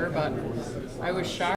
whatever, but I was shocked.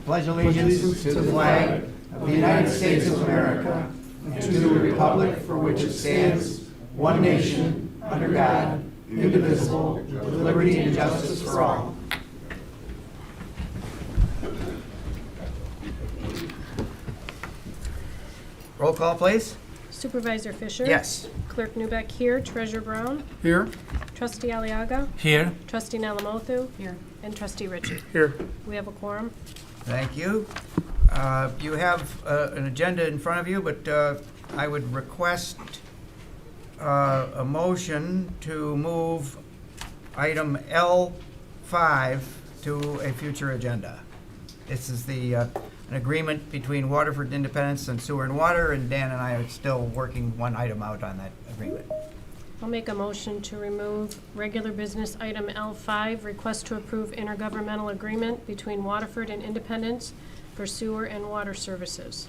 pledge allegiance to the flag of the United States of America and to the republic for which it stands, one nation, under God, indivisible, with liberty and justice for all. Roll call, please. Supervisor Fisher? Yes. Clerk Newbeck here. Treasurer Brown? Here. Trustee Aliaga? Here. Trustee Nalamothu? Here. And Trustee Ritchie. Here. We have a quorum. Thank you. You have an agenda in front of you, but I would request a motion to move item L5 to a future agenda. This is an agreement between Waterford Independence and Sewer and Water, and Dan and I are still working one item out on that agreement. I'll make a motion to remove regular business item L5, request to approve intergovernmental agreement between Waterford and Independence for sewer and water services.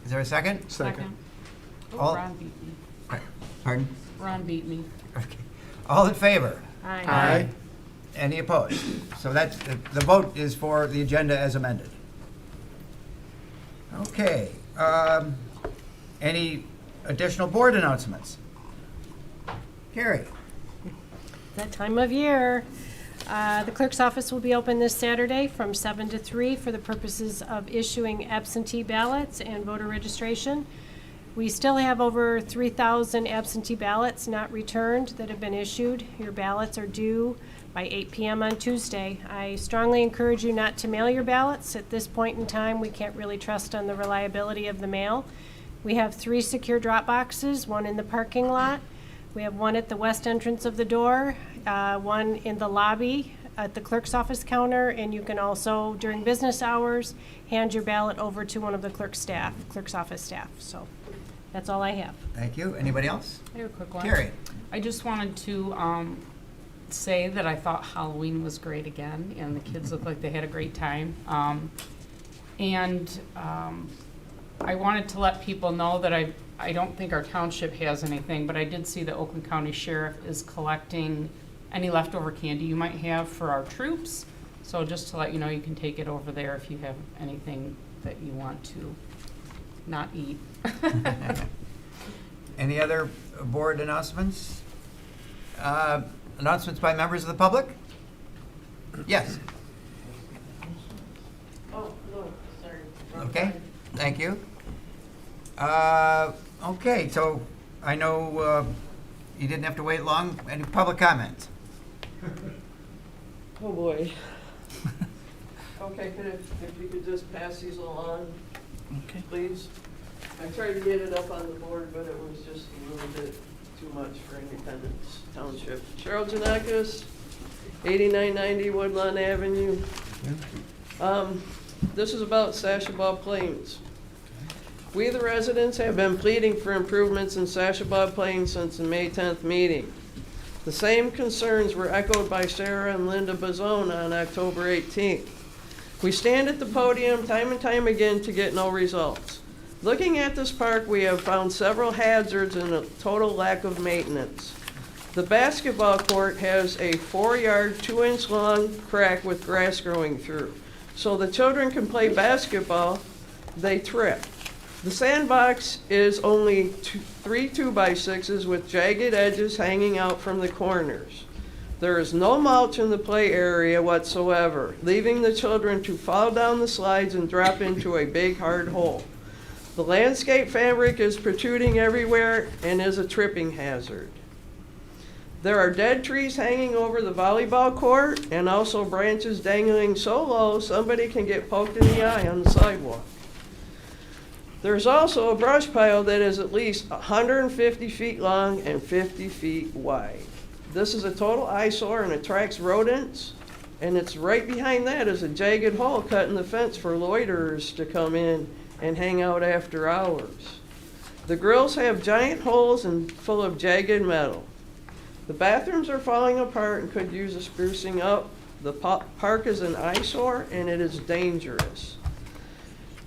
Is there a second? Second. All- Ron beat me. Pardon? Ron beat me. Okay. All in favor? Aye. Any opposed? So that's, the vote is for the agenda as amended. Okay. Any additional board announcements? Carrie? That time of year. The clerk's office will be open this Saturday from 7 to 3 for the purposes of issuing absentee ballots and voter registration. We still have over 3,000 absentee ballots not returned that have been issued. Your ballots are due by 8 p.m. on Tuesday. I strongly encourage you not to mail your ballots. At this point in time, we can't really trust on the reliability of the mail. We have 3 secure drop boxes, one in the parking lot. We have one at the west entrance of the door, one in the lobby at the clerk's office counter, and you can also, during business hours, hand your ballot over to one of the clerk's office staff. So that's all I have. Thank you. Anybody else? I have a quick one. Carrie? I just wanted to say that I thought Halloween was great again, and the kids looked like they had a great time. I wanted to let people know that I don't think our township has anything, but I did see the Oakland County Sheriff is collecting any leftover candy you might have for our troops. So just to let you know, you can take it over there if you have anything that you want to not eat. Any other board announcements? Announcements by members of the public? Yes. Oh, no, sorry. Okay, thank you. Okay, so I know you didn't have to wait long. Any public comments? Oh, boy. Okay, if you could just pass these along, Okay. please. I tried to get it up on the board, but it was just a little bit too much for Independence Township. Cheryl Janakis, 8990 Woodlawn Avenue. This is about Sashabaw Plains. We, the residents, have been pleading for improvements in Sashabaw Plains since the May 10th meeting. The same concerns were echoed by Sarah and Linda Bazone on October 18th. We stand at the podium time and time again to get no results. Looking at this park, we have found several hazards and a total lack of maintenance. The basketball court has a 4-yard, 2-inch long crack with grass growing through. So the children can play basketball, they trip. The sandbox is only 3 2x6s with jagged edges hanging out from the corners. There is no mulch in the play area whatsoever, leaving the children to fall down the slides and drop into a big hard hole. The landscape fabric is protruding everywhere and is a tripping hazard. There are dead trees hanging over the volleyball court and also branches dangling so low somebody can get poked in the eye on the sidewalk. There's also a brush pile that is at least 150 feet long and 50 feet wide. This is a total eyesore and attracts rodents, and it's right behind that is a jagged hole cut in the fence for loiterers to come in and hang out after hours. The grills have giant holes and full of jagged metal. The bathrooms are falling apart and could use a sprucing up. The park is an eyesore and it is dangerous.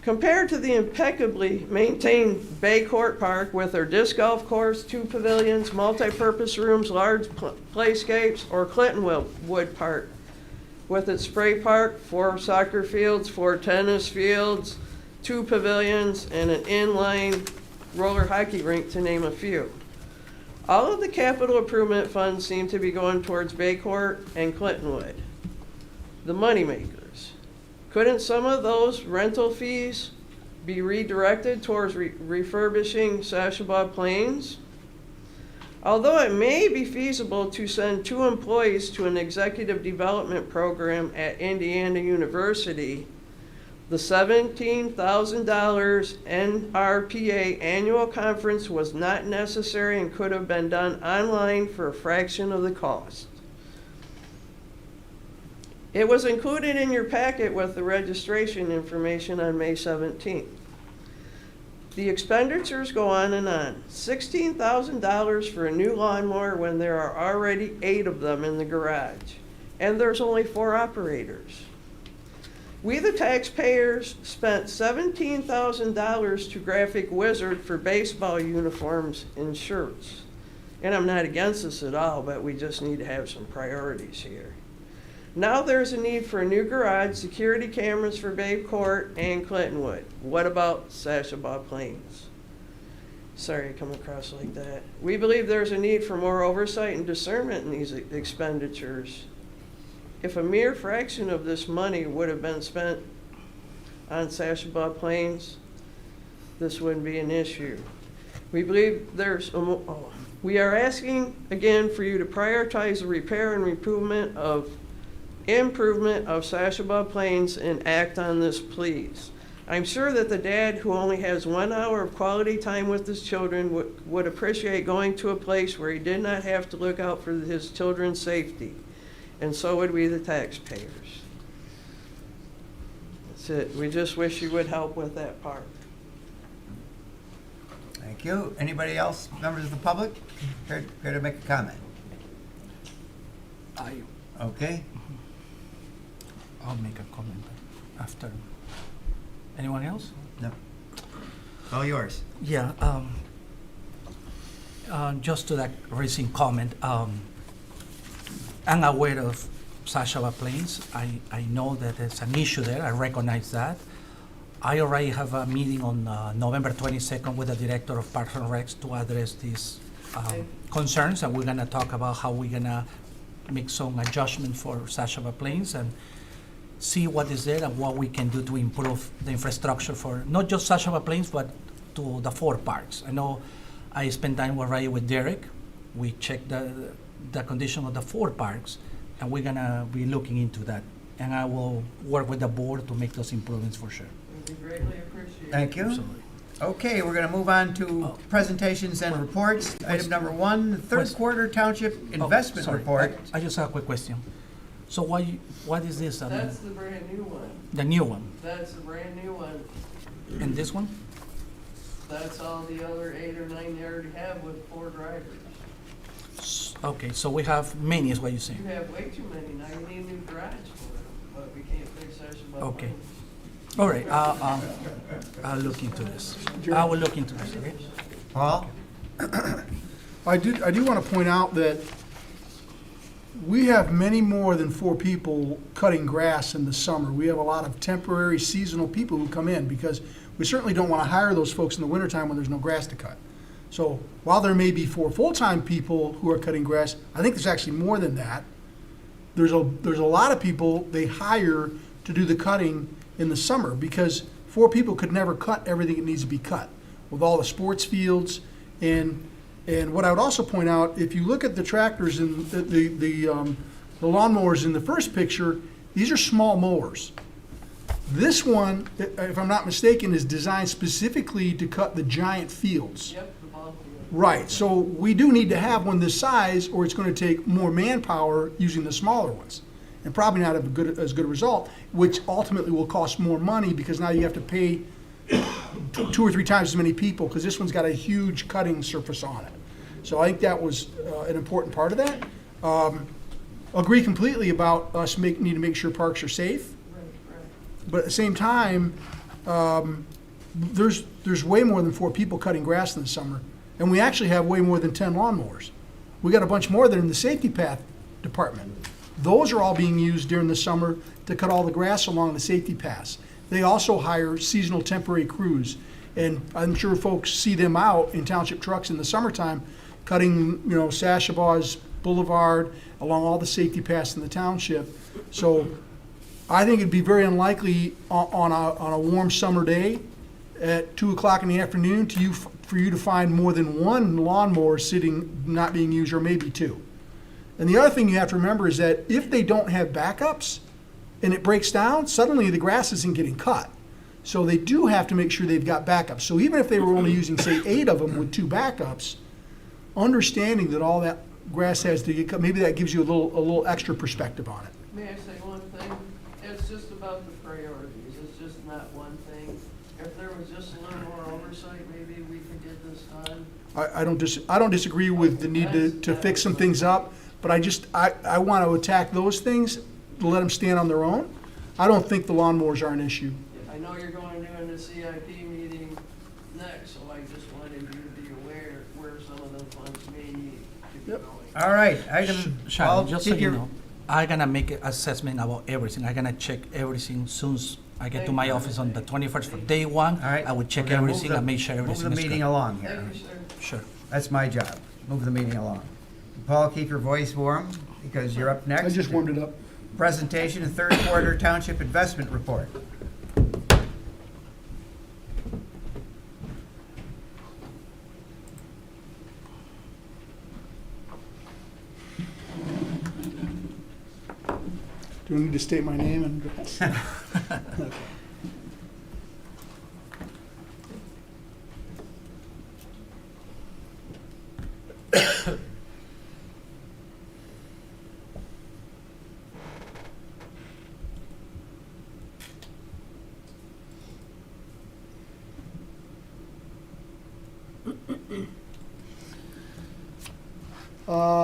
Compared to the impeccably maintained Bay Court Park with their disc golf course, 2 pavilions, multi-purpose rooms, large playscapes, or Clintonwood Park, with its spray park, 4 soccer fields, 4 tennis fields, 2 pavilions, and an inline roller hockey rink, to name a few. All of the capital improvement funds seem to be going towards Baycourt and Clintonwood, the moneymakers. Couldn't some of those rental fees be redirected towards refurbishing Sashabaw Plains? Although it may be feasible to send 2 employees to an executive development program at Indiana University, the $17,000 NRPA annual conference was not necessary and could have been done online for a fraction of the cost. It was included in your packet with the registration information on May 17th. The expenditures go on and on. $16,000 for a new lawnmower when there are already 8 of them in the garage, and there's only 4 operators. We, the taxpayers, spent $17,000 to Graphic Wizard for baseball uniforms and shirts. And I'm not against this at all, but we just need to have some priorities here. Now there's a need for a new garage, security cameras for Babe Court and Clintonwood. What about Sashabaw Plains? Sorry I come across like that. We believe there's a need for more oversight and discernment in these expenditures. If a mere fraction of this money would have been spent on Sashabaw Plains, this wouldn't be an issue. We believe we are asking again for you to prioritize the repair and improvement of Sashabaw Plains and act on this, please. I'm sure that the dad who only has 1 hour of quality time with his children would appreciate going to a place where he did not have to look out for his children's safety. And so would we, the taxpayers. That's it. We just wish you would help with that part. Thank you. Anybody else, members of the public, care to make a comment? Okay. I'll make a comment after. Anyone else? No. All yours. Yeah. Just to that recent comment, I'm aware of Sashabaw Plains. I know that there's an issue there. I recognize that. I already have a meeting on November 22nd with the director of Parks and Recs to address these concerns, and we're gonna talk about how we're gonna make some adjustment for Sashabaw Plains and see what is there and what we can do to improve the infrastructure for not just Sashabaw Plains, but to the 4 parks. I know I spent time already with Derek. We checked the condition of the 4 parks, and we're gonna be looking into that. And I will work with the board to make those improvements for sure. We greatly appreciate it. Thank you. Absolutely. Okay, we're going to move on to presentations and reports. Item number 1, third quarter township investment Sorry, report. I just have a quick question. So what is this? That's the brand new one. The new one? That's the brand new one. And this one? That's all the other 8 or 9 they already have with 4 drivers. Okay, so we have many, is what you're saying? You have way too many. Now you need a new garage for them, but we can't fix Sashabaw Okay. Plains. All right, I'll look into this. I will look into this, okay? Paul? I do want to point out that we have many more than 4 people cutting grass in the summer. We have a lot of temporary seasonal people who come in because we certainly don't want to hire those folks in the wintertime when there's no grass to cut. So while there may be 4 full-time people who are cutting grass, I think there's actually more than that. There's a lot of people they hire to do the cutting in the summer because 4 people could never cut everything that needs to be cut with all the sports fields. And what I would also point out, if you look at the tractors and the lawnmowers in the first picture, these are small mowers. This one, if I'm not mistaken, is designed specifically to cut the giant fields. Yep, the ball field. Right, so we do need to have one this size or it's going to take more manpower using the smaller ones. And probably not have as good a result, which ultimately will cost more money because now you have to pay 2 or 3 times as many people because this one's got a huge cutting surface on it. So I think that was an important part of that. Agree completely about us need to make sure parks are safe. But at the same time, there's way more than 4 people cutting grass in the summer. And we actually have way more than 10 lawnmowers. We got a bunch more that are in the safety path department. Those are all being used during the summer to cut all the grass along the safety paths. They also hire seasonal temporary crews, and I'm sure folks see them out in township trucks in the summertime, cutting, Sashabaws Boulevard, along all the safety paths in the township. So I think it'd be very unlikely on a warm summer day at 2 o'clock in the afternoon for you to find more than one lawnmower sitting, not being used, or maybe two. And the other thing you have to remember is that if they don't have backups and it breaks down, suddenly the grass isn't getting cut. So they do have to make sure they've got backups. So even if they were only using, say, 8 of them with 2 backups, understanding that all that grass has to get cut, maybe that gives you a little extra perspective on it. May I say one thing? It's just about the priorities. It's just not one thing. If there was just a little more oversight, maybe we could get this done. I don't disagree with the need to fix some things up, but I want to attack those things, let them stand on their own. I don't think the lawnmowers are an issue. I know you're going to do in the CIP meeting next, so I just wanted you to be aware where some of the funds may need to be going. All right, item. Sharon, just so keep you your- know, I'm gonna make an assessment about everything. I'm gonna check everything soon as I get to my office on the 21st for day one. All right. I would check we're gonna move everything the- and make sure everything Move is the good. meeting along here. Thank you, sir. Sure. That's my job, move the meeting along. Paul, keep your voice warm, because you're up next. I just warmed it up. Presentation of third quarter township investment report. Do I need to state my name and address? Okay.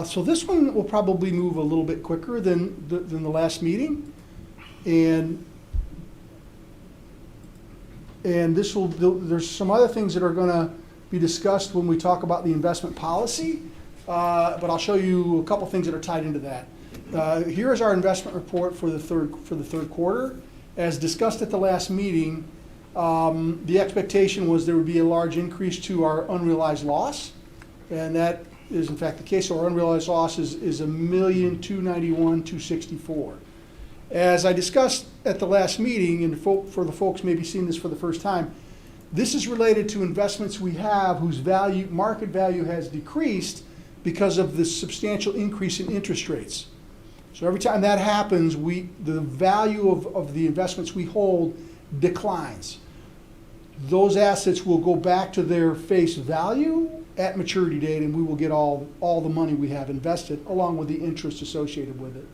So this one will probably move a little bit quicker than the last meeting. And there's some other things that are gonna be discussed when we talk about the investment policy. But I'll show you a couple things that are tied into that. Here is our investment report for the third quarter. As discussed at the last meeting, the expectation was there would be a large increase to our unrealized loss, and that is in fact the case. So our unrealized loss is $1,291,264. As I discussed at the last meeting, and for the folks maybe seeing this for the first time, this is related to investments we have whose market value has decreased because of the substantial increase in interest rates. So every time that happens, the value of the investments we hold declines. Those assets will go back to their face value at maturity date, and we will get all the money we have invested, along with the interest associated with it.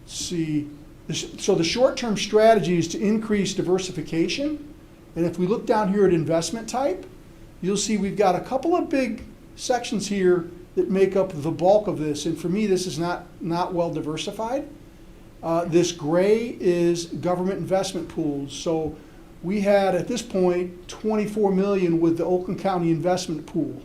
So the short-term strategy is to increase diversification. And if we look down here at investment type, you'll see we've got a couple of big sections here that make up the bulk of this. And for me, this is not well diversified. This gray is government investment pools. So we had, at this point, 24 million with the Oakland County investment pool.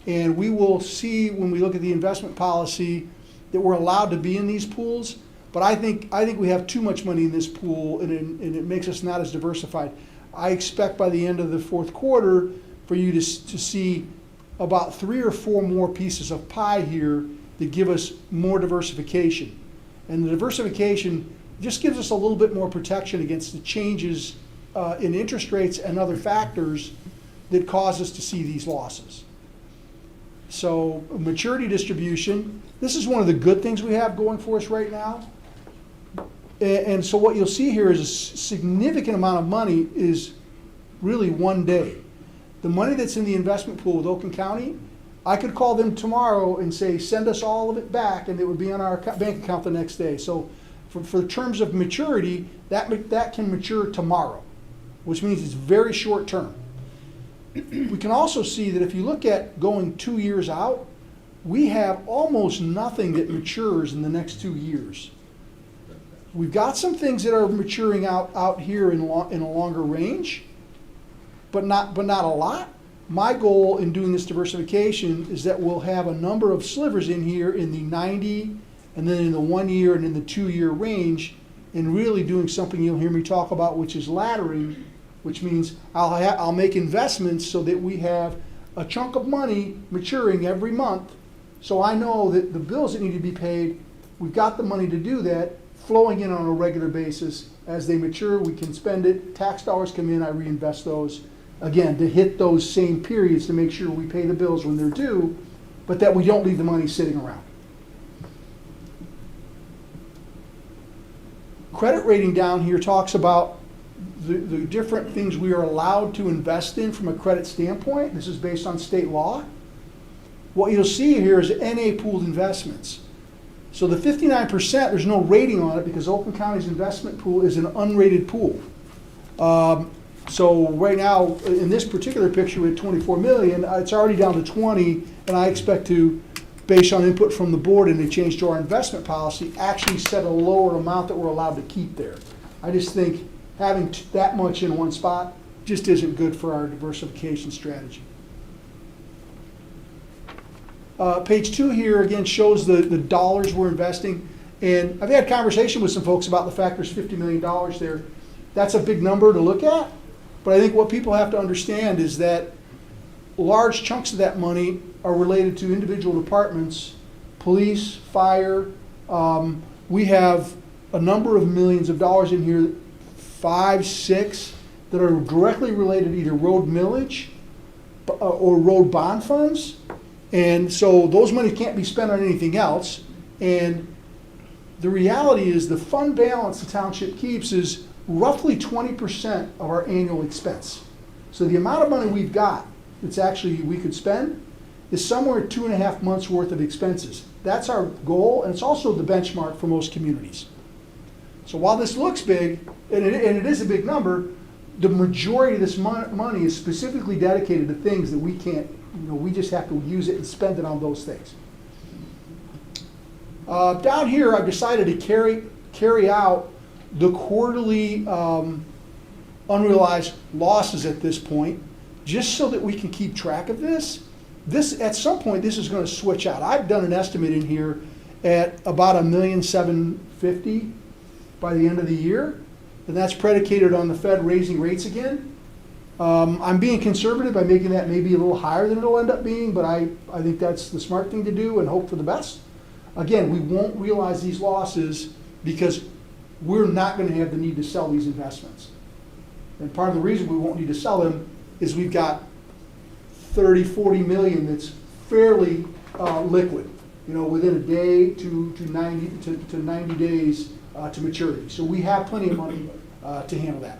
And we will see when we look at the investment policy that we're allowed to be in these pools. But I think we have too much money in this pool, and it makes us not as diversified. I expect by the end of the fourth quarter for you to see about 3 or 4 more pieces of pie here that give us more diversification. And the diversification just gives us a little bit more protection against the changes in interest rates and other factors that cause us to see these losses. So maturity distribution, this is one of the good things we have going for us right now. And so what you'll see here is a significant amount of money is really one day. The money that's in the investment pool with Oakland County, I could call them tomorrow and say, send us all of it back, and it would be on our bank account the next day. So for terms of maturity, that can mature tomorrow, which means it's very short term. We can also see that if you look at going 2 years out, we have almost nothing that matures in the next 2 years. We've got some things that are maturing out here in a longer range, but not a lot. my goal in doing this diversification is that we'll have a number of slivers in here in the 90, and then in the 1 year and in the 2 year range, and really doing something you'll hear me talk about, which is laddering, which means I'll make investments so that we have a chunk of money maturing every month. So I know that the bills that need to be paid, we've got the money to do that, flowing in on a regular basis. As they mature, we can spend it, tax dollars come in, I reinvest those, again, to hit those same periods to make sure we pay the bills when they're due, but that we don't leave the money sitting around. Credit rating down here talks about the different things we are allowed to invest in from a credit standpoint. This is based on state law. What you'll see here is NA pooled investments. So the 59%, there's no rating on it because Oakland County's investment pool is an unrated pool. So right now, in this particular picture with 24 million, it's already down to 20, and I expect to, based on input from the board and a change to our investment policy, actually set a lower amount that we're allowed to keep there. I just think having that much in one spot just isn't good for our diversification strategy. Page 2 here again shows the dollars we're investing, and I've had conversation with some folks about the fact there's $50 million there. That's a big number to look at, but I think what people have to understand is that large chunks of that money are related to individual departments, police, fire. We have a number of millions of dollars in here, 5, 6, that are directly related to either road millage or road bond funds. And so those money can't be spent on anything else. And the reality is the fund balance the township keeps is roughly 20% of our annual expense. So the amount of money we've got that's actually we could spend is somewhere 2.5 months worth of expenses. That's our goal, and it's also the benchmark for most communities. So while this looks big, and it is a big number, the majority of this money is specifically dedicated to things that we can't, we just have to use it and spend it on those things. Down here, I've decided to carry out the quarterly unrealized losses at this point, just so that we can keep track of this. At some point, this is going to switch out. I've done an estimate in here at about $1,750,000 by the end of the year, and that's predicated on the Fed raising rates again. I'm being conservative by making that maybe a little higher than it'll end up being, but I think that's the smart thing to do and hope for the best. Again, we won't realize these losses because we're not going to have the need to sell these investments. And part of the reason we won't need to sell them is we've got 30, 40 million that's fairly liquid, within a day to 90 days to maturity. So we have plenty of money to handle that.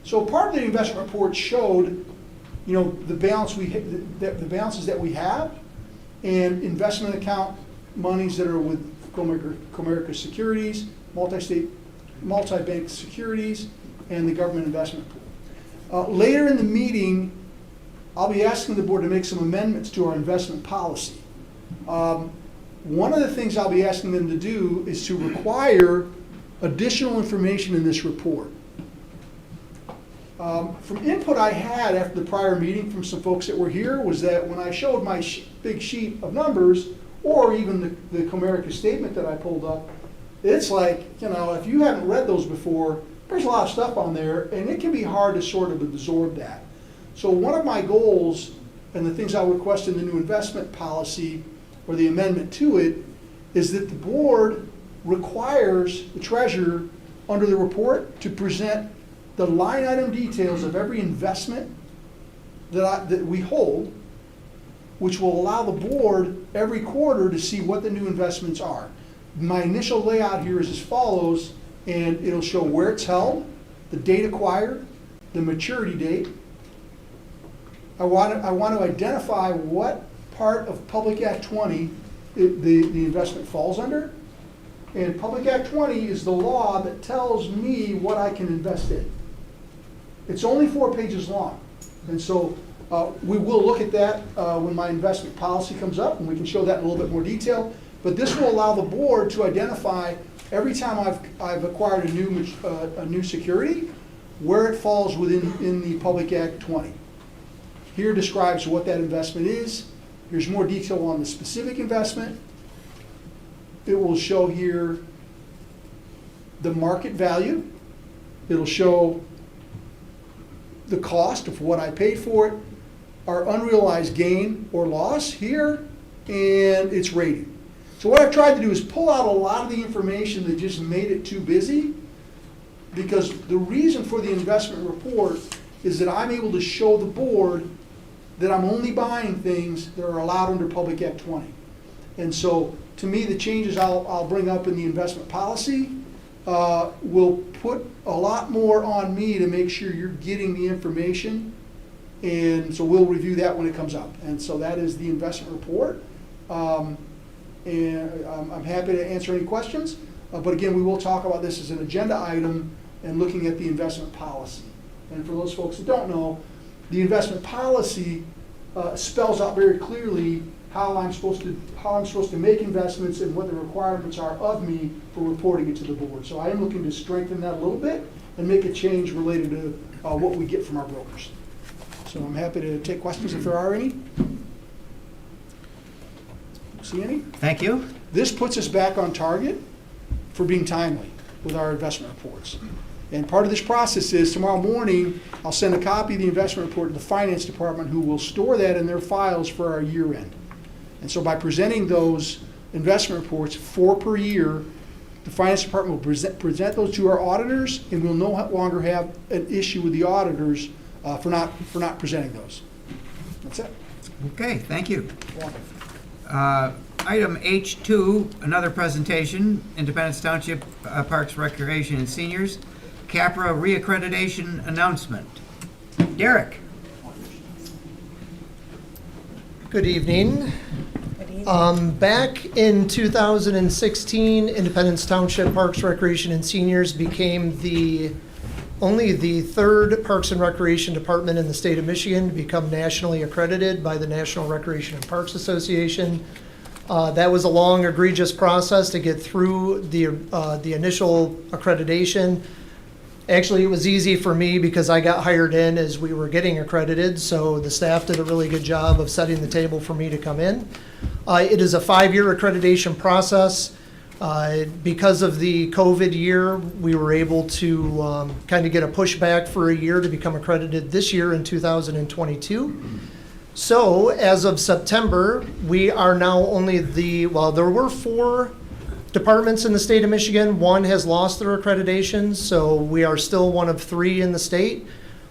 So part of the investment report showed, the balances that we have, and investment account monies that are with Comerica Securities, multi-bank securities, and the government investment pool. Later in the meeting, I'll be asking the board to make some amendments to our investment policy. One of the things I'll be asking them to do is to require additional information in this report. From input I had after the prior meeting from some folks that were here was that when I showed my big sheet of numbers, or even the Comerica statement that I pulled up, it's like, if you haven't read those before, there's a lot of stuff on there, and it can be hard to sort of absorb that. So one of my goals, and the things I'll request in the new investment policy, or the amendment to it, is that the board requires the treasurer under the report to present the line item details of every investment that we hold, which will allow the board every quarter to see what the new investments are. My initial layout here is as follows, and it'll show where it's held, the date acquired, the maturity date. I want to identify what part of Public Act 20 the investment falls under. And Public Act 20 is the law that tells me what I can invest in. It's only 4 pages long. And so we will look at that when my investment policy comes up, and we can show that in a little bit more detail. But this will allow the board to identify every time I've acquired a new security, where it falls in the Public Act 20. Here describes what that investment is. Here's more detail on the specific investment. It will show here the market value. It'll show the cost of what I paid for it, our unrealized gain or loss here, and its rating. So what I've tried to do is pull out a lot of the information that just made it too busy, because the reason for the investment report is that I'm able to show the board that I'm only buying things that are allowed under Public Act 20. And so, to me, the changes I'll bring up in the investment policy will put a lot more on me to make sure you're getting the information. And so we'll review that when it comes up. And so that is the investment report. And I'm happy to answer any questions. But again, we will talk about this as an agenda item and looking at the investment policy. And for those folks that don't know, the investment policy spells out very clearly how I'm supposed to make investments and what the requirements are of me for reporting it to the board. So I am looking to strengthen that a little bit and make a change related to what we get from our brokers. So I'm happy to take questions if there are any. See any? Thank you. This puts us back on target for being timely with our investment reports. And part of this process is tomorrow morning, I'll send a copy of the investment report to the finance department, who will store that in their files for our year end. And so by presenting those investment reports, 4 per year, the finance department will present those to our auditors, and we'll no longer have an issue with the auditors for not presenting those. That's it. Okay, thank you. Item H2, another presentation, Independence Township Parks, Recreation, and Seniors, CAPRA reaccreditation announcement. Derek. Good evening. Back in 2016, Independence Township Parks, Recreation, and Seniors became only the third Parks and Recreation Department in the state of Michigan to become nationally accredited by the National Recreation and Parks Association. That was a long, egregious process to get through the initial accreditation. Actually, it was easy for me because I got hired in as we were getting accredited, so the staff did a really good job of setting the table for me to come in. It is a 5-year accreditation process. Because of the COVID year, we were able to kind of get a pushback for a year to become accredited this year in 2022. So as of September, we are now only there were 4 departments in the state of Michigan. 1 has lost their accreditation, so we are still one of 3 in the state.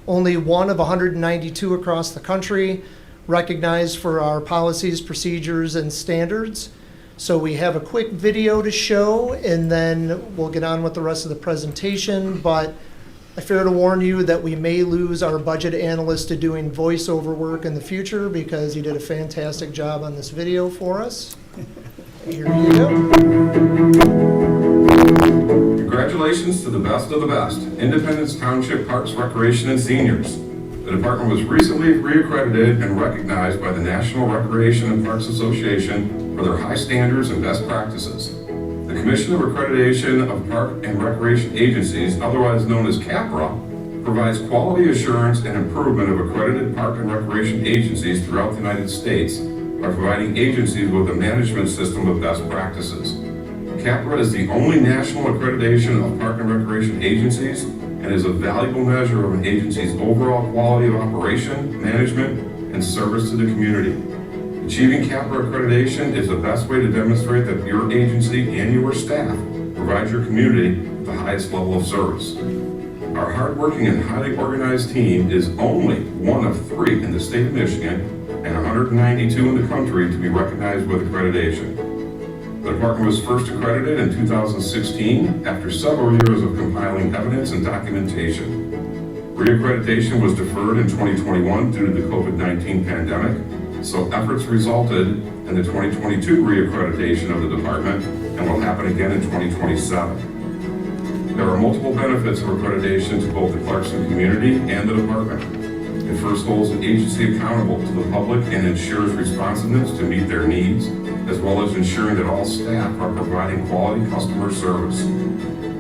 Only 1 of 192 across the country recognized for our policies, procedures, and standards. So we have a quick video to show, and then we'll get on with the rest of the presentation. But I fear to warn you that we may lose our budget analyst to doing voiceover work in the future, because he did a fantastic job on this video for us. Here you go. Congratulations to the best of the best, Independence Township Parks, Recreation, and Seniors. The department was recently reaccredited and recognized by the National Recreation and Parks Association for their high standards and best practices. The Commission of Accreditation of Park and Recreation Agencies, otherwise known as CAPRA, provides quality assurance and improvement of accredited park and recreation agencies throughout the United States by providing agencies with a management system of best practices. CAPRA is the only national accreditation of park and recreation agencies and is a valuable measure of an agency's overall quality of operation, management, and service to the community. Achieving CAPRA accreditation is the best way to demonstrate that your agency and your staff provide your community with the highest level of service. Our hardworking and highly organized team is only one of 3 in the state of Michigan and 192 in the country to be recognized with accreditation. The department was first accredited in 2016 after several years of compiling evidence and documentation. Reaccreditation was deferred in 2021 due to the COVID-19 pandemic, so efforts resulted in the 2022 reaccreditation of the department and will happen again in 2027. There are multiple benefits of accreditation to both the Clarkson community and the department. It first holds the agency accountable to the public and ensures responsiveness to meet their needs, as well as ensuring that all staff are providing quality customer service.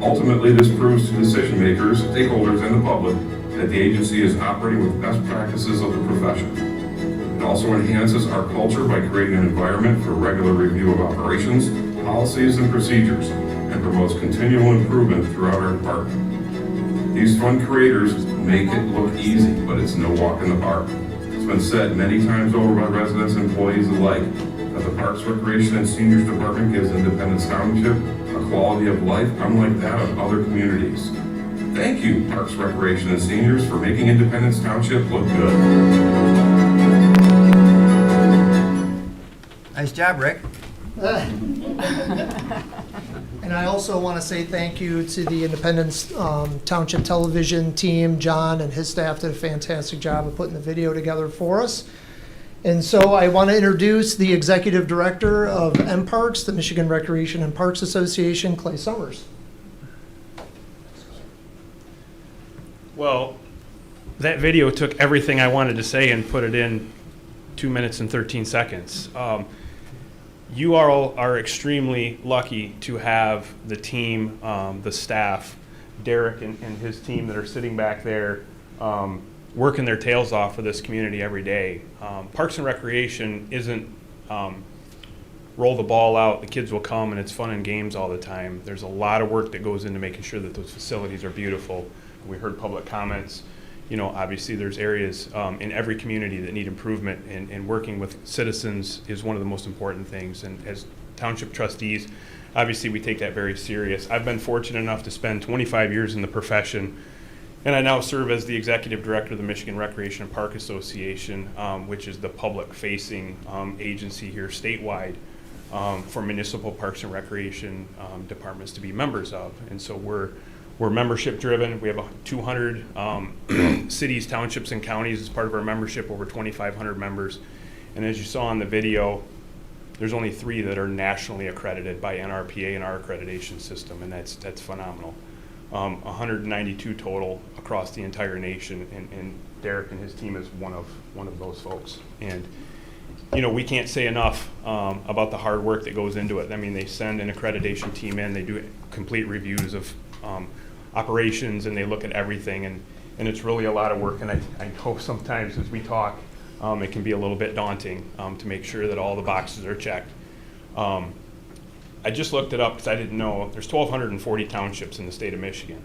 Ultimately, this proves to decision makers, stakeholders, and the public that the agency is operating with best practices of the profession. It also enhances our culture by creating an environment for regular review of operations, policies, and procedures, and promotes continual improvement throughout our department. These fun creators make it look easy, but it's no walk in the park. It's been said many times over by residents and employees alike that the Parks, Recreation, and Seniors Department gives Independence Township a quality of life unlike that of other communities. Thank you, Parks, Recreation, and Seniors, for making Independence Township look good. Nice job, Rick. And I also want to say thank you to the Independence Township Television team. John and his staff did a fantastic job of putting the video together for us. And so I want to introduce the Executive Director of MParks, the Michigan Recreation and Parks Association, Clay Summers. Well, that video took everything I wanted to say and put it in 2 minutes and 13 seconds. You all are extremely lucky to have the team, the staff, Derek and his team that are sitting back there working their tails off for this community every day. Parks and Recreation isn't roll the ball out, the kids will come and it's fun and games all the time. There's a lot of work that goes into making sure that those facilities are beautiful. We heard public comments. You know, obviously there's areas in every community that need improvement, and working with citizens is one of the most important things. And as township trustees, obviously we take that very serious. I've been fortunate enough to spend 25 years in the profession, and I now serve as the executive director of the Michigan Recreation and Park Association, which is the public-facing agency here statewide for municipal parks and recreation departments to be members of. And so we're membership driven. We have 200 cities, townships, and counties as part of our membership, over 2,500 members. And as you saw in the video, there's only 3 that are nationally accredited by NRPA in our accreditation system, and that's phenomenal. 192 total across the entire nation, and Derek and his team is one of those folks. And you know, we can't say enough about the hard work that goes into it. I mean, they send an accreditation team in, they do complete reviews of operations, and they look at everything, and it's really a lot of work. And I know sometimes as we talk, it can be a little bit daunting to make sure that all the boxes are checked. I just looked it up because I didn't know. There's 1,240 townships in the state of Michigan,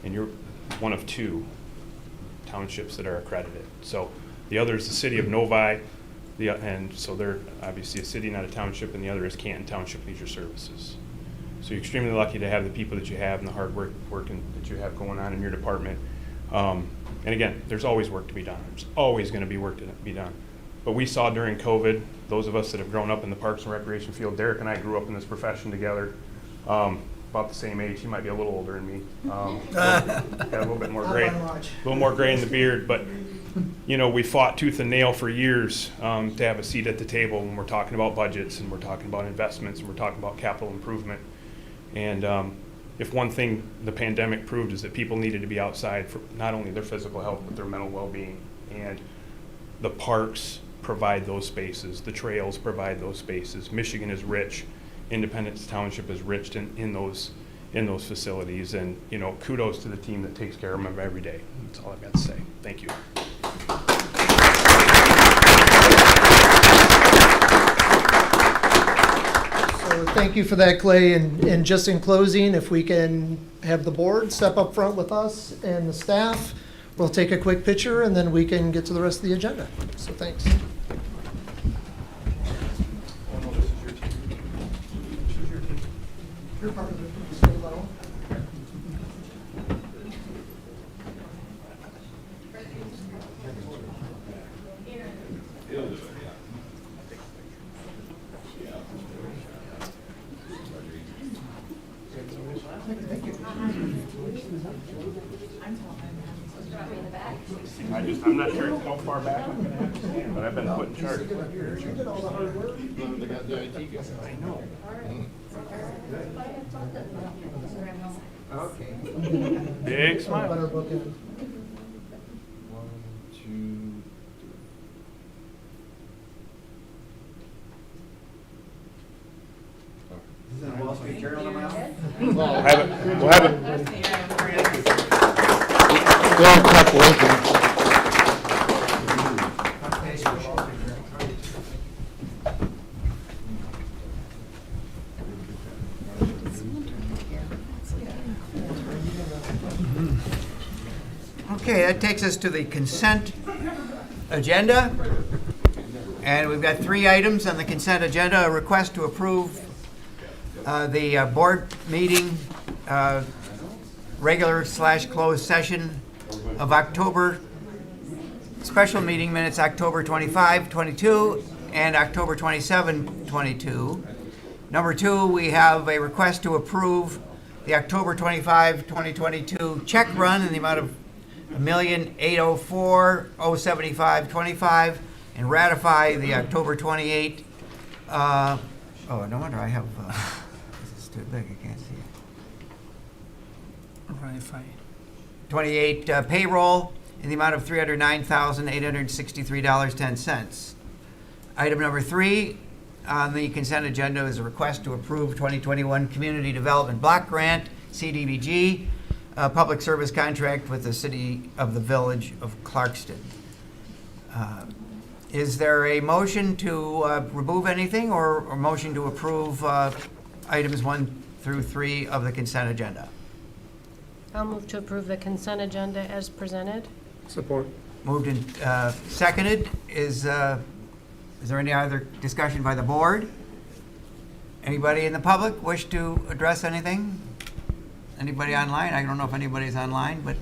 and you're one of 2 townships that are accredited. So the other is the city of Novi, and so they're obviously a city, not a township, and the other is Canton Township Leisure Services. So you're extremely lucky to have the people that you have and the hard work that you have going on in your department. And again, there's always work to be done. There's always going to be work to be done. But we saw during COVID, those of us that have grown up in the parks and recreation field, Derek and I grew up in this profession together, about the same age. He might be a little older than me. Got a little bit more gray, in the beard. But you know, we fought tooth and nail for years to have a seat at the table when we're talking about budgets, and we're talking about investments, and we're talking about capital improvement. And if one thing the pandemic proved is that people needed to be outside for not only their physical health, but their mental well-being. And the parks provide those spaces. The trails provide those spaces. Michigan is rich. Independence Township is rich in those facilities. And you know, kudos to the team that takes care of them every day. That's all I've got to say. Thank you. Thank you for that, Clay. And just in closing, if we can have the board step up front with us and the staff, we'll take a quick picture and then we can get to the rest of the agenda. So thanks. You're part of it. I'm not sure how far back I'm going to have to stand, but I've been put in charge. You did all the hard work. I know. Okay. Big smile. Better book it. 1, 2, 3. Is it a Wall Street Journal now? We'll have it. We'll have Okay, that takes us to the consent agenda. And we've got 3 items on the consent agenda. A request to approve the board meeting, regular/closed session of October, special meeting minutes October 25, 22, and October 27, 22. Number 2, we have a request to approve the October 25, 2022 check run in the amount of $1,804,075.25 and ratify the October 28, oh, no wonder I have, this is too big, I can't see it. Ratify. 28 payroll in the amount of $309,863.10. Item number 3 on the consent agenda is a request to approve 2021 Community Development Block Grant, CDBG, public service contract with the City of the Village of Clarkston. Is there a motion to remove anything or a motion to approve items 1 through 3 of the consent agenda? I'll move to approve the consent agenda as presented. Support. Moved and seconded. Is there any other discussion by the board? Anybody in the public wish to address anything? Anybody online? I don't know if anybody's online, but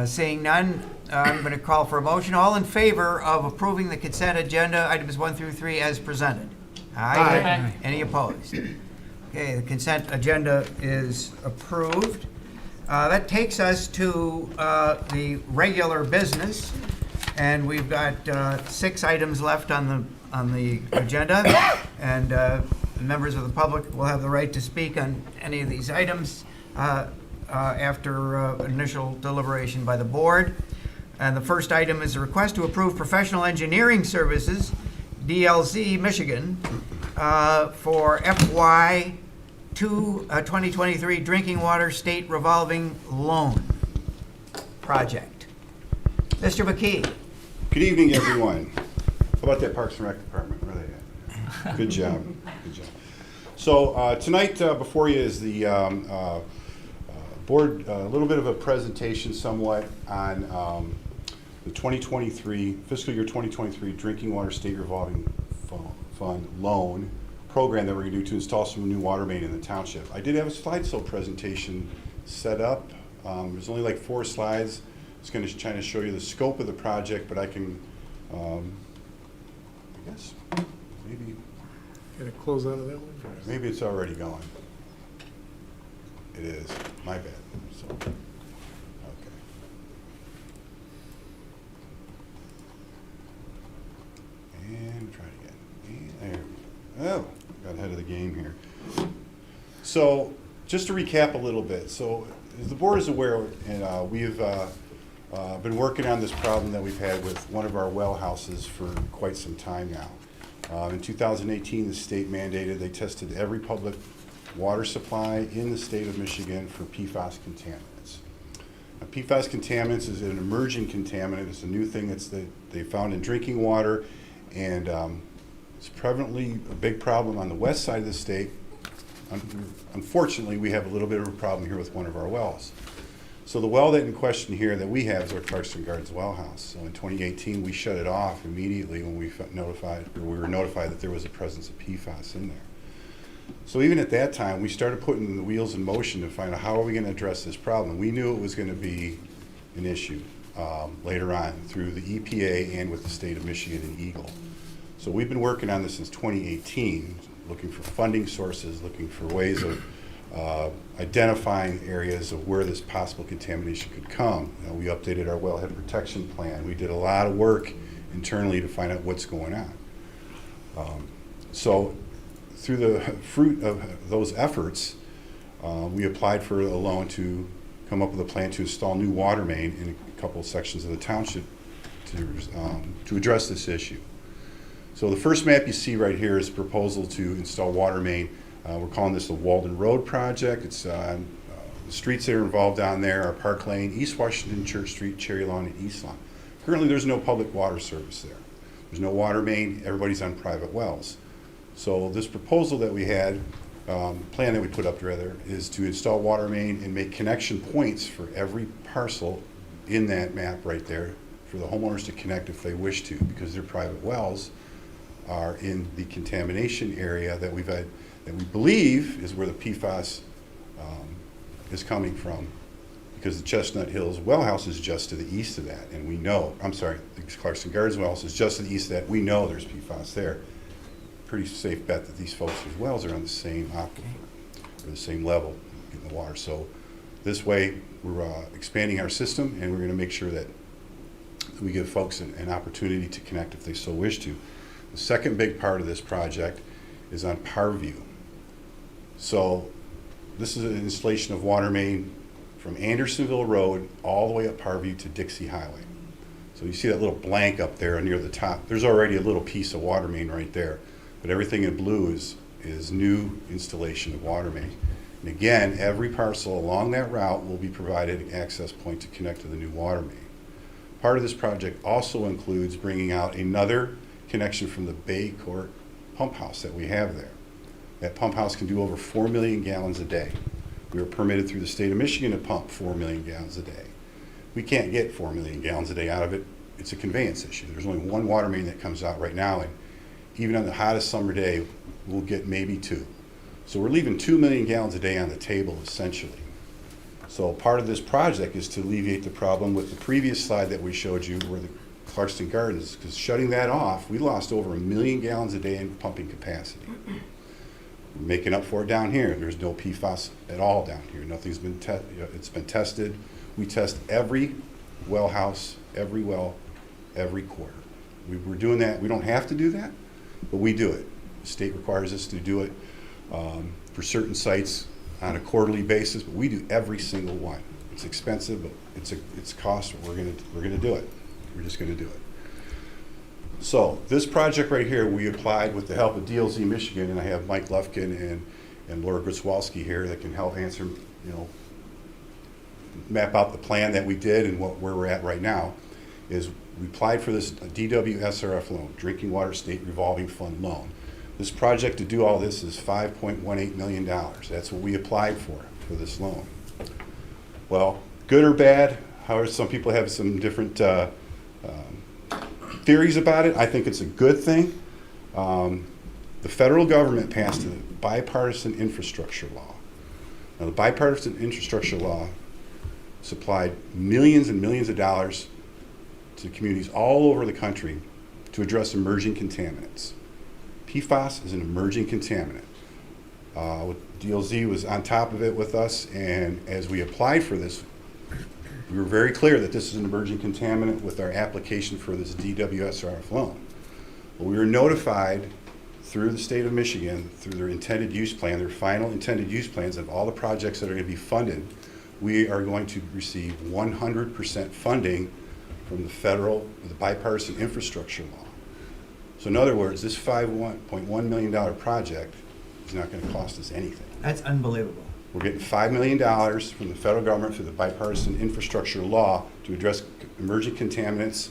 seeing none, I'm going to call for a motion. All in favor of approving the consent agenda, items 1 through 3 as presented? Aye. Aye. Any opposed? Okay, the consent agenda is approved. That takes us to the regular business, and we've got 6 items left on the agenda, and members of the public will have the right to speak on any of these items after initial deliberation by the board. And the first item is a request to approve professional engineering services, DLZ Michigan, for FY 2023 drinking water state revolving loan project. Mr. McKee. Good evening, everyone. How about that Parks and Rec department? Where are they at? Good job. Good job. So tonight before you is the board, a little bit of a presentation somewhat on the 2023, fiscal year 2023 Drinking Water State Revolving Fund loan program that we're going to do to install some new water main in the township. I did have a slideshow presentation set up. There's only like 4 slides. It's going to try to show you the scope of the project, but I can, I guess, maybe. Gotta close out of that one? Maybe it's already going. It is. My bad. So, okay. And try it again. And there we go. Oh, got ahead of the game here. So, just to recap a little bit. So, as the board is aware, and we've been working on this problem that we've had with one of our well houses for quite some time now. In 2018, the state mandated they tested every public water supply in the state of Michigan for PFAS contaminants. Now, PFAS contaminants is an emerging contaminant. It's a new thing they found in drinking water, and it's prevalently a big problem on the west side of the state. Unfortunately, we have a little bit of a problem here with one of our wells. So the well that in question here that we have is our Clarkston Gardens well house. So in 2018, we shut it off immediately when we were notified that there was a presence of PFAS in there. So even at that time, we started putting the wheels in motion to find out how are we going to address this problem. We knew it was going to be an issue later on through the EPA and with the state of Michigan and Eagle. So we've been working on this since 2018, looking for funding sources, looking for ways of identifying areas of where this possible contamination could come. You know, we updated our wellhead protection plan. We did a lot of work internally to find out what's going on. So through the fruit of those efforts, we applied for a loan to come up with a plan to install new water main in a couple of sections of the township to address this issue. So the first map you see right here is a proposal to install water main. We're calling this the Walden Road project. It's the streets that are involved down there are Park Lane, East Washington Church Street, Cherry Lawn, and East Lawn. Currently, there's no public water service there. There's no water main. Everybody's on private wells. So this proposal that we had plan that we put up rather, is to install water main and make connection points for every parcel in that map right there for the homeowners to connect if they wish to, because their private wells are in the contamination area that we've had, that we believe is where the PFAS is coming from, because the Chestnut Hills well house is just to the east of that, and we know, I'm sorry, the Clarkson Gardens well house is just to the east of that. We know there's PFAS there. Pretty safe bet that these folks' wells are on the same aquifer, or the same level in the water. So this way, we're expanding our system, and we're going to make sure that we give folks an opportunity to connect if they so wish to. The second big part of this project is on Parview. So this is an installation of water main from Andersonville Road all the way up Parview to Dixie Highway. So you see that little blank up there near the top. There's already a little piece of water main right there, but everything in blue is new installation of water main. And again, every parcel along that route will be provided an access point to connect to the new water main. Part of this project also includes bringing out another connection from the Bay Court pump house that we have there. That pump house can do over 4 million gallons a day. We are permitted through the state of Michigan to pump 4 million gallons a day. We can't get 4 million gallons a day out of it. It's a conveyance issue. There's only one water main that comes out right now, and even on the hottest summer day, we'll get maybe 2. So we're leaving 2 million gallons a day on the table, essentially. So part of this project is to alleviate the problem with the previous slide that we showed you, where the Clarkston Gardens, because shutting that off, we lost over 1 million gallons a day in pumping capacity. We're making up for it down here. There's no PFAS at all down here. Nothing's been it's been tested. We test every well house, every well, every quarter. We're doing that. We don't have to do that, but we do it. The state requires us to do it for certain sites on a quarterly basis, but we do every single one. It's expensive, but it's a cost. We're gonna do it. We're just gonna do it. So this project right here, we applied with the help of DLZ Michigan, and I have Mike Lufkin and Laura Griswolski here that can help answer, map out the plan that we did and where we're at right now. Is we applied for this DWSRF loan, Drinking Water State Revolving Fund loan. This project to do all this is $5.18 million. That's what we applied for this loan. Well, good or bad, however, some people have some different theories about it. I think it's a good thing. The federal government passed a bipartisan infrastructure law. Now, the bipartisan infrastructure law supplied millions and millions of dollars to communities all over the country to address emerging contaminants. PFAS is an emerging contaminant. DLZ was on top of it with us, and as we applied for this, we were very clear that this is an emerging contaminant with our application for this DWSRF loan. Well, we were notified through the state of Michigan, through their intended use plan, their final intended use plans of all the projects that are going to be funded, we are going to receive 100% funding from the federal, the bipartisan infrastructure law. So in other words, this $5.1 million project is not going to cost us anything. That's unbelievable. We're getting $5 million from the federal government through the bipartisan infrastructure law to address emerging contaminants,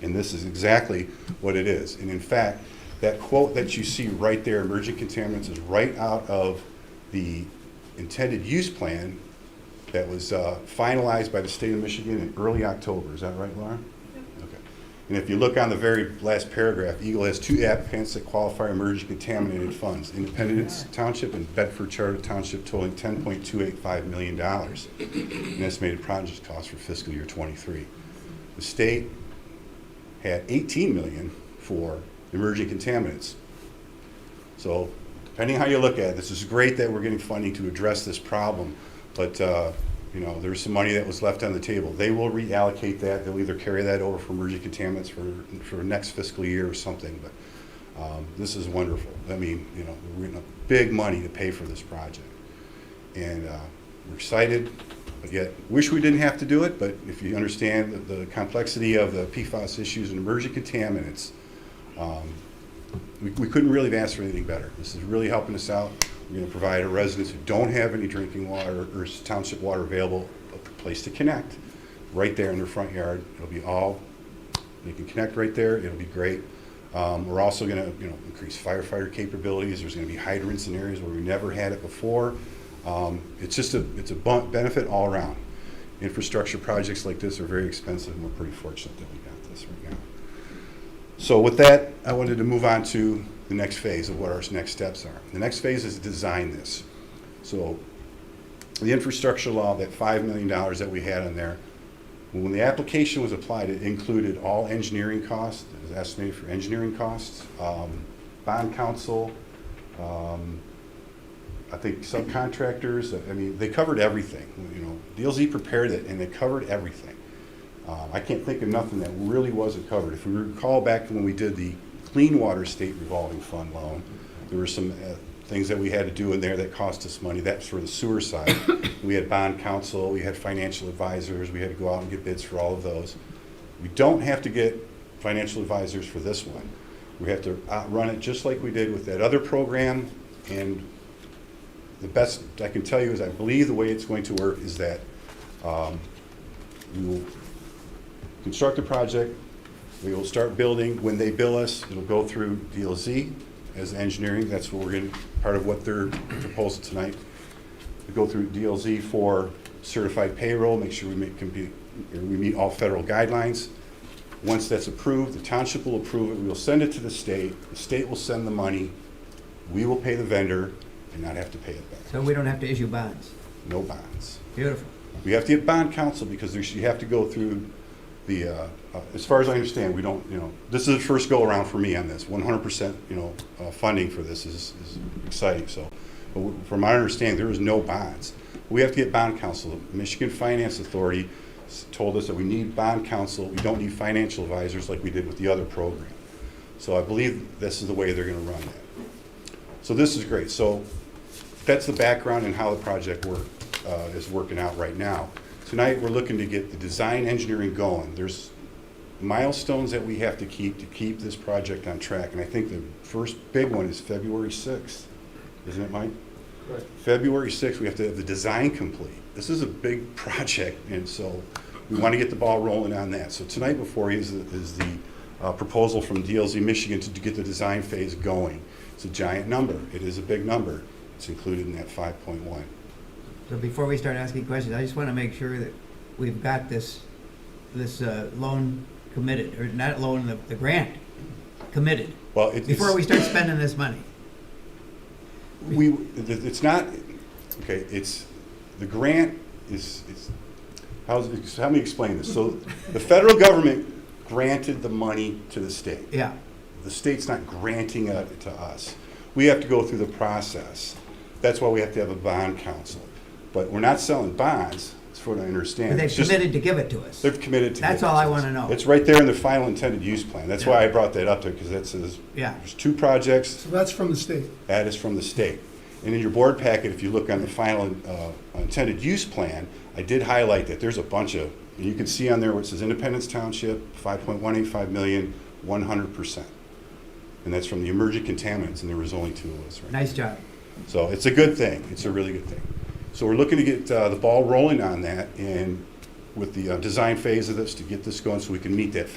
and this is exactly what it is. And in fact, that quote that you see right there, emerging contaminants, is right out of the intended use plan that was finalized by the state of Michigan in early October. Is that right, Laura? Okay. And if you look on the very last paragraph, Eagle has 2 applicants that qualify emerging contaminated funds, Independence Township and Bedford Charter Township, totaling $10.285 million in estimated project cost for fiscal year 23. The state had $18 million for emerging contaminants. So depending how you look at it, this is great that we're getting funding to address this problem, but there's some money that was left on the table. They will reallocate that. They'll either carry that over for emerging contaminants for next fiscal year or something, but this is wonderful. I mean, we're getting big money to pay for this project. And we're excited, but yet wish we didn't have to do it, but if you understand the complexity of the PFAS issues and emerging contaminants, we couldn't really have asked for anything better. This is really helping us out. We're going to provide our residents who don't have any drinking water or township water available a place to connect right there in their front yard. It'll be all, they can connect right there. It'll be great. We're also going to, increase firefighter capabilities. There's going to be hydrants in areas where we never had it before. It's a benefit all around. Infrastructure projects like this are very expensive, and we're pretty fortunate that we got this right now. So with that, I wanted to move on to the next phase of what our next steps are. The next phase is to design this. So the infrastructure law, that $5 million that we had on there, when the application was applied, it included all engineering costs. It was estimated for engineering costs, bond counsel, I think subcontractors. I mean, they covered everything. DLZ prepared it, and they covered everything. I can't think of nothing that really wasn't covered. If we recall back when we did the Clean Water State Revolving Fund loan, there were some things that we had to do in there that cost us money. That's for the sewer side. We had bond counsel, we had financial advisors, we had to go out and get bids for all of those. We don't have to get financial advisors for this one. We have to run it just like we did with that other program, and the best I can tell you is I believe the way it's going to work is that we will construct a project, we will start building. When they bill us, it'll go through DLZ as engineering. That's what we're going to, part of what their proposal tonight. We go through DLZ for certified payroll, make sure we meet all federal guidelines. Once that's approved, the township will approve it. We will send it to the state. The state will send the money. We will pay the vendor and not have to pay it back. So we don't have to issue bonds? No bonds. Beautiful. We have to get bond counsel because you have to go through the, as far as I understand, we don't, this is the first go around for me on this. 100%, funding for this is exciting. So, but from my understanding, there is no bonds. We have to get bond counsel. The Michigan Finance Authority told us that we need bond counsel. We don't need financial advisors like we did with the other program. So I believe this is the way they're going to run that. So this is great. So that's the background and how the project is working out right now. Tonight we're looking to get the design engineering going. There's milestones that we have to keep this project on track, and I think the first big one is February 6th, isn't it, Mike? Right. February 6th, we have to have the design complete. This is a big project, and so we want to get the ball rolling on that. So tonight before you is the proposal from DLZ Michigan to get the design phase going. It's a giant number. It is a big number. It's included in that 5.1. So before we start asking questions, I just want to make sure that we've got this loan committed, or not loan, the grant committed. Well, before we start spending this money. It's not, okay, it's, the grant is how me explain this? So the federal government granted the money to the state. Yeah. The state's not granting it to us. We have to go through the process. That's why we have to have a bond counsel. But we're not selling bonds, as far as I understand. But they've committed to give it to us. They've committed to give it to us. That's all I want to know. It's right there in the final intended use plan. That's why I brought that up there, because that says there's 2 projects. So that's from the state. That is from the state. And in your board packet, if you look on the final intended use plan, I did highlight that there's a bunch of, and you can see on there where it says Independence Township, 5.185 million, 100%. And that's from the emerging contaminants, and there was only 2 of us. Right? Nice job. So it's a good thing. It's a really good thing. So we're looking to get the ball rolling on that, and with the design phase of this to get this going so we can meet that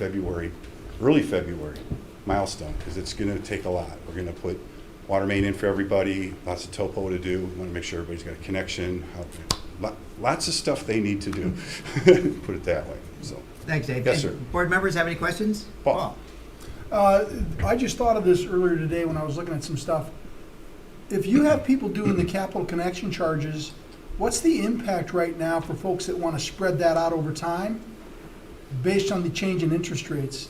early February milestone, because it's going to take a lot. We're going to put water main in for everybody, lots of topo to do. We want to make sure everybody's got a connection. Lots of stuff they need to do, put it that way. So. Thanks, Dave. Yes, sir. Board members have any questions? Paul. I just thought of this earlier today when I was looking at some stuff. If you have people doing the capital connection charges, what's the impact right now for folks that want to spread that out over time based on the change in interest rates?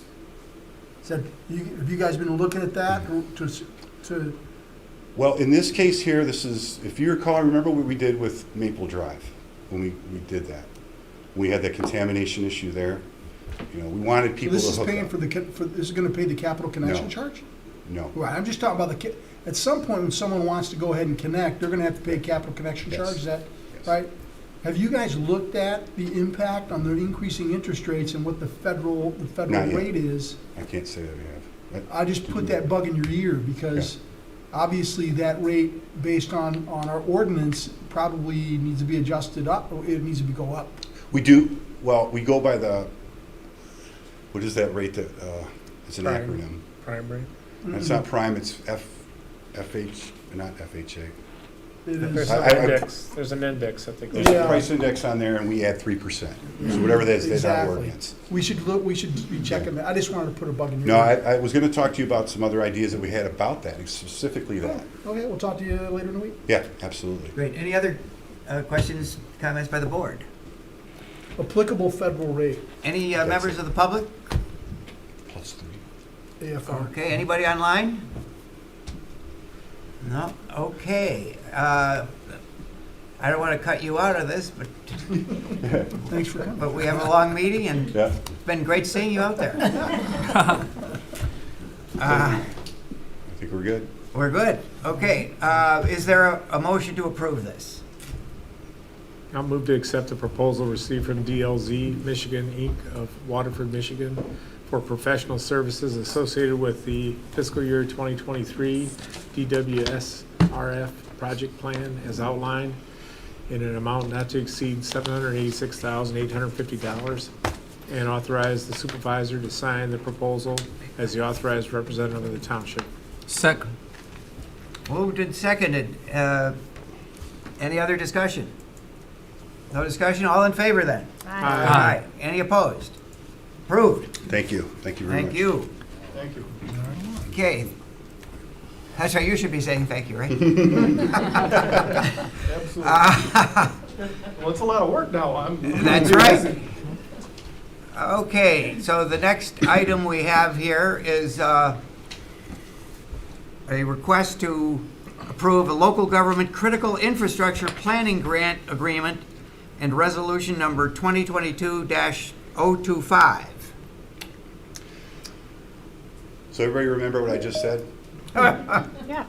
Have you guys been looking at that to Well, in this case here, this is, if you recall, remember what we did with Maple Drive when we did that. We had that contamination issue there. We wanted people this to is hook paying up. this is going to pay the capital connection No. charge? No. Right, I'm just talking about at some point when someone wants to go ahead and connect, they're going to have to pay a capital connection Yes. charge, is that Yes. right? Have you guys looked at the impact on the increasing interest rates and what the federal Not yet. rate is? I can't say that we have. I just put that bug in your ear because obviously that rate based on our ordinance probably needs to be adjusted up, or it needs to go up. We do, well, we go by the, what is that rate that, it's an Prime. acronym? primary. It's not prime, it's FH, not FHA. There's I- an I- index, there's an index that they go. There's a Yeah. price index on there, and we add 3%. So whatever that is, that's our Exactly. ordinance. We should look, we should be checking that. I just wanted to put a bug in your No, ear. I was gonna talk to you about some other ideas that we had about that, specifically that. Okay, we'll talk to you later in the week. Yeah, absolutely. Great. Any other questions, comments by the board? Applicable federal rate, Any That's members it. of the public? Plus 3. AFR. Okay, anybody online? No? Okay. I don't want to cut you out of this, but Thanks for coming. we have a long meeting, and Yeah. it's been great seeing you out there. I think we're good. We're good. Okay. Is there a motion to approve this? I'll move to accept the proposal received from DLZ Michigan, Inc. of Waterford, Michigan for professional services associated with the fiscal year 2023 DWSRF project plan as outlined in an amount not to exceed $786,850, and authorize the supervisor to sign the proposal as the authorized representative of the township. Second. Moved and seconded. Any other discussion? No discussion? All in favor then? Aye. Any opposed? Approved. Thank you. Thank you very much. Thank you. Thank you. Okay. That's right, you should be saying thank you, right? Absolutely. Well, it's a lot of work now. That's right. Okay, so the next item we have here is a request to approve a local government critical infrastructure planning grant agreement and resolution number 2022-025. So everybody remember what I just said? Yeah.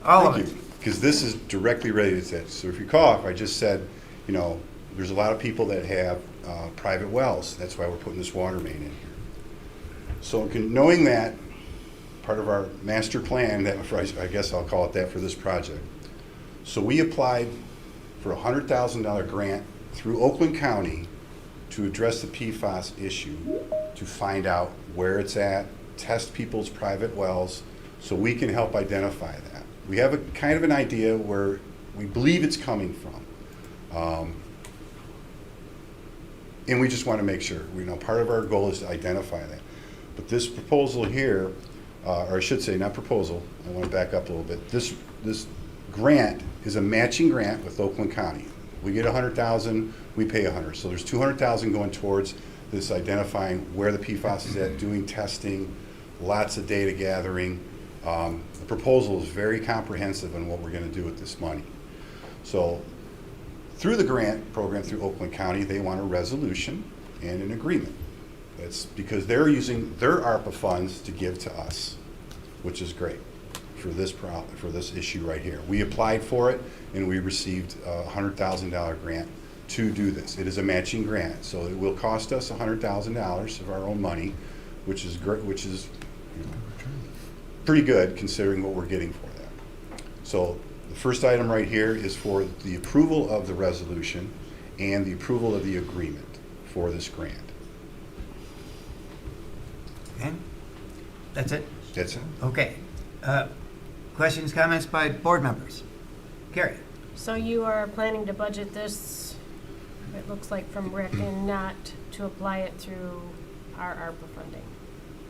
All of Thank it. you. Because this is directly related to that. So if you recall, I just said, you know, there's a lot of people that have private wells. That's why we're putting this water main in here. So knowing that, part of our master plan, that I guess I'll call it that for this project. So we applied for a $100,000 grant through Oakland County to address the PFAS issue, to find out where it's at, test people's private wells, so we can help identify that. We have a kind of an idea where we believe it's coming from. And we just want to make sure. We know part of our goal is to identify that. But this proposal here, or I should say, not proposal, I want to back up a little bit. This grant is a matching grant with Oakland County. We get 100,000, we pay 100. So there's 200,000 going towards this identifying where the PFAS is at, doing testing, lots of data gathering. The proposal is very comprehensive on what we're going to do with this money. So through the grant program through Oakland County, they want a resolution and an agreement. That's because they're using their ARPA funds to give to us, which is great for this issue right here. We applied for it and we received a $100,000 grant to do this. It is a matching grant, so it will cost us $100,000 of our own money, which is great, which is pretty good considering what we're getting for that. So the first item right here is for the approval of the resolution and the approval of the agreement for this grant. Okay? That's it? That's it. Okay. Questions, comments by board members? Carrie? So you are planning to budget this, it looks like from Rick, and not to apply it through our ARPA funding?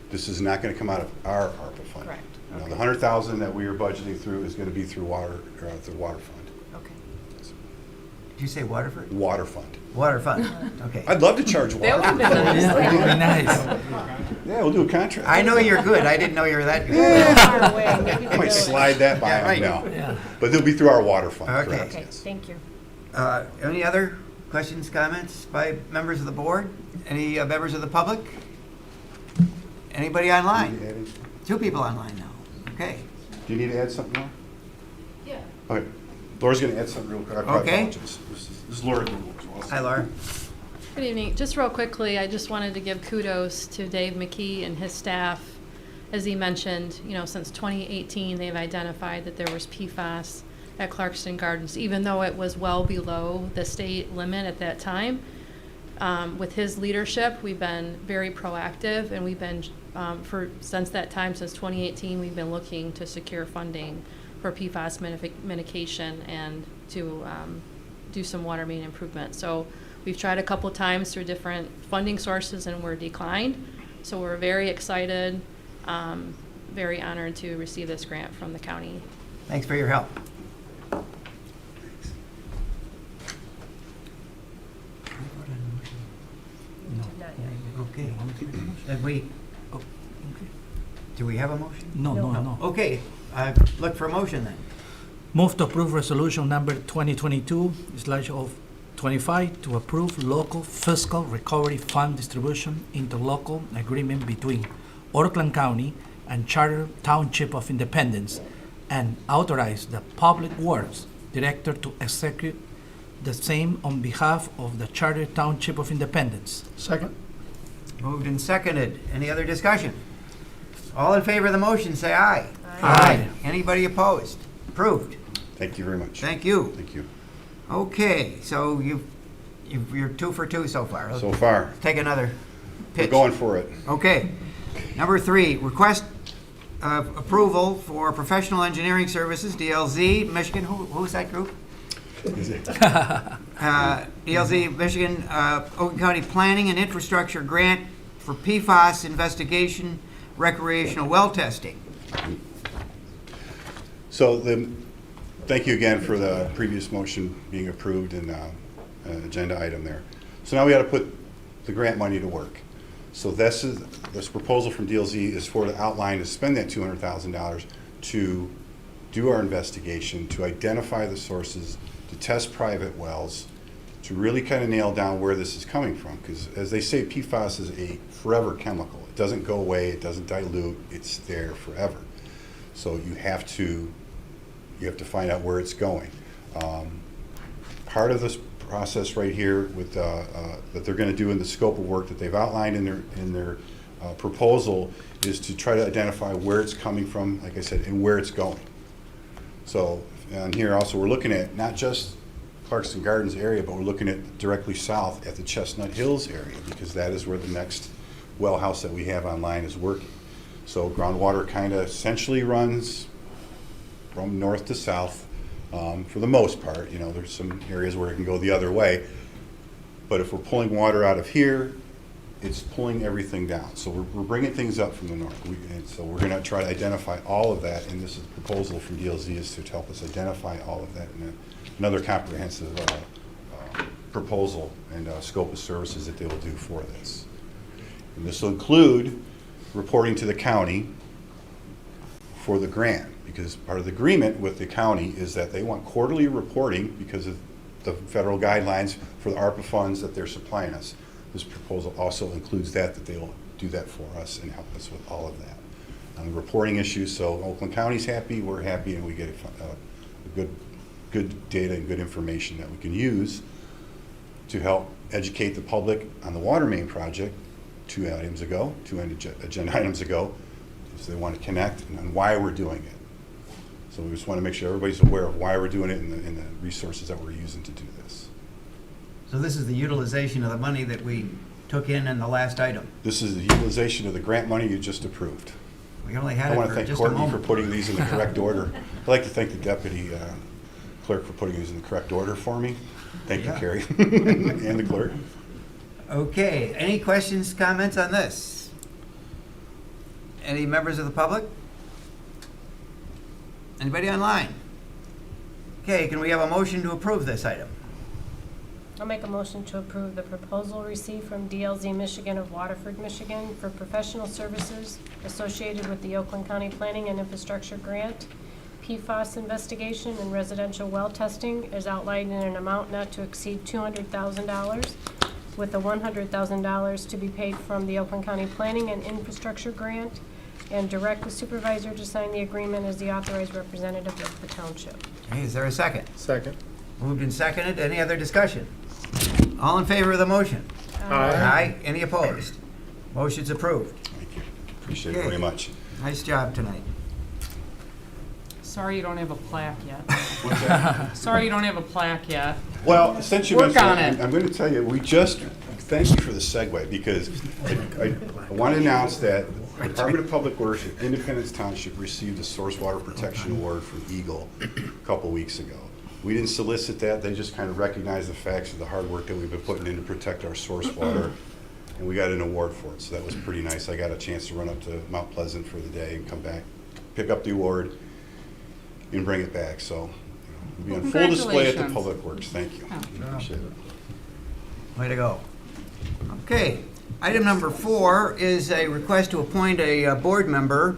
This is not going to come out of our ARPA fund. Correct. No, Okay. the 100,000 that we are budgeting through is going to be through the water fund. Okay. Did you say Waterford? Water fund. Water fund, okay. I'd love to charge water. That would have been nice. That would be nice. Yeah, we'll do a contract. I know you're good, I didn't know you were that good. Far away, maybe I might the slide that by Yeah, right. them, no. Yeah. But they'll be through our water fund, Okay. correct, Okay, yes. thank you. Any other questions, comments by members of the board? Any members of the public? Anybody online? Do you need to add anything? 2 people online now, okay. Do you need to add something more? Yeah. Okay. Laura's going to add something real quick. I Okay. apologize. This is Laura. Hi, Laura. Good evening. Just real quickly, I just wanted to give kudos to Dave McKee and his staff. As he mentioned, you know, since 2018, they've identified that there was PFAS at Clarkston Gardens, even though it was well below the state limit at that time. With his leadership, we've been very proactive, and we've been, since that time, since 2018, we've been looking to secure funding for PFAS mitigation and to do some water main improvement. So we've tried a couple times through different funding sources and were declined. So we're very excited, very honored to receive this grant from the county. Thanks for your help. Okay. Did we, do we have a motion? No. Okay, look for a motion then. Move to approve resolution number 2022/25 to approve local fiscal recovery fund distribution interlocal agreement between Oakland County and Charter Township of Independence, and authorize the Public Works Director to execute the same on behalf of the Charter Township of Independence. Second? Moved and seconded. Any other discussion? All in favor of the motion, say aye. Aye. Anybody opposed? Approved. Thank you very much. Thank you. Thank you. Okay, so you're 2 for 2 so far. So far, Let's take another we're pitch. going for it. Okay. Number 3, request of approval for professional engineering services, DLZ, Michigan. Who's that group? DLZ, Michigan, Oakland County Planning and Infrastructure Grant for PFAS investigation, recreational well testing. So thank you again for the previous motion being approved and agenda item there. So now we got to put the grant money to work. So this proposal from DLZ is for the outline to spend that $200,000 to do our investigation, to identify the sources, to test private wells, to really kind of nail down where this is coming from. Because as they say, PFAS is a forever chemical. It doesn't go away, it doesn't dilute, it's there forever. So you have to find out where it's going. Part of this process right here with that they're going to do in the scope of work that they've outlined in their proposal is to try to identify where it's coming from, like I said, and where it's going. So and here also we're looking at not just Clarkson Gardens area, but we're looking at directly south at the Chestnut Hills area, because that is where the next well house that we have online is working. So groundwater kind of essentially runs from north to south for the most part. You know, there's some areas where it can go the other way. But if we're pulling water out of here, it's pulling everything down. So we're bringing things up from the north. And so we're going to try to identify all of that. And this is a proposal from DLZ is to help us identify all of that in another comprehensive proposal and scope of services that they will do for this. And this will include reporting to the county for the grant, because part of the agreement with the county is that they want quarterly reporting because of the federal guidelines for the ARPA funds that they're supplying us. This proposal also includes that they will do that for us and help us with all of that. On the reporting issues, so Oakland County's happy, we're happy, and we get good data and good information that we can use to help educate the public on the water main project. Two agenda items ago, so they want to connect and on why we're doing it. So we just want to make sure everybody's aware of why we're doing it and the resources that we're using to do this. So this is the utilization of the money that we took in the last item. This is the utilization of the grant money you just approved. We only had I it want to for thank just a Courtney for moment. putting these in the correct order. I'd like to thank the deputy clerk for putting these in the correct order for me. Thank you, Yeah. Carrie, and the clerk. Okay, any questions, comments on this? Any members of the public? Anybody online? Okay, can we have a motion to approve this item? I'll make a motion to approve the proposal received from DLZ Michigan of Waterford, Michigan for professional services associated with the Oakland County Planning and Infrastructure Grant, PFAS investigation and residential well testing as outlined in an amount not to exceed $200,000, with the $100,000 to be paid from the Oakland County Planning and Infrastructure Grant, and direct the supervisor to sign the agreement as the authorized representative of the township. Okay, is there a second? Second. Moved and seconded. Any other discussion? All in favor of the motion? Aye. Any opposed? Motion's approved. Thank you. Appreciate it Okay. very much. Nice job tonight. Sorry you don't have a plaque yet. What's that? Sorry you don't have a plaque yet. Well, since you Work mentioned on it, it. I'm going to tell you, we just thank you for the segue, because I want to announce that the Department of Public Works at Independence Township received a Source Water Protection Award from Eagle a couple weeks ago. We didn't solicit that, they just kind of recognized the facts of the hard work that we've been putting in to protect our source water, and we got an award for it, so that was pretty nice. I got a chance to run up to Mount Pleasant for the day and come back, pick up the award, and bring it back, so it'll be on full display at the Congratulations. Public Works. Thank you. Appreciate it. Way to go. Okay, item number 4 is a request to appoint a board member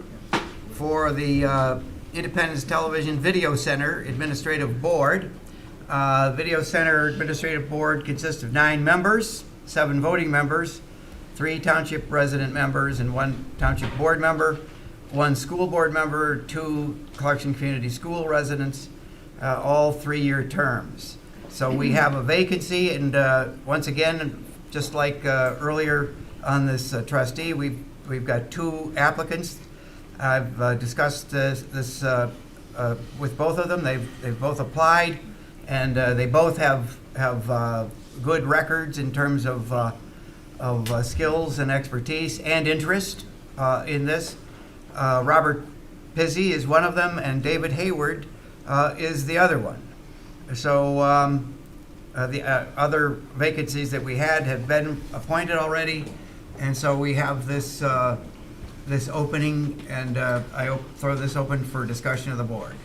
for the Independence Television Video Center Administrative Board. Video Center Administrative Board consists of 9 members, 7 voting members, 3 township resident members, and 1 township board member, 1 school board member, 2 Clarkson Community School residents, all 3-year terms. So we have a vacancy, and once again, just like earlier on this trustee, we've got 2 applicants. I've discussed this with both of them. They've both applied, and they both have good records in terms of skills and expertise and interest in this. Robert Pizzi is one of them, and David Hayward is the other one. So the other vacancies that we had have been appointed already, and so we have this this opening, and I throw this open for discussion of the board.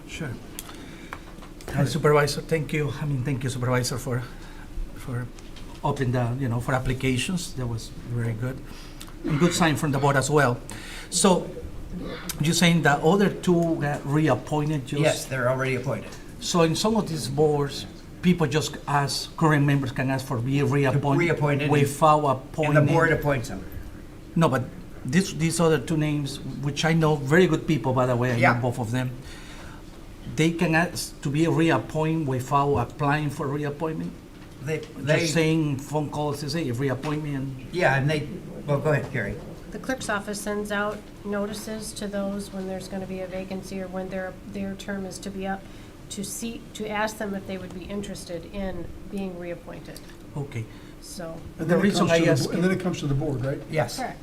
Sure. Hi, Supervisor, thank you. Thank you, Supervisor, for opening the, for applications. That was very good. And good sign from the board as well. So, you're saying that other 2 got reappointed? Yes, they're already appointed. So in some of these boards, people just ask, current members can ask for be reappointed? Reappointed. Without And appointing? the board appoints them. No, but these other 2 names, which I know, very good people, by the way, I Yeah. know both of them, they can ask to be reappointed without applying for reappointment? Just saying phone calls to say, reappoint me and... Yeah, and well, go ahead, Carrie. The clerk's office sends out notices to those when there's going to be a vacancy or when their term is to be up, to ask them if they would be interested in being reappointed. Okay, So, And The then it reason comes to I the ask bo- And then it comes to the board, right? Yes. correct,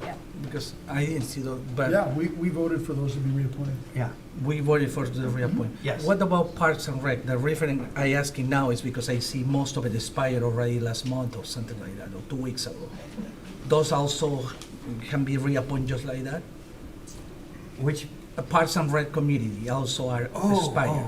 yeah. because I didn't see those, but Yeah, we voted for those to be reappointed. Yeah. we voted for the reappointment. Yes. What about Parks and Rec? The reference I asking now is because I see most of it expired already last month or something like that, or 2 weeks ago. Those also can be reappointed just like that? Which? Parks and Rec Committee also are expired.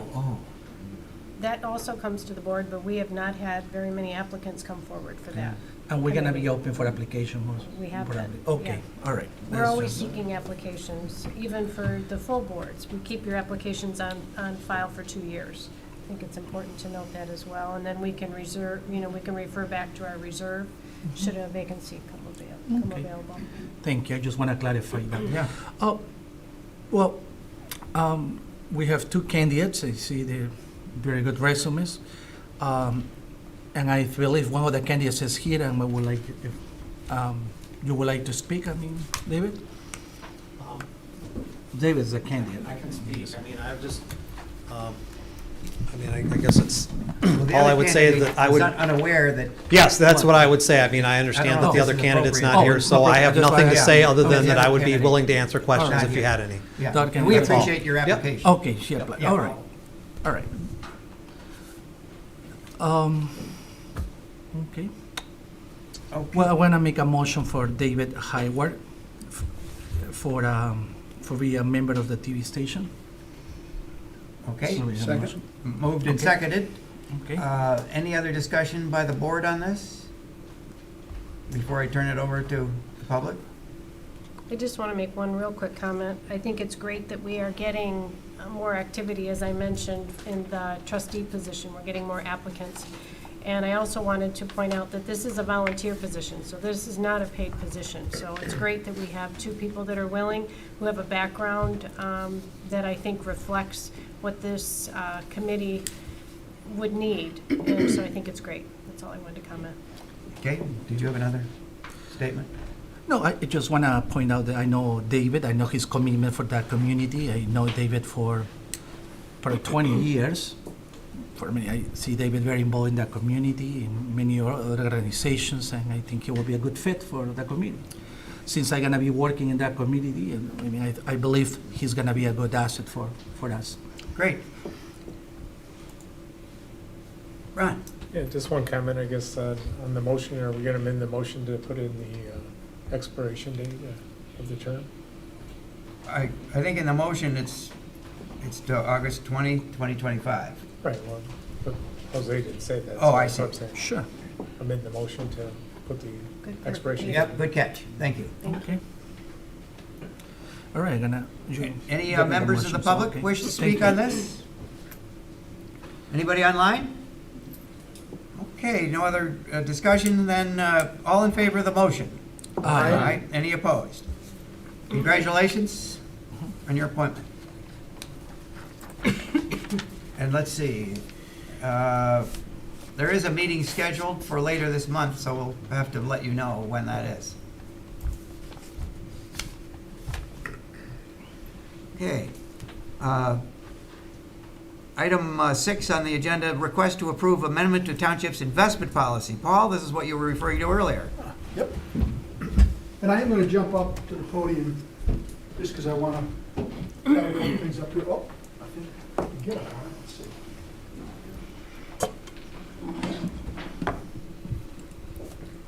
That also comes to the board, but we have not had very many applicants come forward for that. And we're gonna be open for application most? We have been, probably. Okay, all right. We're That's always just- seeking applications, even for the full boards. We keep your applications on file for 2 years. I think it's important to note that as well. And then we can reserve, we can refer back to our reserve should a vacancy come Okay. available. Thank you, I just wanna clarify that. Yeah. Oh, well, we have 2 candidates. I see they're very good resumes. And I believe one of the candidates is here, and I would like, if you would like to speak, David? David's the candidate. I can speak. I've just, I guess it's, all I would say is that I would, Was unaware that. yes, that's what I would say. I I understand don't that know the if other this is candidate's appropriate. not here, so I have that's nothing to why- say other Okay, than the that other I would be candidate. willing to answer questions Not if you here. had any. Yeah, That and we can- appreciate your Yep. application. Okay, she applied, Yeah. all right, all right. Okay, well, I wanna make a motion for David Hayward for be a member of the TV station. Okay, So we have a Second. motion. moved and Okay. seconded. Okay, Any other discussion by the board on this? Before I turn it over to the public? I just want to make one real quick comment. I think it's great that we are getting more activity, as I mentioned, in the trustee position. We're getting more applicants. And I also wanted to point out that this is a volunteer position, so this is not a paid position. So it's great that we have 2 people that are willing, who have a background that I think reflects what this committee would need. And so I think it's great. That's all I wanted to comment. Okay, did you have another statement? no, I just wanna point out that I know David, I know his commitment for that community. I know David for 20 years, for me, I see David very involved in the community, in many other organizations, and I think he will be a good fit for the community. Since I'm gonna be working in that community, and I mean, I believe he's gonna be a good asset for us. Great. Ron? Yeah, just one comment, I guess, on the motion. Are we going to amend the motion to put in the expiration date of the term? I think in the motion, it's to August 20, 2025. Right, well, but Jose didn't say that. Oh, so I that's what I'm see. saying. Sure. Amend the motion to put the expiration date. Yep, good catch. Thank you. Okay. All right, gonna. Any give me members of the motion, so, public okay. wish to Thank speak you. on this? Anybody online? Okay, no other discussion, then all in favor of the motion? Aye. Any opposed? Congratulations on your appointment. And let's see, there is a meeting scheduled for later this month, so we'll have to let you know when that is. Okay. Item 6 on the agenda, request to approve amendment to Township's investment policy. Paul, this is what you were referring to earlier. Yep. And I am going to jump up to the podium just because I want to have a couple things up here. Oh, I think I can get it. Let's see.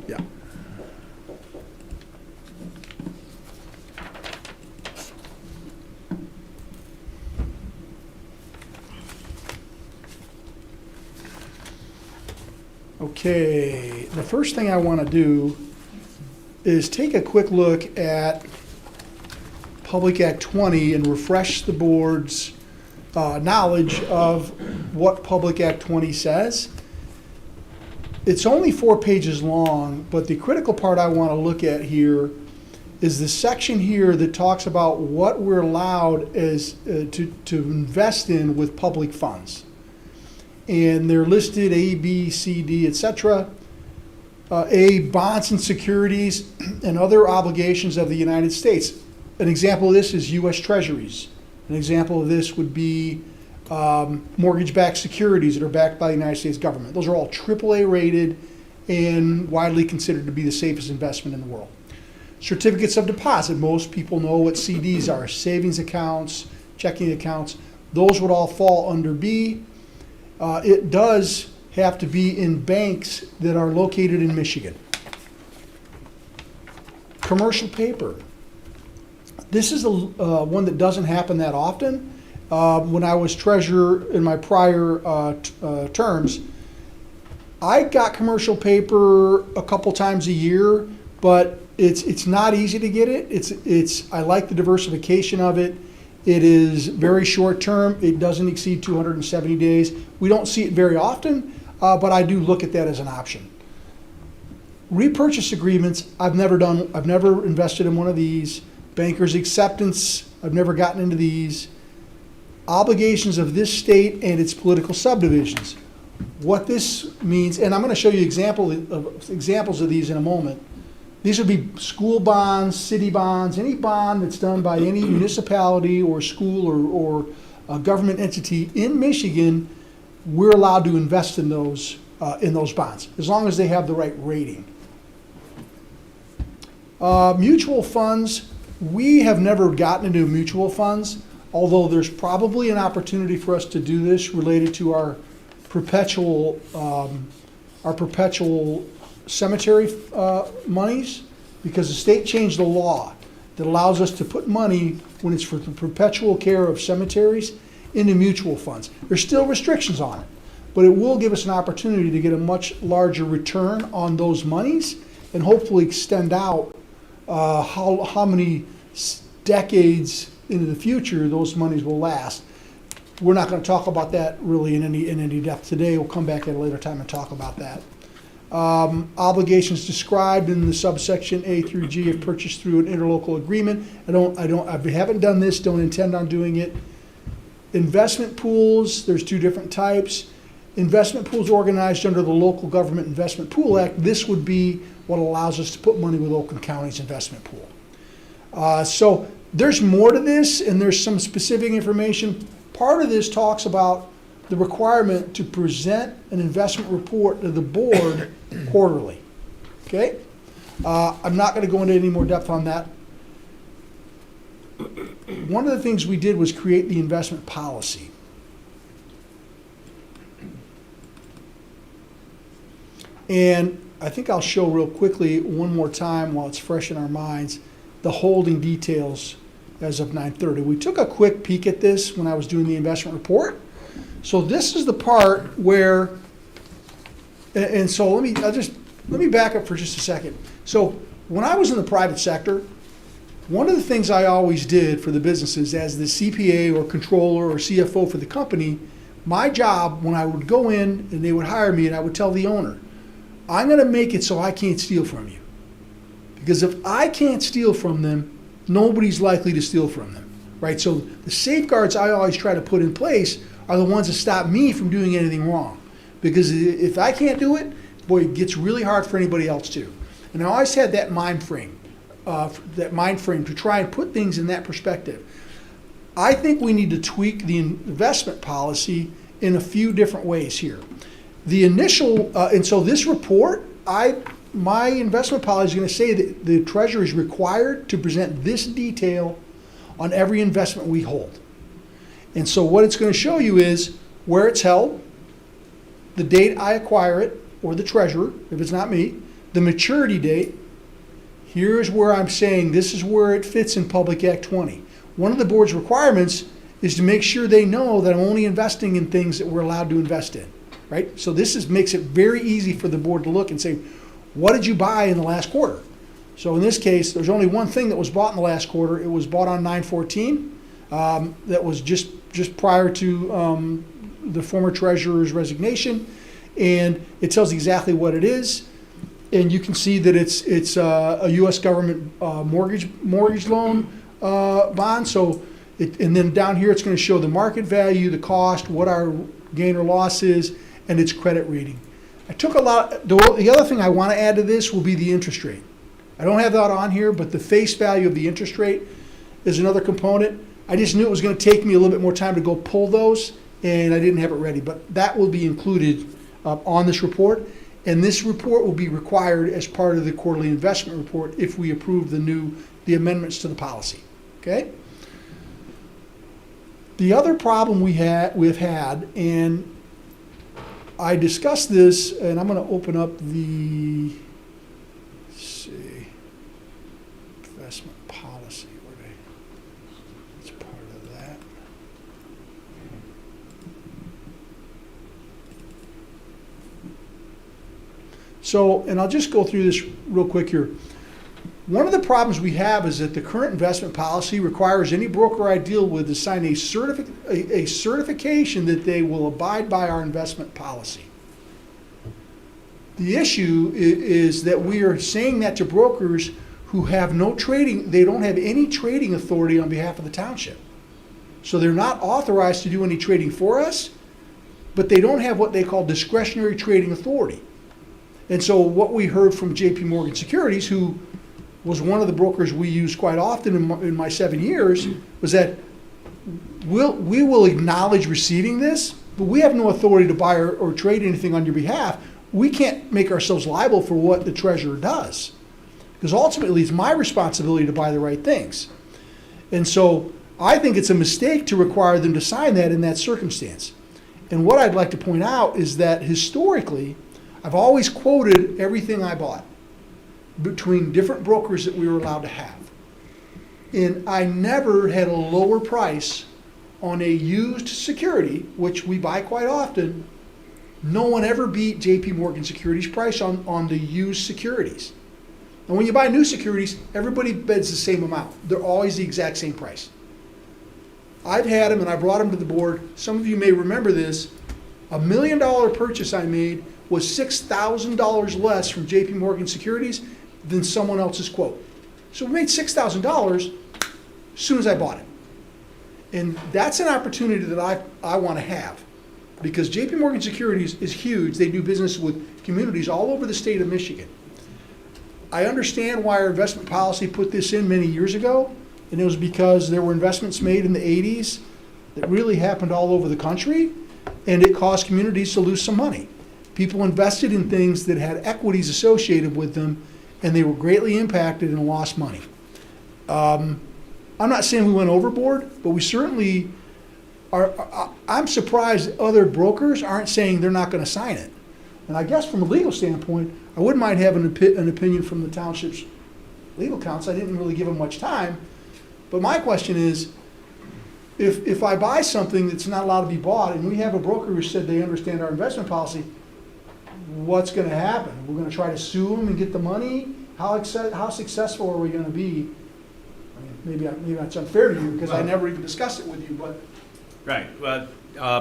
Yeah. Okay, the first thing I want to do is take a quick look at Public Act 20 and refresh the board's knowledge of what Public Act 20 says. It's only 4 pages long, but the critical part I want to look at here is the section here that talks about what we're allowed as to invest in with public funds. And they're listed A, B, C, D, etc. A, bonds and securities and other obligations of the United States. An example of this is U.S. Treasuries. An example of this would be mortgage-backed securities that are backed by the United States government. Those are all AAA rated and widely considered to be the safest investment in the world. Certificates of deposit, most people know what CDs are, savings accounts, checking accounts. Those would all fall under B. It does have to be in banks that are located in Michigan. Commercial paper. This is one that doesn't happen that often. When I was treasurer in my prior terms, I got commercial paper a couple times a year, but it's not easy to get it. I like the diversification of it. It is very short term. It doesn't exceed 270 days. We don't see it very often, but I do look at that as an option. Repurchase agreements, I've never invested in one of these. Banker's acceptance, I've never gotten into these. Obligations of this state and its political subdivisions. What this means, and I'm going to show you examples of these in a moment. These would be school bonds, city bonds, any bond that's done by any municipality or school or a government entity in Michigan. We're allowed to invest in those bonds as long as they have the right rating. Mutual funds, we have never gotten into mutual funds, although there's probably an opportunity for us to do this related to our perpetual cemetery monies, because the state changed the law that allows us to put money, when it's for the perpetual care of cemeteries, into mutual funds. There's still restrictions on it, but it will give us an opportunity to get a much larger return on those monies and hopefully extend out how many decades into the future those monies will last. We're not going to talk about that really in any depth today. We'll come back at a later time and talk about that. Obligations described in the subsection A through G if purchased through an interlocal agreement. I haven't done this, don't intend on doing it. Investment pools, there's 2 different types. Investment pools organized under the Local Government Investment Pool Act. This would be what allows us to put money with Oakland County's investment pool. So there's more to this, and there's some specific information. Part of this talks about the requirement to present an investment report to the board quarterly. Okay? I'm not going to go into any more depth on that. One of the things we did was create the investment policy. And I think I'll show real quickly one more time while it's fresh in our minds the holding details as of 9:30. We took a quick peek at this when I was doing the investment report. So this is the part where, and so let me back up for just a second. So when I was in the private sector, one of the things I always did for the businesses as the CPA or controller or CFO for the company, my job when I would go in and they would hire me and I would tell the owner, I'm going to make it so I can't steal from you. Because if I can't steal from them, nobody's likely to steal from them, right? So the safeguards I always try to put in place are the ones that stop me from doing anything wrong. Because if I can't do it, boy, it gets really hard for anybody else to. And I always had that mind frame to try and put things in that perspective. I think we need to tweak the investment policy in a few different ways here. The initial, and so this report, my investment policy is going to say that the treasurer is required to present this detail on every investment we hold. And so what it's going to show you is where it's held, the date I acquire it, or the treasurer, if it's not me, the maturity date. Here's where I'm saying this is where it fits in Public Act 20. One of the board's requirements is to make sure they know that I'm only investing in things that we're allowed to invest in, right? So this makes it very easy for the board to look and say, what did you buy in the last quarter? So in this case, there's only one thing that was bought in the last quarter. It was bought on 9/14. That was just prior to the former treasurer's resignation, and it tells exactly what it is. And you can see that it's a U.S. government mortgage loan bond. So, and then down here it's going to show the market value, the cost, what our gain or loss is, and its credit rating. I took a lot. The other thing I want to add to this will be the interest rate. I don't have that on here, but the face value of the interest rate is another component. I just knew it was going to take me a little bit more time to go pull those, and I didn't have it ready. But that will be included on this report. And this report will be required as part of the quarterly investment report if we approve the amendments to the policy. Okay? The other problem we've had, and I discussed this, and I'm going to open up the, let's see, investment policy. It's part of that. So, and I'll just go through this real quick here. One of the problems we have is that the current investment policy requires any broker I deal with to sign a certification that they will abide by our investment policy. The issue is that we are saying that to brokers who have no trading, they don't have any trading authority on behalf of the township. So they're not authorized to do any trading for us, but they don't have what they call discretionary trading authority. And so what we heard from JP Morgan Securities, who was one of the brokers we used quite often in my 7 years, was that we will acknowledge receiving this, but we have no authority to buy or trade anything on your behalf. We can't make ourselves liable for what the treasurer does, because ultimately it's my responsibility to buy the right things. And so I think it's a mistake to require them to sign that in that circumstance. And what I'd like to point out is that historically, I've always quoted everything I bought between different brokers that we were allowed to have. And I never had a lower price on a used security, which we buy quite often. No one ever beat JP Morgan Securities' price on the used securities. And when you buy new securities, everybody bids the same amount. They're always the exact same price. I've had them and I brought them to the board. Some of you may remember this. $1 million purchase I made was $6,000 less from JP Morgan Securities than someone else's quote. So we made $6,000 as soon as I bought it. And that's an opportunity that I want to have, because JP Morgan Securities is huge. They do business with communities all over the state of Michigan. I understand why our investment policy put this in many years ago, and it was because there were investments made in the 80s that really happened all over the country. and it caused communities to lose some money. People invested in things that had equities associated with them, and they were greatly impacted and lost money. I'm not saying we went overboard, but we certainly are. I'm surprised other brokers aren't saying they're not going to sign it. And I guess from a legal standpoint, I wouldn't mind having an opinion from the township's legal counsel. I didn't really give them much time. But my question is, if I buy something that's not allowed to be bought, and we have a broker who said they understand our investment policy, what's going to happen? We're going to try to sue them and get the money? How successful are we going to be? I mean, maybe that's unfair to you because I never even discussed it with you, but. Right. Well,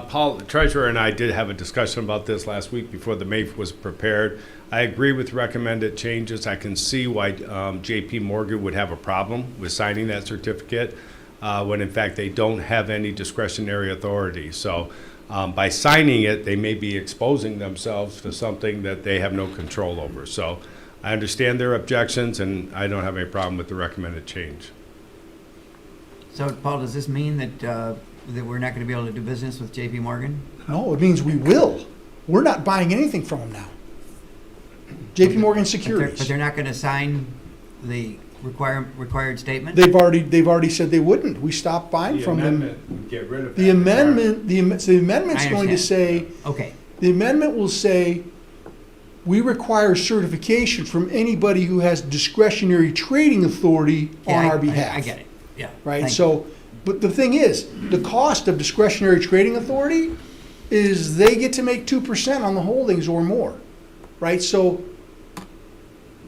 Paul, the treasurer, and I did have a discussion about this last week before the MAPE was prepared. I agree with recommended changes. I can see why J.P. Morgan would have a problem with signing that certificate when, in fact, they don't have any discretionary authority. So by signing it, they may be exposing themselves to something that they have no control over. So I understand their objections, and I don't have any problem with the recommended change. So, Paul, does this mean that we're not going to be able to do business with J.P. Morgan? No, it means we will. We're not buying anything from them now. J.P. Morgan Securities. But they're not going to sign the required statement? They've already said they wouldn't. We stopped buying from them. The amendment would get rid of The that. amendment, the amendment's going to say, Okay. the amendment will say, we require certification from anybody who has discretionary trading authority on our behalf. I get it, yeah. Right, Thank you. so, but the thing is, the cost of discretionary trading authority is they get to make 2% on the holdings or more, right? So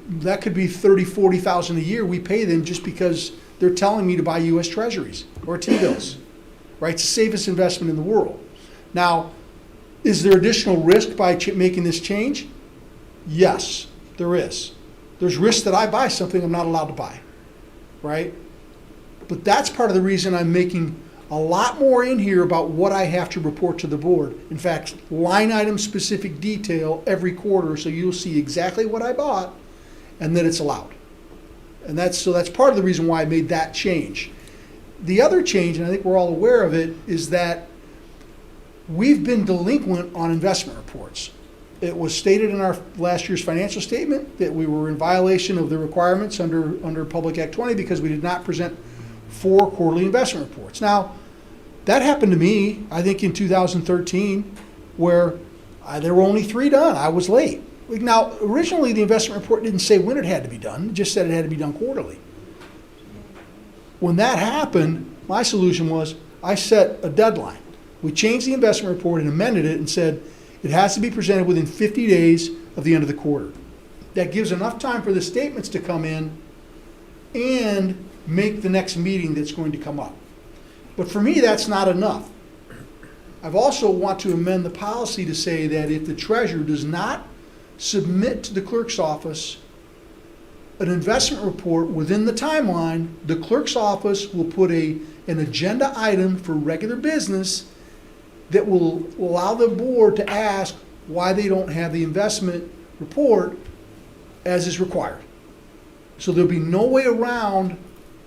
that could be $30,000, $40,000 a year we pay them just because they're telling me to buy U.S. Treasuries or T-bills, right? It's the safest investment in the world. Now, is there additional risk by making this change? Yes, there is. There's risk that I buy something I'm not allowed to buy, right? But that's part of the reason I'm making a lot more in here about what I have to report to the board. In fact, line item specific detail every quarter, so you'll see exactly what I bought and that it's allowed. And that's part of the reason why I made that change. The other change, and I think we're all aware of it, is that we've been delinquent on investment reports. It was stated in our last year's financial statement that we were in violation of the requirements under Public Act 20 because we did not present 4 quarterly investment reports. Now, that happened to me, I think in 2013, where there were only 3 done. I was late. Now, originally the investment report didn't say when it had to be done, it just said it had to be done quarterly. When that happened, my solution was I set a deadline. We changed the investment report and amended it and said it has to be presented within 50 days of the end of the quarter. That gives enough time for the statements to come in and make the next meeting that's going to come up. But for me, that's not enough. I've also want to amend the policy to say that if the treasurer does not submit to the clerk's office an investment report within the timeline, the clerk's office will put an agenda item for regular business that will allow the board to ask why they don't have the investment report as is required. So there'll be no way around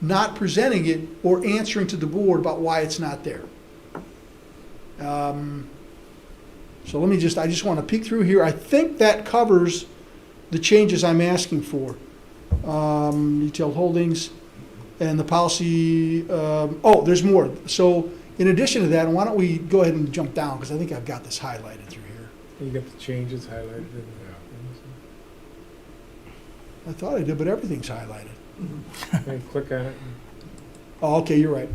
not presenting it or answering to the board about why it's not there. So I just want to peek through here. I think that covers the changes I'm asking for. Detailed holdings and the policy, there's more. So in addition to that, why don't we go ahead and jump down, because I think I've got this highlighted through here. You got the changes highlighted. I thought I did, but everything's highlighted. Okay, click on it. Oh, okay, you're right.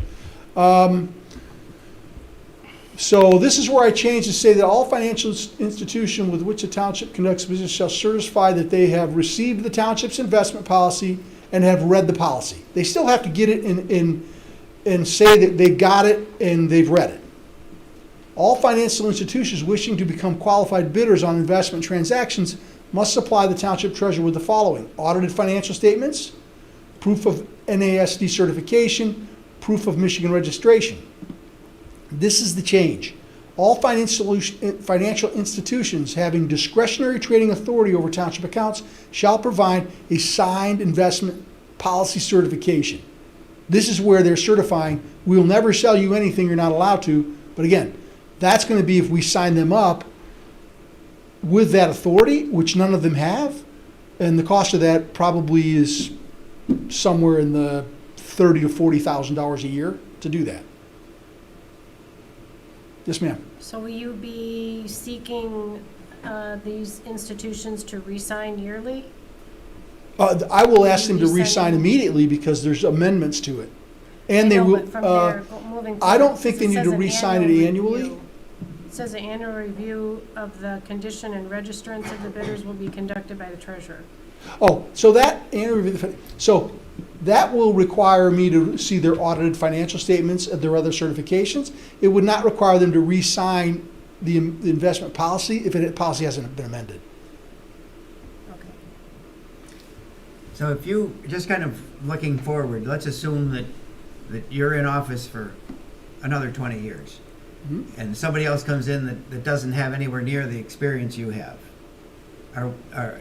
So this is where I changed to say that all financial institution with which the township conducts business shall certify that they have received the township's investment policy and have read the policy. They still have to get it and say that they got it and they've read it. All financial institutions wishing to become qualified bidders on investment transactions must supply the township treasurer with the following: audited financial statements, proof of NASD certification, proof of Michigan registration. This is the change. All financial institutions having discretionary trading authority over township accounts shall provide a signed investment policy certification. This is where they're certifying, we'll never sell you anything you're not allowed to, but again, That's going to be if we sign them up with that authority, which none of them have. And the cost of that probably is somewhere in the $30,000 to $40,000 a year to do that. Yes, ma'am. So will you be seeking these institutions to re-sign yearly? I will ask them to Re-sign re-sign them? immediately because there's amendments to it. And they No, will, but from there, moving I don't forward, think they it need says to an re-sign it annual annually. review. It says an annual review of the condition and registrants of the bidders will be conducted by the treasurer. Oh, so that annual review, so that will require me to see their audited financial statements and their other certifications. It would not require them to re-sign the investment policy if the policy hasn't been amended. Okay. So if you, just kind of looking forward, let's assume that you're in office for another 20 years. Mhm. And somebody else comes in that doesn't have anywhere near the experience you have.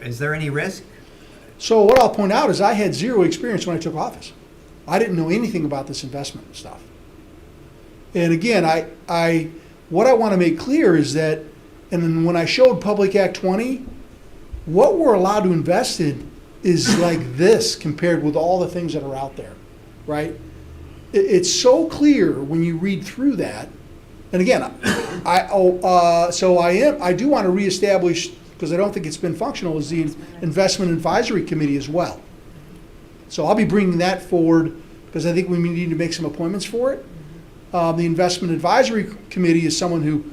Is there any risk? So what I'll point out is I had zero experience when I took office. I didn't know anything about this investment stuff. And again, what I want to make clear is that, and then when I showed Public Act 20, what we're allowed to invest in is like this compared with all the things that are out there, right? It's so clear when you read through that. And again, I do want to reestablish, because I don't think it's been functional, is the Investment Advisory Committee as well. So I'll be bringing that forward because I think we need to make some appointments for it. The Investment Advisory Committee is someone who,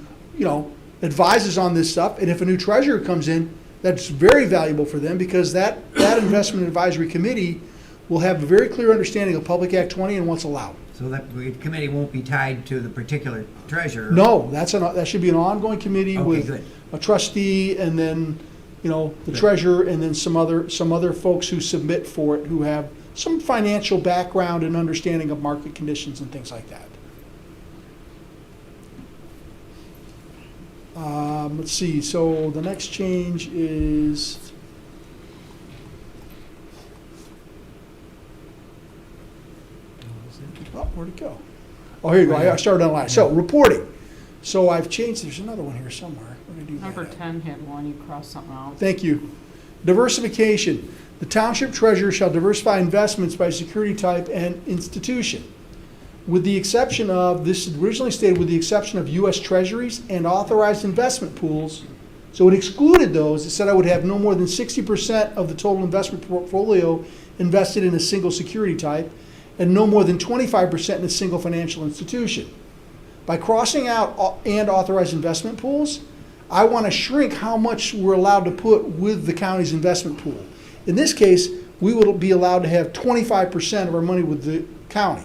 advises on this stuff. And if a new treasurer comes in, that's very valuable for them because that Investment Advisory Committee will have a very clear understanding of Public Act 20 and what's allowed. So that the committee won't be tied to the particular treasurer? No, that should be an ongoing committee Okay, with good. a trustee and then, the treasurer and then some other folks who submit for it who have some financial background and understanding of market conditions and things like that. Let's see, so the next change is, where'd it go? Oh, here you go, I started on last. So, reporting. So I've changed, there's another one here somewhere. Where did I do that Number at? 10 had one, you crossed something out. Thank you. Diversification. The township treasurer shall diversify investments by security type and institution. With the exception of, this is originally stated, with the exception of U.S. treasuries and authorized investment pools. So it excluded those. It said I would have no more than 60% of the total investment portfolio invested in a single security type and no more than 25% in a single financial institution. By crossing out and authorized investment pools, I want to shrink how much we're allowed to put with the county's investment pool. In this case, we will be allowed to have 25% of our money with the county.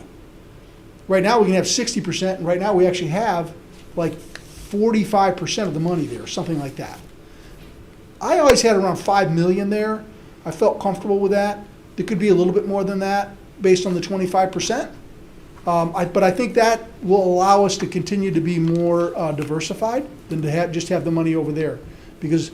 Right now, we can have 60%, and right now, we actually have like 45% of the money there, something like that. I always had around 5 million there. I felt comfortable with that. There could be a little bit more than that based on the 25%. But I think that will allow us to continue to be more diversified than to just have the money over there. Because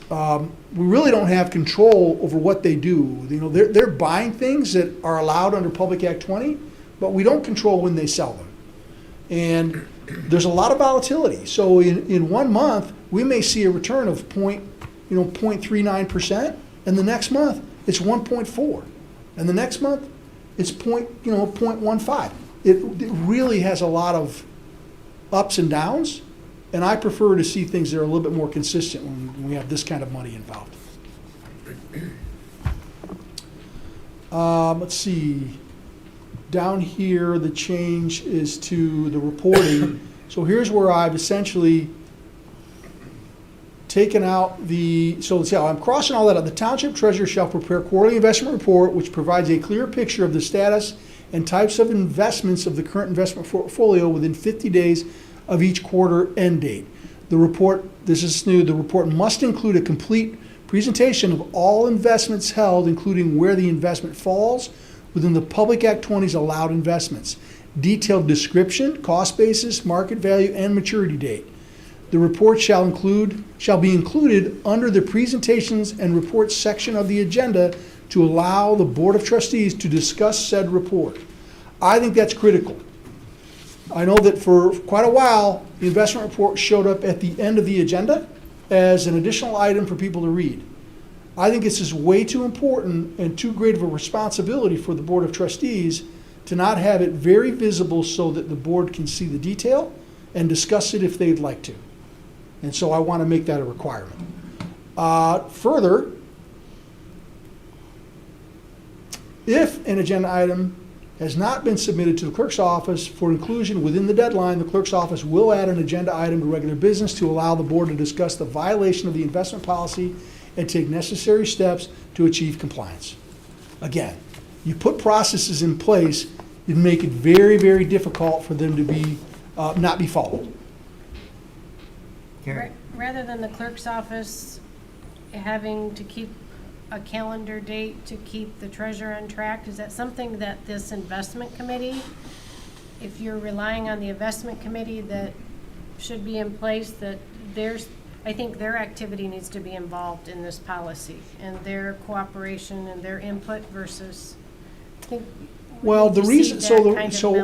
we really don't have control over what they do. They're buying things that are allowed under Public Act 20, but we don't control when they sell them. And there's a lot of volatility. So in 1 month, we may see a return of 0.39%, and the next month it's 1.4, and the next month it's 0.15. It really has a lot of ups and downs, and I prefer to see things that are a little bit more consistent when we have this kind of money involved. Let's see. Down here, the change is to the reporting. So here's where I've essentially taken out so let's see how I'm crossing all that out. The township treasurer shall prepare quarterly investment report, which provides a clear picture of the status and types of investments of the current investment portfolio within 50 days of each quarter end date. The report, this is new, the report must include a complete presentation of all investments held, including where the investment falls within the Public Act 20's allowed investments, detailed description, cost basis, market value, and maturity date. The report shall be included under the presentations and reports section of the agenda to allow the Board of Trustees to discuss said report. I think that's critical. I know that for quite a while, the investment report showed up at the end of the agenda as an additional item for people to read. I think this is way too important and too great of a responsibility for the Board of Trustees to not have it very visible so that the board can see the detail and discuss it if they'd like to. And so I want to make that a requirement. Further, if an agenda item has not been submitted to the clerk's office for inclusion within the deadline, the clerk's office will add an agenda item to regular business to allow the board to discuss the violation of the investment policy and take necessary steps to achieve compliance. Again, you put processes in place, you make it very, very difficult for them to be, not be followed. Rather than the clerk's office having to keep a calendar date to keep the treasurer on track, is that something that this investment committee, if you're relying on the investment committee, that should be in place, that I think their activity needs to be involved in this policy and their cooperation and their input versus, I think. Well, the reason, so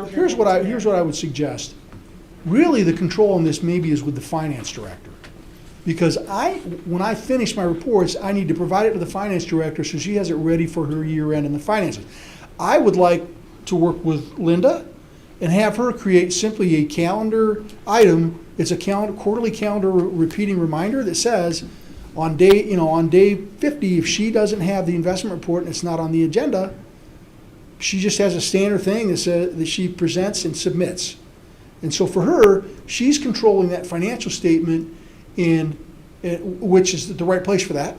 here's what I would suggest. Really, the control on this maybe is with the finance director. Because when I finish my reports, I need to provide it to the finance director so she has it ready for her year end and the finances. I would like to work with Linda and have her create simply a calendar item. It's a quarterly calendar repeating reminder that says on day 50, if she doesn't have the investment report and it's not on the agenda, she just has a standard thing that says that she presents and submits. And so for her, she's controlling that financial statement, which is the right place for that,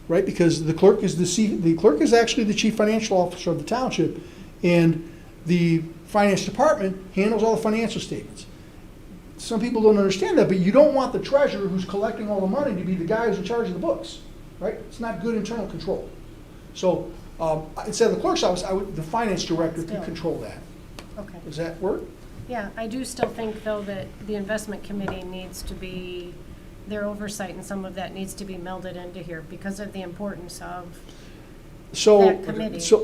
right? Because the clerk is actually the chief financial officer of the township, and the finance department handles all the financial statements. Some people don't understand that, but you don't want the treasurer who's collecting all the money to be the guy who's in charge of the books, right? It's not good internal control. So instead of the clerk's office, the finance director could control that. Okay. Does that work? Yeah, I do still think, though, that the investment committee needs to be, their oversight and some of that needs to be melded into here because of the importance of that committee. So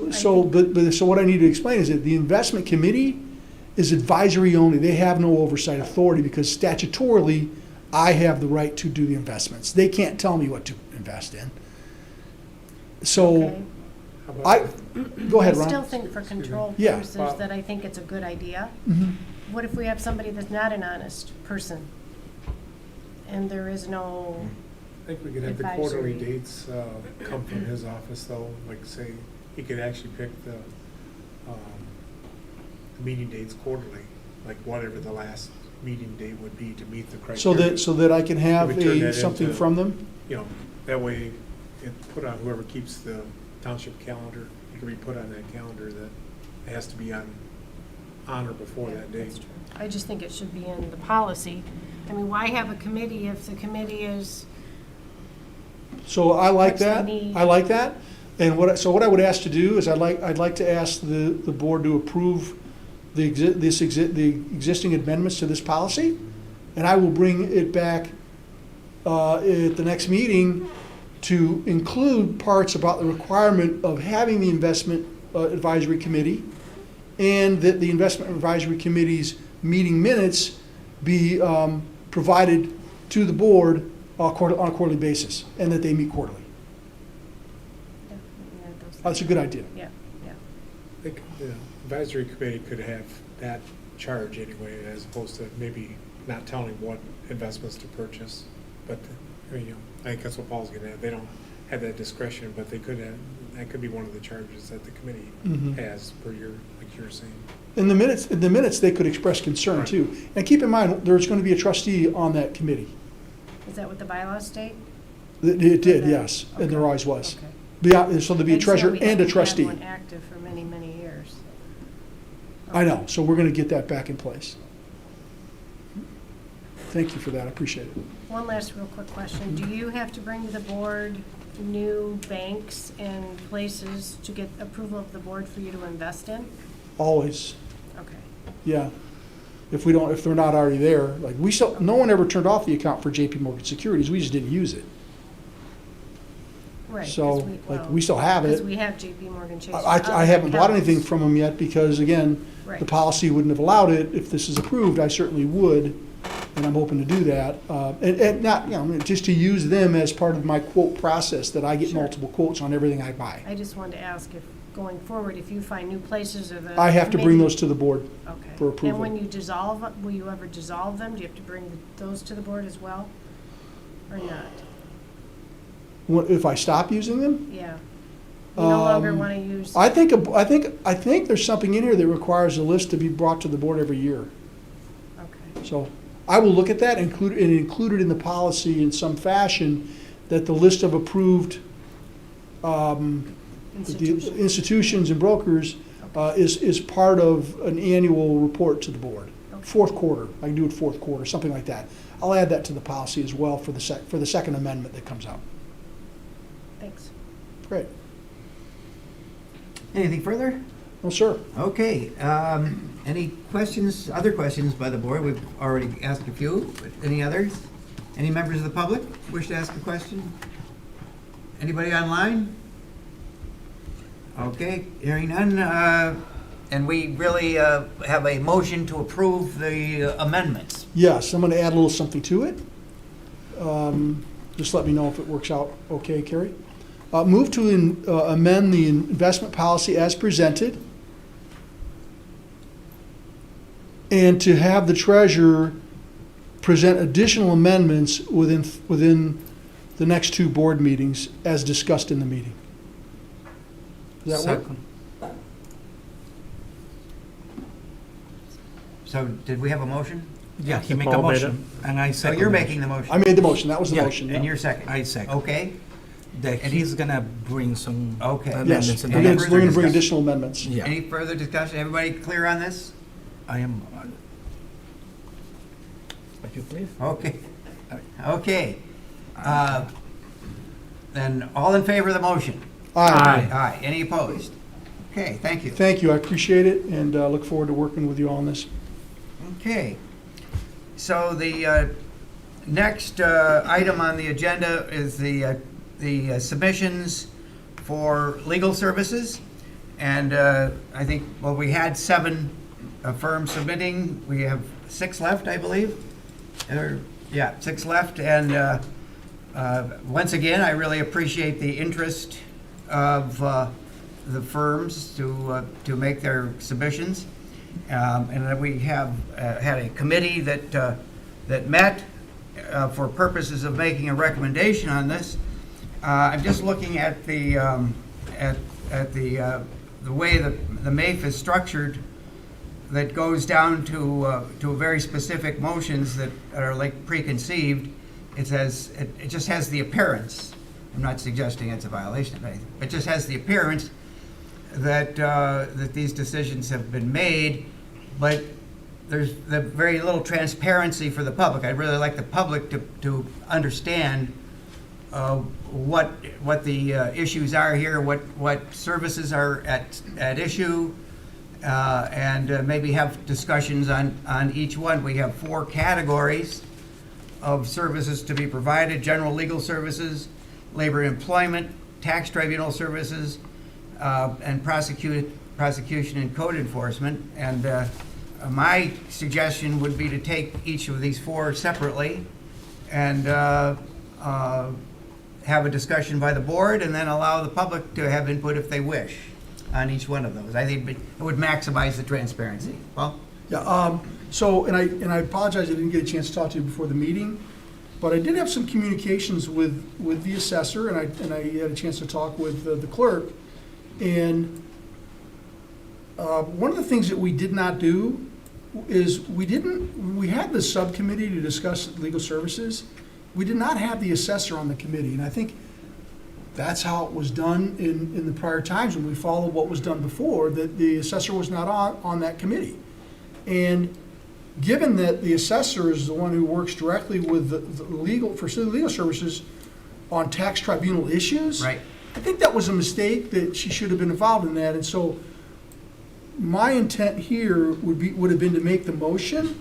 what I need to explain is that the investment committee is advisory only. They have no oversight authority because statutorily, I have the right to do the investments. They can't tell me what to invest in. So, go ahead, Ron. I still think for control purposes that I think it's a good idea. Mhm. What if we have somebody that's not an honest person? And there is no I think we could have the advisory. quarterly dates come from his office, though, like say, he could actually pick the meeting dates quarterly, like whatever the last meeting date would be to meet the criteria. So that I can have We turn that something into, from them? That way, it's put on whoever keeps the township calendar, it can be put on that calendar that it has to be on or before that date. That's true. I just think it should be in the policy. I mean, why have a committee if the committee is? So I like What's the that. need? I like that. And what I would ask to do is I'd like to ask the board to approve the existing amendments to this policy, and I will bring it back at the next meeting to include parts about the requirement of having the investment advisory committee, and that the investment advisory committee's meeting minutes be provided to the board on a quarterly basis, and that they meet quarterly. That's a good idea. Yeah. I think the advisory committee could have that charge anyway, as opposed to maybe not telling what investments to purchase. But, I think that's what Paul's getting at. They don't have that discretion, but they could have, that could be one of the charges that the committee has per year, like you were saying. In the minutes, they could express concern too. And keep in mind, there's going to be a trustee on that committee. Is that what the bylaws state? It did, yes, and there always was. So there'd be a treasurer and a trustee. We haven't had one active for many, many years. I know, so we're going to get that back in place. Thank you for that, I appreciate it. One last real quick question. Do you have to bring to the board new banks and places to get approval of the board for you to invest in? Always, Okay. yeah. If they're not already there, like no one ever turned off the account for JP Morgan Securities, we just didn't use it. Right, 'cause So, like, we still have Because it. we have JP Morgan Chase. I haven't bought anything from them yet because, again, the Right. policy wouldn't have allowed it. If this is approved, I certainly would, and I'm hoping to do that. And not, just to use them as part of my quote process, that I get Sure. multiple quotes on everything I buy. I just wanted to ask if, going forward, if you find new places or the. I have to bring committee- those to the board Okay. for approval. And when you dissolve, will you ever dissolve them? Do you have to bring those to the board as well? Or not? If I stop using them? Yeah. You no longer Um, want to use. I think there's something in here that requires a list to be brought to the board every year. Okay. So I will look at that, include it in the policy in some fashion, that the list of approved Institution. institutions and brokers is part of an annual report to the board. Okay. Fourth quarter, I can do it fourth quarter, something like that. I'll add that to the policy as well for the second amendment that comes out. Thanks. Great. Anything further? No, sir. Okay, any questions, other questions by the board? We've already asked a few, but any others? Any members of the public wish to ask a question? Anybody online? Okay, hearing none, and we really have a motion to approve the amendments. Yes, I'm going to add a little something to it. Just let me know if it works out okay, Carrie. Move to amend the investment policy as presented, and to have the treasurer present additional amendments within the next two board meetings as discussed in the meeting. Does that work? Second. So did we have a motion? Yeah, he make a Paul made motion, and I So second. you're it. making the motion? I made the motion, that was the Yeah, motion. And yeah. you're second? I second. Okay, That And he's gonna bring some Okay. amendments Yes, in we're the going next. to bring discussion. additional amendments. Yeah, any further discussion? Everybody clear on this? I am. Would you please? Okay, okay. Then all in favor of the motion? Aye. Aye. Any opposed? Okay, thank you. Thank you, I appreciate it, and look forward to working with you on this. Okay. So the next item on the agenda is the submissions for legal services. And I think, well, we had 7 firms submitting. We have 6 left, I believe. Yeah, 6 left. And once again, I really appreciate the interest of the firms to make their submissions. And then we have had a committee that met for purposes of making a recommendation on this. I'm just looking at the way the MAFE is structured, that goes down to very specific motions that are like preconceived. It says it just has the appearance. I'm not suggesting it's a violation of anything. It just has the appearance that these decisions have been made, but there's very little transparency for the public. I'd really like the public to understand what the issues are here, what services are at issue, and maybe have discussions on each one. We have 4 categories of services to be provided: general legal services, labor and employment, tax tribunal services, and prosecution and code enforcement. And my suggestion would be to take each of these 4 separately and have a discussion by the board, and then allow the public to have input if they wish on each one of those. I think it would maximize the transparency. Paul? Yeah, so, and I apologize, I didn't get a chance to talk to you before the meeting, but I did have some communications with the assessor, and I had a chance to talk with the clerk. And one of the things that we did not do is we had the subcommittee to discuss legal services. We did not have the assessor on the committee, and I think that's how it was done in the prior times when we followed what was done before, that the assessor was not on that committee. And given that the assessor is the one who works directly with the legal services on tax tribunal issues, Right. I think that was a mistake, that she should have been involved in that. And so my intent here would have been to make the motion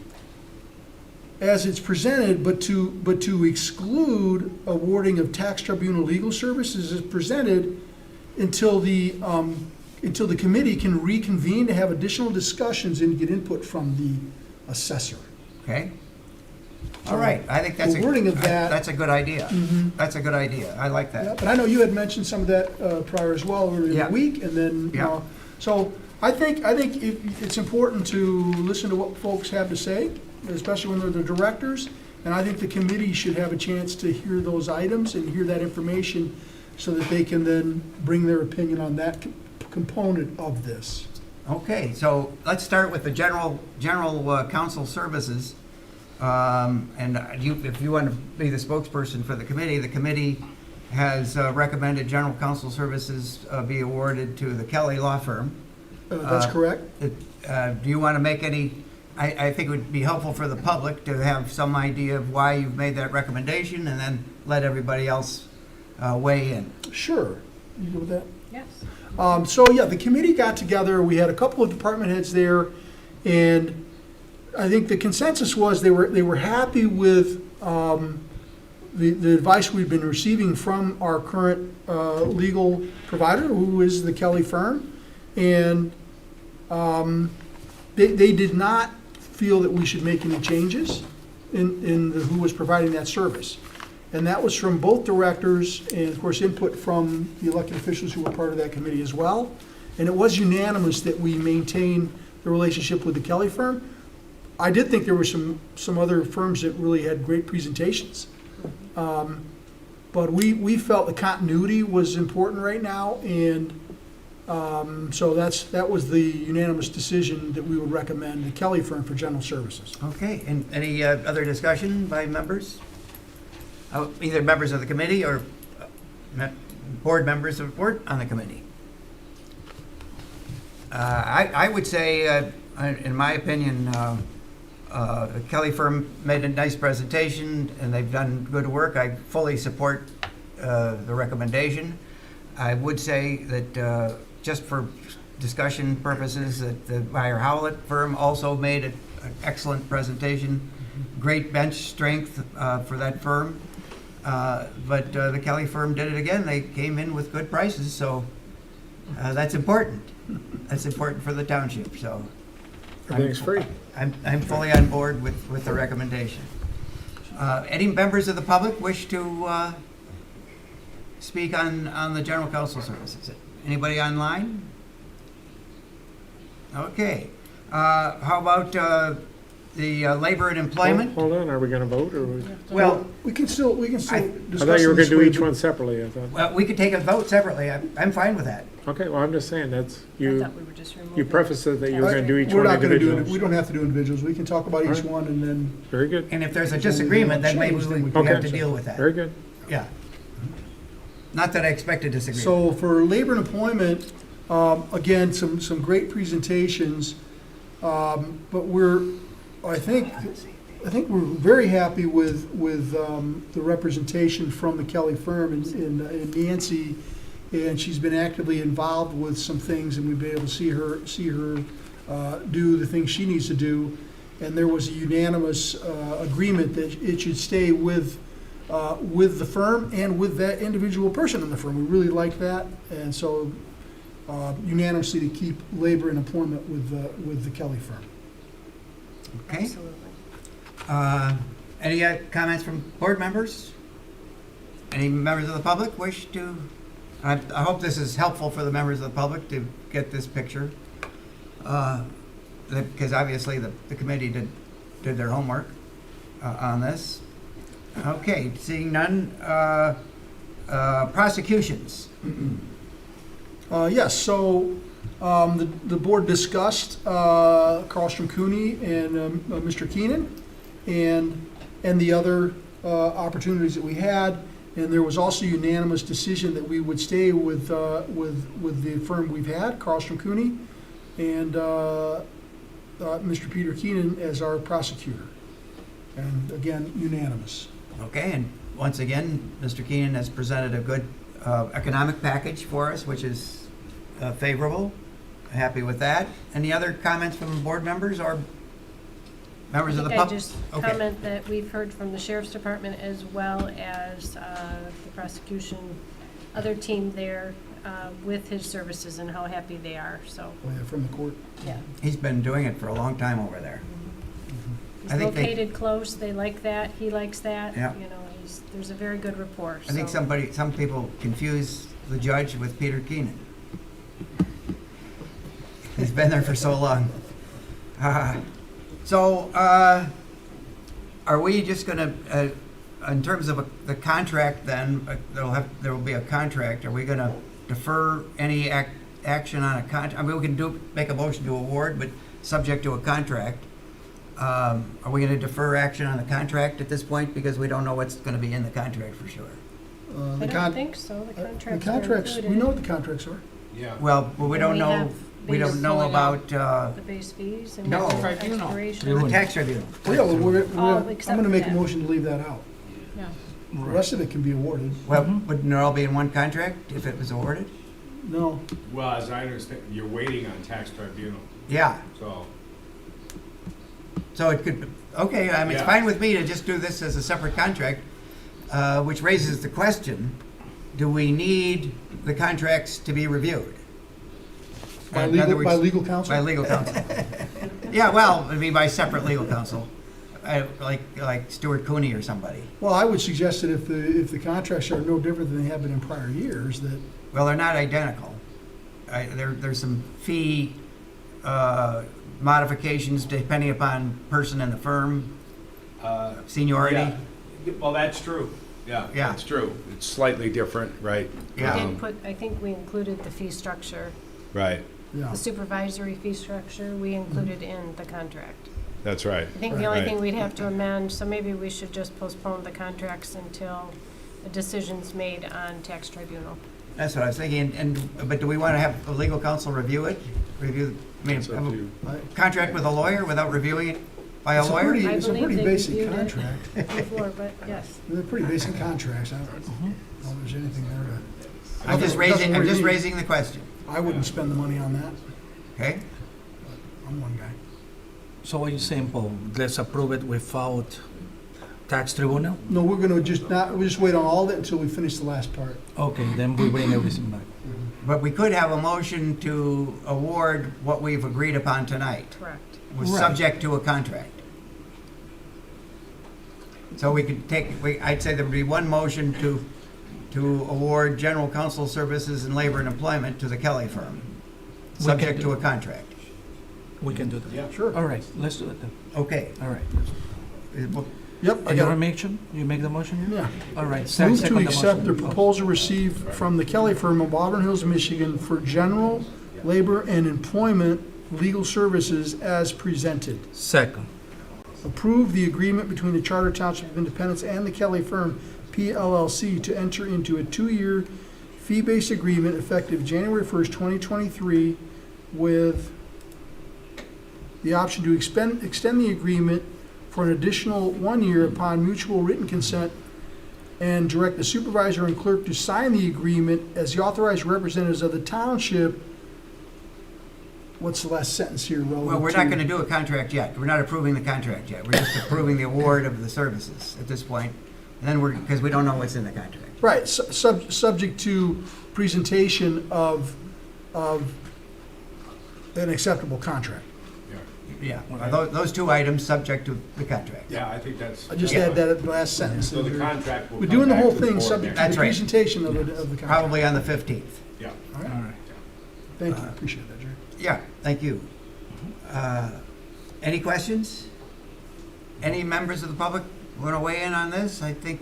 as it's presented, but to exclude awarding of tax tribunal legal services as presented until the committee can reconvene to have additional discussions and get input from the assessor. Okay? All right, I think The wording of that- that's a good idea. Mhm. That's a good idea. I like Yeah, that. but I know you had mentioned some of that prior as well earlier in Yeah. the week, and then, Yeah. so I think it's important to listen to what folks have to say, especially when they're the directors, and I think the committee should have a chance to hear those items and hear that information so that they can then bring their opinion on that component of this. Okay, so let's start with the general council services. And if you want to be the spokesperson for the committee has recommended general counsel services be awarded to the Kelly Law Firm. That's correct. Do you want to make any, I think it would be helpful for the public to have some idea of why you've made that recommendation, and then let everybody else weigh in. Sure. You good with that? Yes. So yeah, the committee got together, we had a couple of department heads there, and I think the consensus was they were happy with the advice we've been receiving from our current legal provider, who is the Kelly firm, and they did not feel that we should make any changes in who was providing that service. And that was from both directors, and of course input from the elected officials who were part of that committee as well. And it was unanimous that we maintain the relationship with the Kelly firm. I did think there were some other firms that really had great presentations. But we felt the continuity was important right now, and so that was the unanimous decision that we would recommend the Kelly firm for general services. Okay, and any other discussion by members? Either members of the committee or board members of board on the committee? I would say, in my opinion, the Kelly firm made a nice presentation and they've done good work. I fully support the recommendation. I would say that just for discussion purposes, that the Meyer Howlett firm also made an excellent presentation. Great bench strength for that firm. But the Kelly firm did it again. They came in with good prices, so that's important. That's important for the township, so. Everything's free. I'm fully on board with the recommendation. Any members of the public wish to speak on the general counsel services? Anybody online? Okay. How about the labor and employment? Hold on, are we gonna vote, or? Well, We can still discuss. I thought you were gonna this do way, each but- one separately, I thought. well, we could take a vote separately. I'm fine with that. Okay, well, I'm just saying, that's, I you, thought we were just removing. you prefaced it that you were gonna do each We're one not gonna do it, we individually. don't have to do individuals, we can talk about each Alright. one and then. Very good, And if there's a disagreement, then maybe we Okay. have to deal with that. very good. Yeah. Not that I expect a disagreement. So for labor and employment, again, some great presentations, but I think we're very happy with the representation from the Kelly firm and Nancy, and she's been actively involved with some things, and we've been able to see her do the things she needs to do. And there was a unanimous agreement that it should stay with the firm and with that individual person in the firm. We really like that, and so unanimously to keep labor and employment with the Kelly firm. Okay. Absolutely. Any comments from board members? Any members of the public wish to? I hope this is helpful for the members of the public to get this picture. Because obviously the committee did their homework on this. Okay, seeing none. Prosecutions. Yes, so the board discussed Carlstrom Cooney and Mr. Keenan and the other opportunities that we had, and there was also unanimous decision that we would stay with the firm we've had, Carlstrom Cooney, and Mr. Peter Keenan as our prosecutor. And again, unanimous. Okay, and once again, Mr. Keenan has presented a good economic package for us, which is favorable. Happy with that. Any other comments from board members or Members of the I public? just Okay. comment that we've heard from the sheriff's department as well as the prosecution, other team there with his services and how happy they are, so, Oh, yeah, from the court. yeah. He's been doing it for a long time over there. He's I think they- located close, they like that, he likes that, Yeah. you know, there's a very good rapport, I think so. some people confuse the judge with Peter Keenan. He's been there for so long. So, are we just gonna, in terms of the contract then, there will be a contract, are we gonna defer any action on a contract? I mean, we can make a motion to award, but subject to a contract. Are we gonna defer action on the contract at this point, because we don't know what's gonna be in the contract for sure? I don't think so, the The contracts are contracts, we included. know what the contracts are. Yeah. Well, we don't know, we don't know about, The base fees and No. expiration. the tax tribunal. Well, yeah, Oh, I'm except gonna for make a that. motion to leave that out. Yeah. The rest of it can be awarded. Well, wouldn't it all be in one contract if it was awarded? No, Well, as I understand, you're waiting on tax tribunal, Yeah, so. so it could, okay, I mean, it's Yeah. fine with me to just do this as a separate contract, which raises the question, do we need the contracts to be reviewed? by In other legal, by words, legal counsel? By legal counsel. Yeah, well, I mean, by separate legal counsel, like Stuart Cooney or somebody. Well, I would suggest that if the contracts are no different than they have been in prior years, that, Well, they're not identical. There's some fee modifications depending upon person in the firm, seniority. Yeah. Well, that's true. Yeah, Yeah. that's true. It's slightly different, right? We Yeah. did put, I think we included the fee structure, Right, yeah. the supervisory fee structure, we included in the contract. that's right. I think the only Right. thing we'd have to amend, so maybe we should just postpone the contracts until a decision's made on tax tribunal. That's what I was thinking, but do we want to have a legal counsel review it? I mean, It's up have to a you. contract with a lawyer without reviewing it by a It's a lawyer? pretty- I It's a believe pretty they basic reviewed it contract. Before, but yes. They're pretty basic contracts. I don't know if there's anything there to. I'm just Doesn't worry me. raising the question, I wouldn't spend the money on that. okay? I'm one guy. So what you saying, Paul? Let's approve it without tax tribunal? No, we're gonna we'll just wait on all of it until we finish the last part. Okay, then we bring everything back. But we could have a motion to award what we've agreed upon tonight, Correct. was Right. subject to a contract. So we could I'd say there would be one motion to award general counsel services and labor and employment to the Kelly firm, We subject can to do- a contract. We can do that. Yeah. Sure. All right, let's do it then. Okay. All right. Yep, I You got want it. to make motion? You make the motion? Yeah. All right. Move second to the accept the motion. proposal received from the Kelly firm of Auburn Hills, Michigan for general labor and employment legal services as presented. Second. Approve the agreement between the Charter Township of Independence and the Kelly firm, PLLC, to enter into a 2-year fee-based agreement effective January 1st, 2023, with the option to extend the agreement for an additional 1 year upon mutual written consent, and direct the supervisor and clerk to sign the agreement as the authorized representatives of the township. What's the last sentence here relative Well, we're not to- going to do a contract yet. We're not approving the contract yet. We're just approving the award of the services at this point. And then because we don't know what's in the contract. Right, subject to presentation of an acceptable contract. Yeah, those two items subject to the contract. Yeah, I think that's. I just add that at the last sentence. So the contract will We're come doing the back whole to the thing board subject to next- the That's right. presentation of the contract. Probably on the 15th. Yeah. All right, All right. thank you, appreciate that, Jerry. Yeah, thank you. Any questions? Any members of the public want to weigh in on this? I think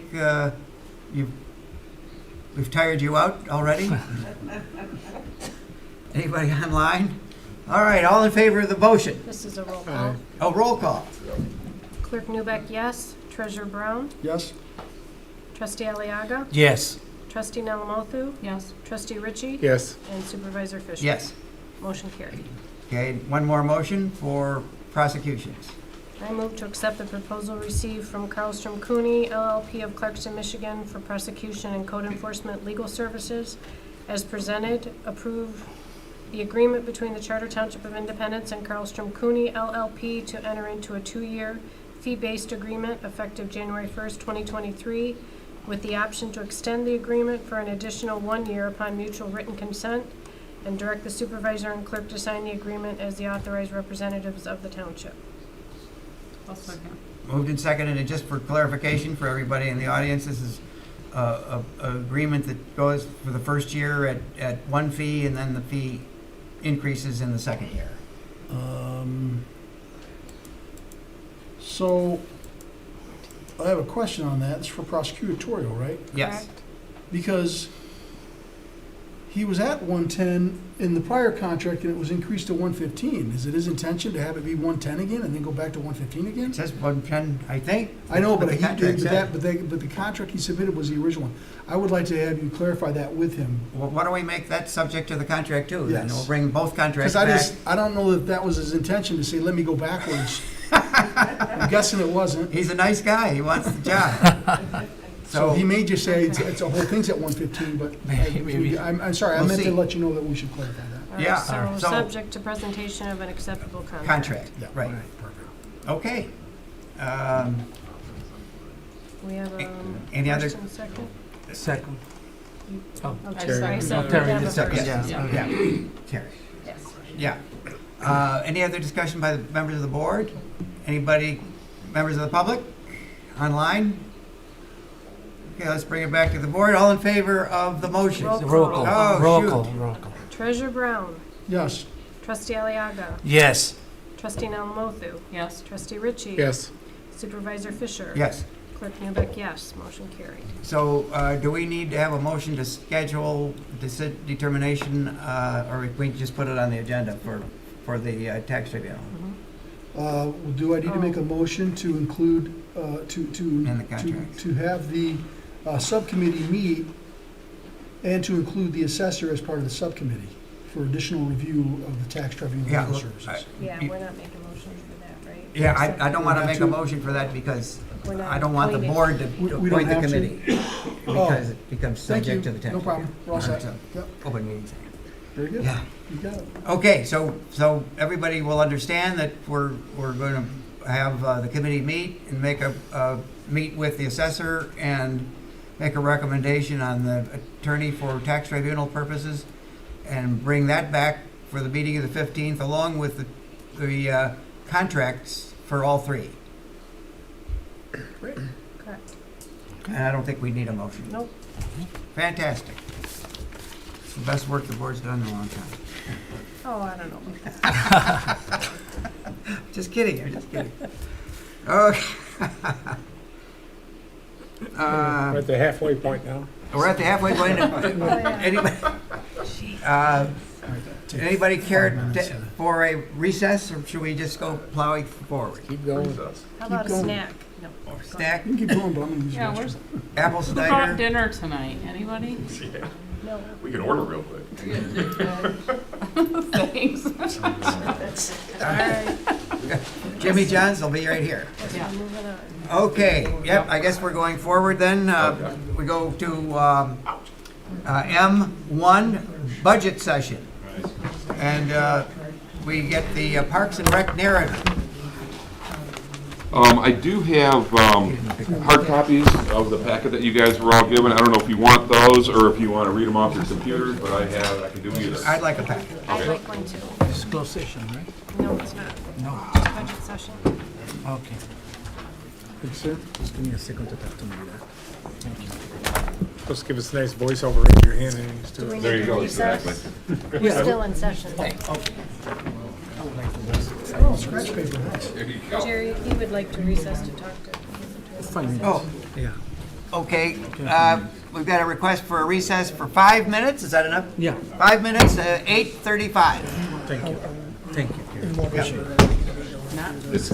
we've tired you out already. Anybody online? All right, all in favor of the motion? This is a roll call. Oh, roll call. Clerk Newbeck, yes. Treasurer Brown? Yes? Trustee Aliaga? Yes. Trustee Nalamothu? Yes. Trustee Ritchie? Yes. And Supervisor Fisher? Yes. Motion carried. Okay, one more motion for prosecutions. I move to accept the proposal received from Carlstrom Cooney LLP of Clarkston, Michigan for prosecution and code enforcement legal services as presented, approve the agreement between the Charter Township of Independence and Carlstrom Cooney LLP to enter into a 2-year fee-based agreement effective January 1st, 2023, with the option to extend the agreement for an additional 1 year upon mutual written consent, and direct the supervisor and clerk to sign the agreement as the authorized representatives of the township. I'll second. Moved and seconded, and just for clarification for everybody in the audience, this is a agreement that goes for the first year at one fee, and then the fee increases in the second year. So, I have a question on that. It's for prosecutorial, right? Yes. Correct? Because he was at 110 in the prior contract and it was increased to 115. Is it his intention to have it be 110 again and then go back to 115 again? It says 110, I think. I know, but That's he what the did, contract but the contract he submitted was the original one. I would like to have you clarify that with him. Well, why don't we make that subject to the contract too? Then Yes. we'll bring both contracts Because back. I don't know that that was his intention to say, let me go backwards. I'm guessing it wasn't. He's a nice guy, he wants the job. So he may just say it's a whole thing's at 115, but Maybe. I'm sorry, I We'll meant to see. let you know that we should clarify that. All right, Yeah, So, so- subject to presentation of an acceptable contract. Contract, Yeah. right. Perfect. Okay. We have Any other- first and second? Second. Oh, I Terry. second. So we Terry have a did second, first. Yeah, yeah. yeah. Terry. Yes. Yeah. Any other discussion by the members of the board? Anybody, members of the public, online? Okay, let's bring it back to the board. All in favor of the motion? Roll Roll call. call, Oh, roll shoot. call, roll call. Treasurer Brown, Yes. Trustee Aliaga, Yes. Trustee Nalamothu, Yes. Trustee Ritchie. Yes. Supervisor Fisher. Yes. Clerk Newbeck, yes. Motion carried. So do we need to have a motion to schedule determination, or we can just put it on the agenda for the tax tribunal? Do I need to make a motion to include, In the contract. to have the subcommittee meet and to include the assessor as part of the subcommittee for additional review of the tax tribunal Yeah, legal look, services? Yeah, we're not making motions for that, right? Yeah, I don't want to We make have a to- motion for that because We're not I don't want the appointing. board to We don't appoint the have to? committee. Because it becomes Thank you. subject to the tax. No problem. We're all set. tribunal. Yep, Open meetings. very good. Yeah. You got it. Okay, so everybody will understand that we're going to have the committee meet and make meet with the assessor and make a recommendation on the attorney for tax tribunal purposes and bring that back for the meeting of the 15th along with the contracts for all three. Correct. And I don't think we need a motion. Nope. Fantastic. It's the best work the board's done in a long time. Oh, I don't know about that. Just kidding, I'm just kidding. Okay. We're at the halfway point now. We're at the halfway point. Anybody care for a recess, or should we just go plowing forward? Keep going. How about a going. snack? No. Snack, You can keep going, but I'm going to use the Yeah, restroom. where's, apple who brought cider. dinner tonight? Anybody? No. We can order real quick. Thanks. All right. Jimmy John's will be right here. Yeah. Moving on. Okay, yep, I guess we're going forward then. We go to M1, budget session. And we get the Parks and Rec narrative. I do have hard copies of the packet that you guys were all given. I don't know if you want those or if you want to read them off your computers, but I can do either. I'd like a packet. I'd like one too. It's closed session, right? No, it's not. No. Just budget session. Okay. Thanks, sir. Just give me a second to talk to my dad. Thank you. Supposed to give us a nice voiceover in your hand and used Do to we it. There need you to go, recess? exactly. We're still in session. Oh, scratch paper, nice. There you go. Jerry, he would like to recess to talk to. 5 minutes. Oh, Yeah. okay. We've got a request for a recess for 5 minutes. Is that enough? Yeah. 5 minutes, 8:35. Thank you. Thank you. It's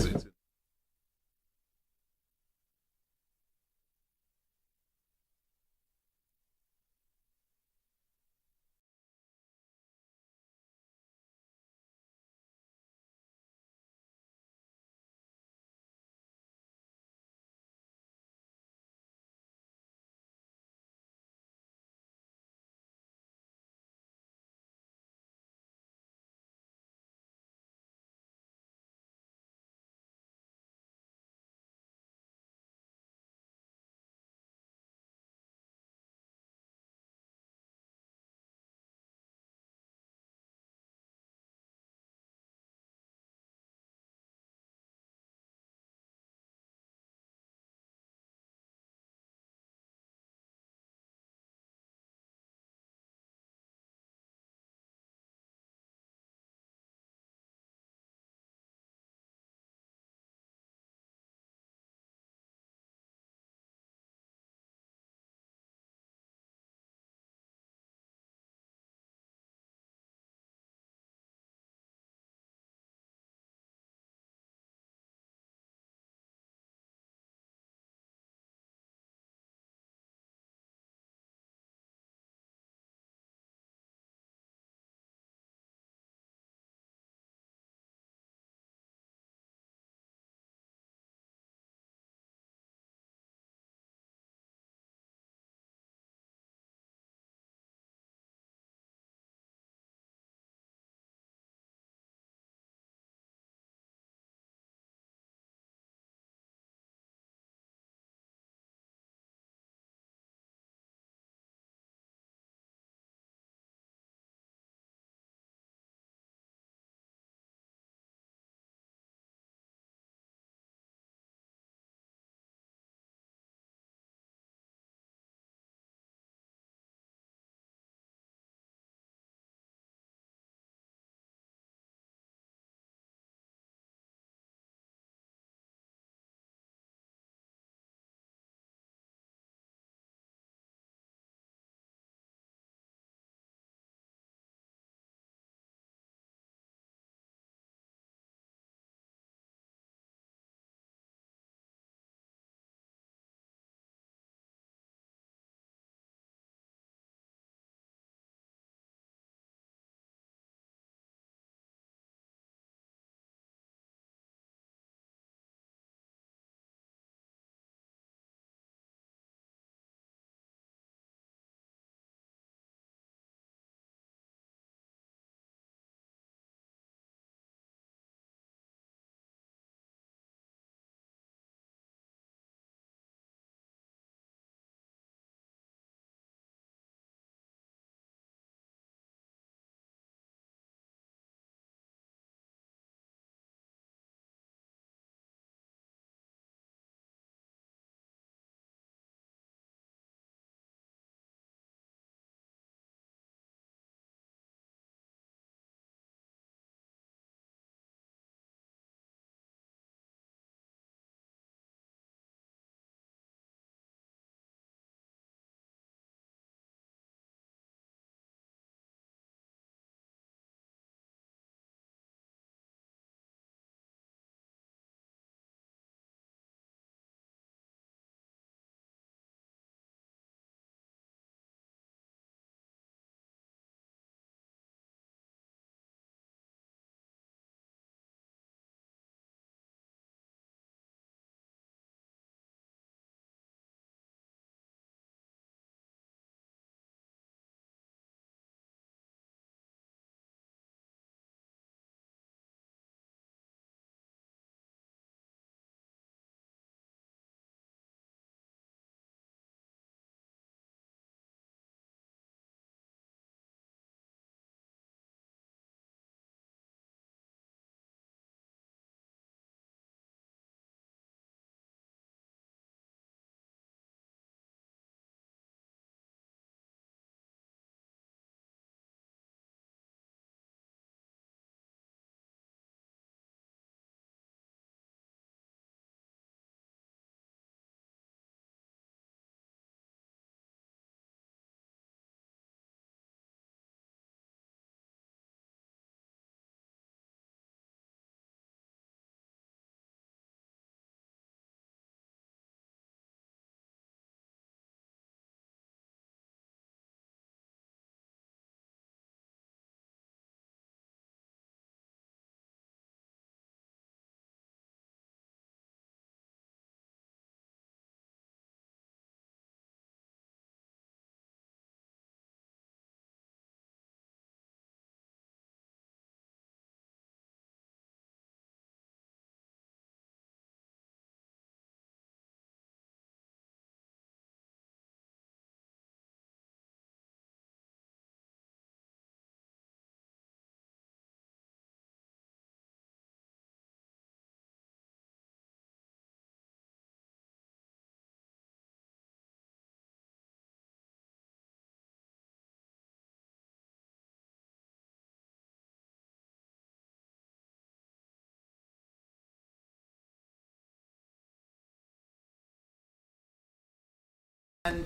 And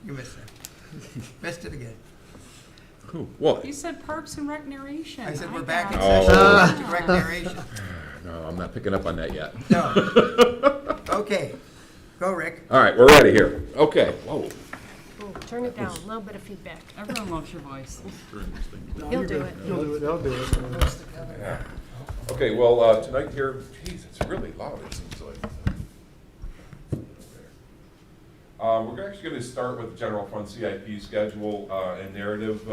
you missed it. Missed it again. What? You said Parks and Recreation. I said we're back in got it. session. Oh. Parks and Recreation. No, I'm not picking up on that yet. No. Okay. Go, Rick. All right, we're ready here. Okay. Whoa. Ooh, turn it down, a little bit of feedback. Everyone loves your voice. He'll do it. They'll do it. Yeah. Okay, well, tonight here, geez, it's really loud, it seems like. We're actually going to start with the general fund CIP schedule and narrative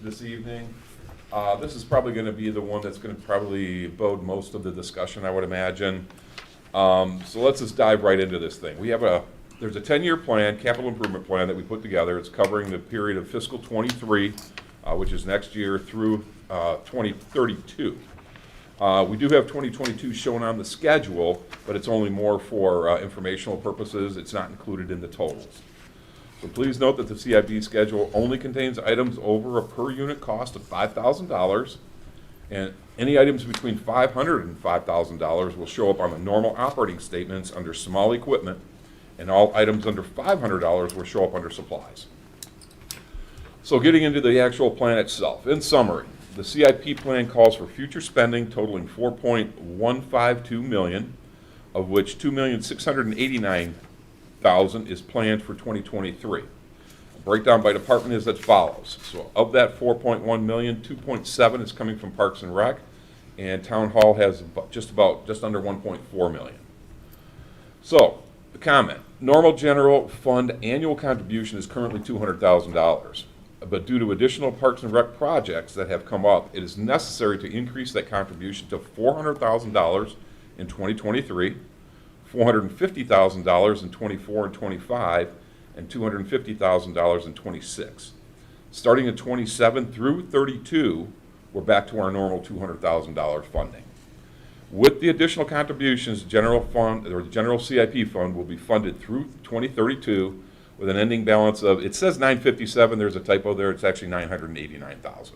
this evening. This is probably going to be the one that's going to probably bode most of the discussion, I would imagine. So let's just dive right into this thing. There's a 10-year plan, capital improvement plan that we put together. It's covering the period of fiscal 23, which is next year, through 2032. We do have 2022 shown on the schedule, but it's only more for informational purposes. It's not included in the totals. So please note that the CIP schedule only contains items over a per unit cost of $5,000, and any items between $500 and $5,000 will show up on the normal operating statements under small equipment, and all items under $500 will show up under supplies. So getting into the actual plan itself, in summary, the CIP plan calls for future spending totaling $4.152 million, of which $2,689,000 is planned for 2023. A breakdown by department is as follows. So of that $4.1 million, $2.7 is coming from Parks and Rec, and Town Hall has just under $1.4 million. So, the comment, normal general fund annual contribution is currently $200,000. But due to additional Parks and Rec projects that have come up, it is necessary to increase that contribution to $400,000 in 2023, $450,000 in 24 and 25, and $250,000 in 26. Starting in 27 through 32, we're back to our normal $200,000 funding. With the additional contributions, the general CIP fund will be funded through 2032 with an ending balance of, it says 957, there's a typo there, it's actually 989,000.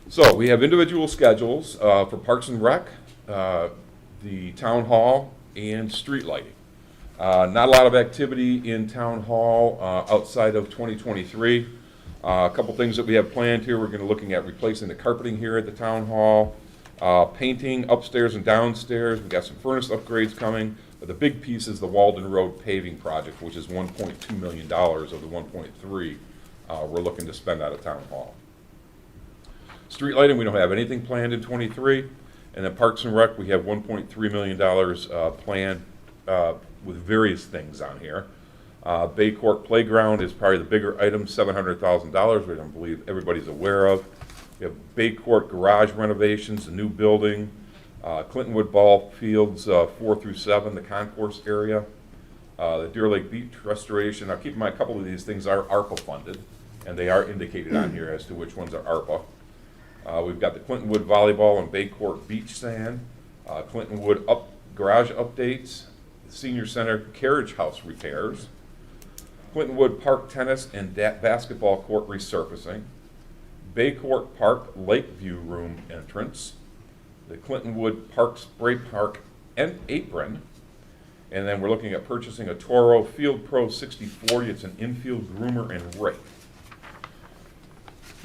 So we have individual schedules for Parks and Rec, the Town Hall, and street lighting. Not a lot of activity in Town Hall outside of 2023. A couple things that we have planned here, we're going to be looking at replacing the carpeting here at the Town Hall, painting upstairs and downstairs. We've got some furnace upgrades coming. But the big piece is the Walden Road paving project, which is $1.2 million of the 1.3 we're looking to spend out of Town Hall. Street lighting, we don't have anything planned in 23. And then Parks and Rec, we have $1.3 million planned with various things on here. Bay Court Playground is probably the bigger item, $700,000, which I believe everybody's aware of. We have Bay Court garage renovations, a new building, Clintonwood Ball Fields 4 through 7, the concourse area, the Deer Lake Beach restoration. Now keep in mind, a couple of these things are ARPA funded, and they are indicated on here as to which ones are ARPA. We've got the Clintonwood Volleyball and Bay Court Beach Sand, Clintonwood garage updates, Senior Center carriage house repairs, Clintonwood Park tennis and basketball court resurfacing, Bay Court Park Lakeview room entrance, the Clintonwood Park Spray Park and apron, and then we're looking at purchasing a Toro Field Pro 6040. It's an infield groomer and rake.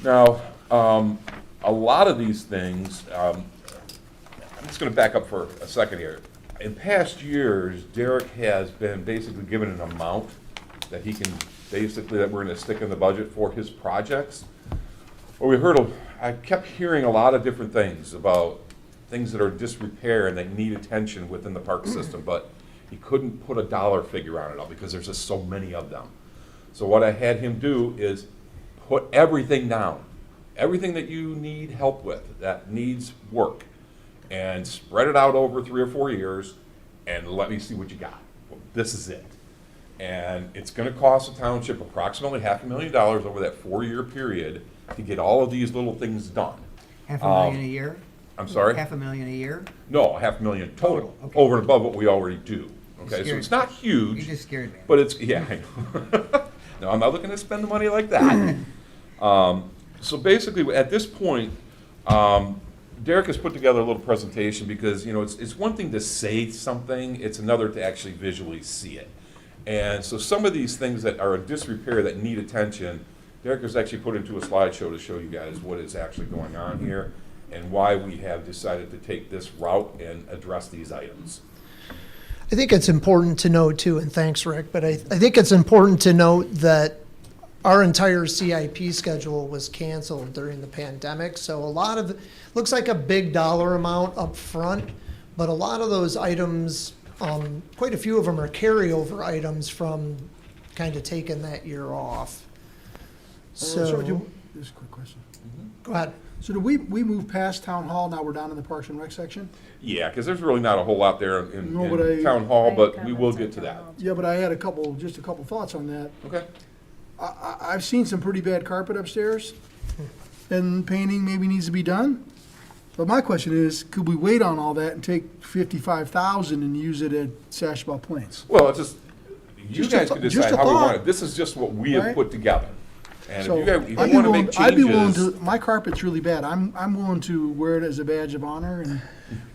Now, a lot of these things, I'm just going to back up for a second here. In past years, Derek has been basically given an amount that he can basically, that we're going to stick in the budget for his projects. Well, I kept hearing a lot of different things about things that are disrepair and that need attention within the park system, but he couldn't put a dollar figure on it all because there's just so many of them. So what I had him do is put everything down, everything that you need help with, that needs work, and spread it out over 3 or 4 years, and let me see what you got. Well, this is it. And it's going to cost the township approximately $500,000 over that 4-year period to get all of these little things done. $500,000 a year? I'm sorry? $500,000 a year? No, $500,000 total, Okay. over and above what we already do. Okay, so it's not huge. You just scared me. But it's, yeah, I know. No, I'm not looking to spend the money like that. So basically, at this point, Derek has put together a little presentation because, you know, it's one thing to say something, it's another to actually visually see it. And so some of these things that are in disrepair that need attention, Derek has actually put into a slideshow to show you guys what is actually going on here and why we have decided to take this route and address these items. I think it's important to note too, and thanks, Rick, but I think it's important to note that our entire CIP schedule was canceled during the pandemic. So a lot of, looks like a big dollar amount up front, but a lot of those items, quite a few of them are carryover items from kind of taking that year off. This So, is a quick question. go ahead. So do we move past Town Hall, now we're down in the Parks and Rec section? Yeah, because there's really not a whole lot there in No, but Town Hall, but we will get to that. Yeah, but I had just a couple thoughts on that. Okay. I've seen some pretty bad carpet upstairs, and painting maybe needs to be done. But my question is, could we wait on all that and take 55,000 and use it at Sashaba Plains? Well, it's just, you Just a guys thought- can just decide a how we want thought. it. This is just what we have Right? put together. And So if you I'd be want to willing- make I'd be willing changes, to, my carpet's really bad. I'm willing to wear it as a badge of honor and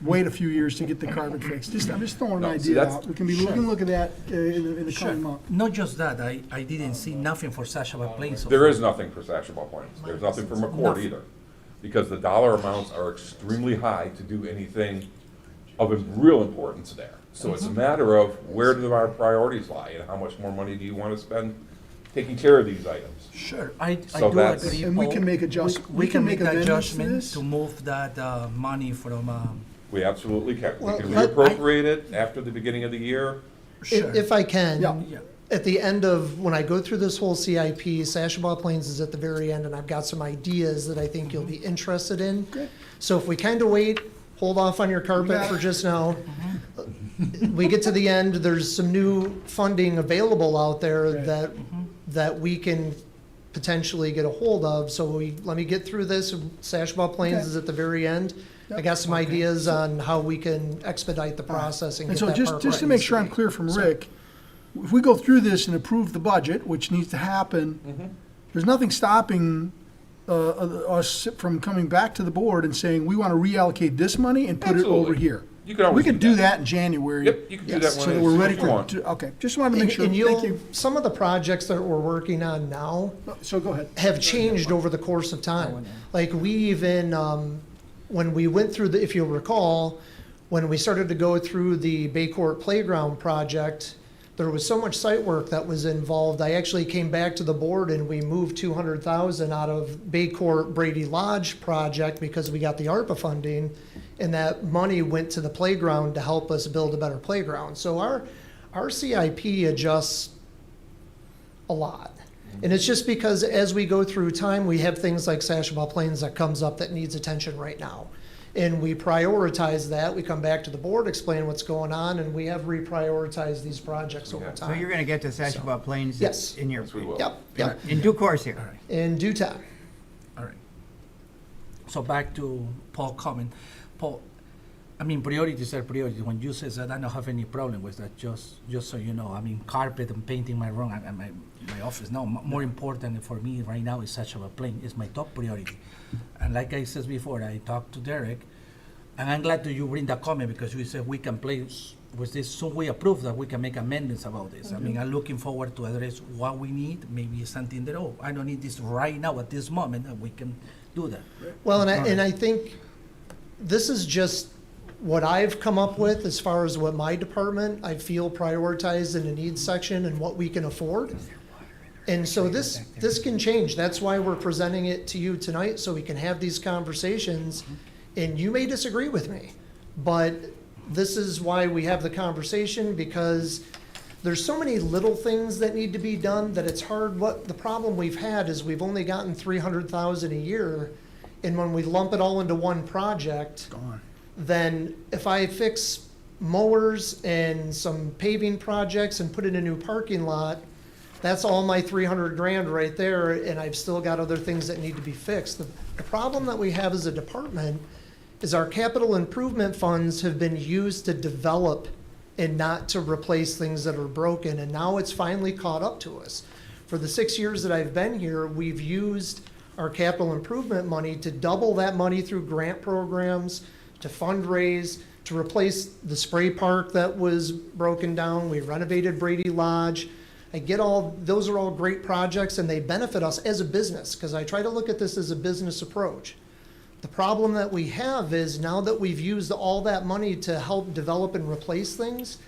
wait a few years to get the carpet fixed. I'm just throwing an No, see, idea that's- out. We can look at that in the coming month. Not just that, I didn't see nothing for Sashaba Plains. so there far. is nothing for Sashaba Plains. There's nothing for McCord Nothing. either. Because the dollar amounts are extremely high to do anything of real importance there. So it's a matter of where do our priorities lie and how much more money do you want to spend taking care of these items? Sure, I So do that's- agree. And we Paul. can make We can make that amendments to adjustment this? to move that money from, We absolutely can. We Well, can let- reappropriate it after the beginning of the year. sure. If I can, Yeah. at the end of, when I go through this whole CIP, Sashaba Plains is at the very end, and I've got some ideas that I think you'll be interested in. Good. So if we kind of wait, hold off on your carpet Yeah. for just now. We get to the end, there's some new funding available out there Right. that we can potentially get a hold of. So let me get through this. Sashaba Plains Okay. is at the very end. I got some ideas on how we can expedite the process and And get so that just part to right. make sure I'm clear from Rick, if we go through this and approve the budget, which needs to happen, there's nothing stopping us from coming back to the board and saying, we want to reallocate this money and put it over Absolutely. here. You can always We could do do that. that in January. Yep, you can do that So when that we're ready you want. okay, just wanted to make sure. And Thank you. some of the projects that we're working on now So go ahead. have changed over the course of time. Like we even, when we went through if you'll recall, when we started to go through the Baycourt Playground project, there was so much site work that was involved. I actually came back to the board and we moved 200,000 out of Baycourt Brady Lodge project because we got the ARPA funding, and that money went to the playground to help us build a better playground. So our CIP adjusts a lot. And it's just because as we go through time, we have things like Sashaba Plains that comes up that needs attention right now. And we prioritize that. We come back to the board, explain what's going on, and we have reprioritized these projects over So time. you're gonna get to Sashaba Plains Yes. in your, Yes, we will. Yep. in due course here. In due time. All right. So back to Paul comment. Paul, I mean, priorities are priorities. When you say that, I don't have any problem with that, just so you know. I mean, carpet and painting my room and my office. No, more important for me right now is Sashaba Plains. It's my top priority. And like I said before, I talked to Derek, and I'm glad that you bring that comment because we said we can play with this. Soon we approve that we can make amendments about this. I mean, I'm looking forward to address what we need. Maybe something that, oh, I don't need this right now at this moment, and we can do that. Well, and I think this is just what I've come up with as far as what my department, I feel prioritized in the needs section and what we can afford. And so this can change. That's why we're presenting it to you tonight, so we can have these conversations. And you may disagree with me, but this is why we have the conversation, because there's so many little things that need to be done that it's hard. What the problem we've had is we've only gotten 300,000 a year, and when we lump it all into one project, then if I fix mowers and some paving projects and put in a new parking lot, that's all my 300 grand right there, and I've still got other things that need to be fixed. The problem that we have as a department is our capital improvement funds have been used to develop and not to replace things that are broken, and now it's finally caught up to us. For the 6 years that I've been here, we've used our capital improvement money to double that money through grant programs, to fundraise, to replace the spray park that was broken down. We renovated Brady Lodge. Those are all great projects and they benefit us as a business because I try to look at this as a business approach. The problem that we have is now that we've used all that money to help develop and replace things,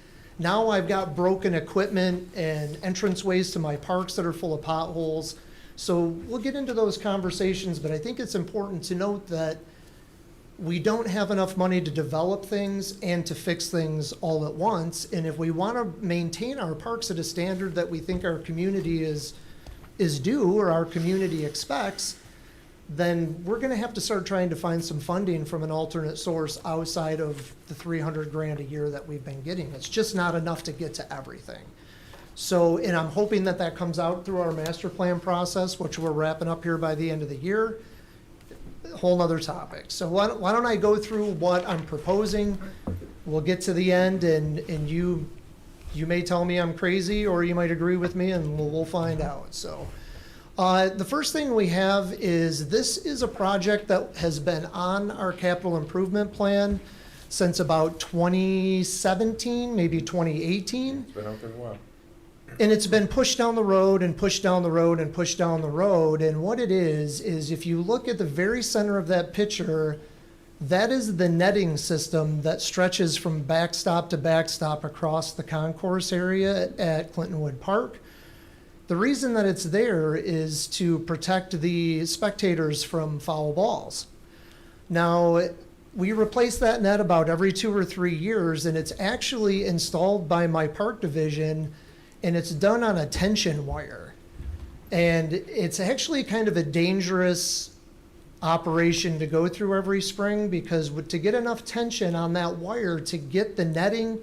now I've got broken equipment and entranceways to my parks that are full of potholes. So we'll get into those conversations, but I think it's important to note that we don't have enough money to develop things and to fix things all at once. And if we want to maintain our parks at a standard that we think our community is due or our community expects, then we're going to have to start trying to find some funding from an alternate source outside of the $300,000 a year that we've been getting. It's just not enough to get to everything. So, and I'm hoping that that comes out through our master plan process, which we're wrapping up here by the end of the year. A whole nother topic. So why don't I go through what I'm proposing? We'll get to the end and you may tell me I'm crazy or you might agree with me and we'll find out. So the first thing we have is this is a project that has been on our capital improvement plan since about 2017, maybe 2018. It's been out there a while. And it's been pushed down the road and pushed down the road and pushed down the road. And what it is if you look at the very center of that picture, that is the netting system that stretches from backstop to backstop across the concourse area at Clintonwood Park. The reason that it's there is to protect the spectators from foul balls. Now, we replace that net about every 2 or 3 years, and it's actually installed by my park division, and it's done on a tension wire. And it's actually kind of a dangerous operation to go through every spring because to get enough tension on that wire to get the netting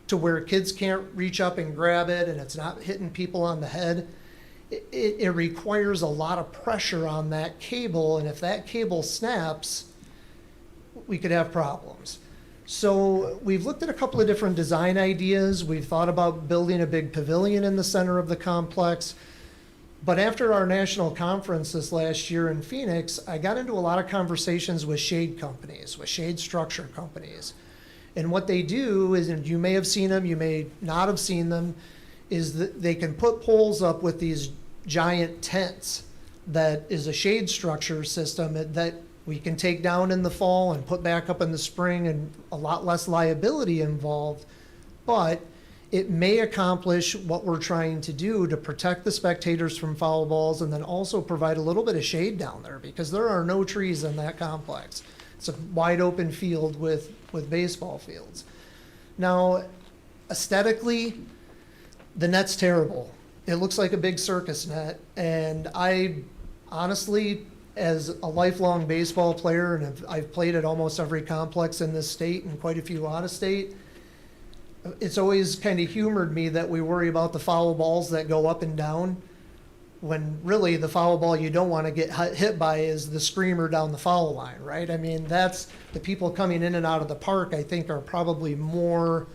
to where kids can't reach up and grab it and it's not hitting people on the head, it requires a lot of pressure on that cable. And if that cable snaps, we could have problems. So we've looked at a couple of different design ideas. We've thought about building a big pavilion in the center of the complex. But after our national conference this last year in Phoenix, I got into a lot of conversations with shade companies, with shade structure companies. And what they do is, and you may have seen them, you may not have seen them, is that they can put poles up with these giant tents that is a shade structure system that we can take down in the fall and put back up in the spring, and a lot less liability involved. But it may accomplish what we're trying to do to protect the spectators from foul balls and then also provide a little bit of shade down there because there are no trees in that complex. It's a wide open field with baseball fields. Now, aesthetically, the net's terrible. It looks like a big circus net, and I honestly, as a lifelong baseball player, and I've played at almost every complex in this state and quite a few out of state, it's always kind of humored me that we worry about the foul balls that go up and down when really the foul ball you don't want to get hit by is the screamer down the foul line, right? I mean, that's the people coming in and out of the park, I think, are probably more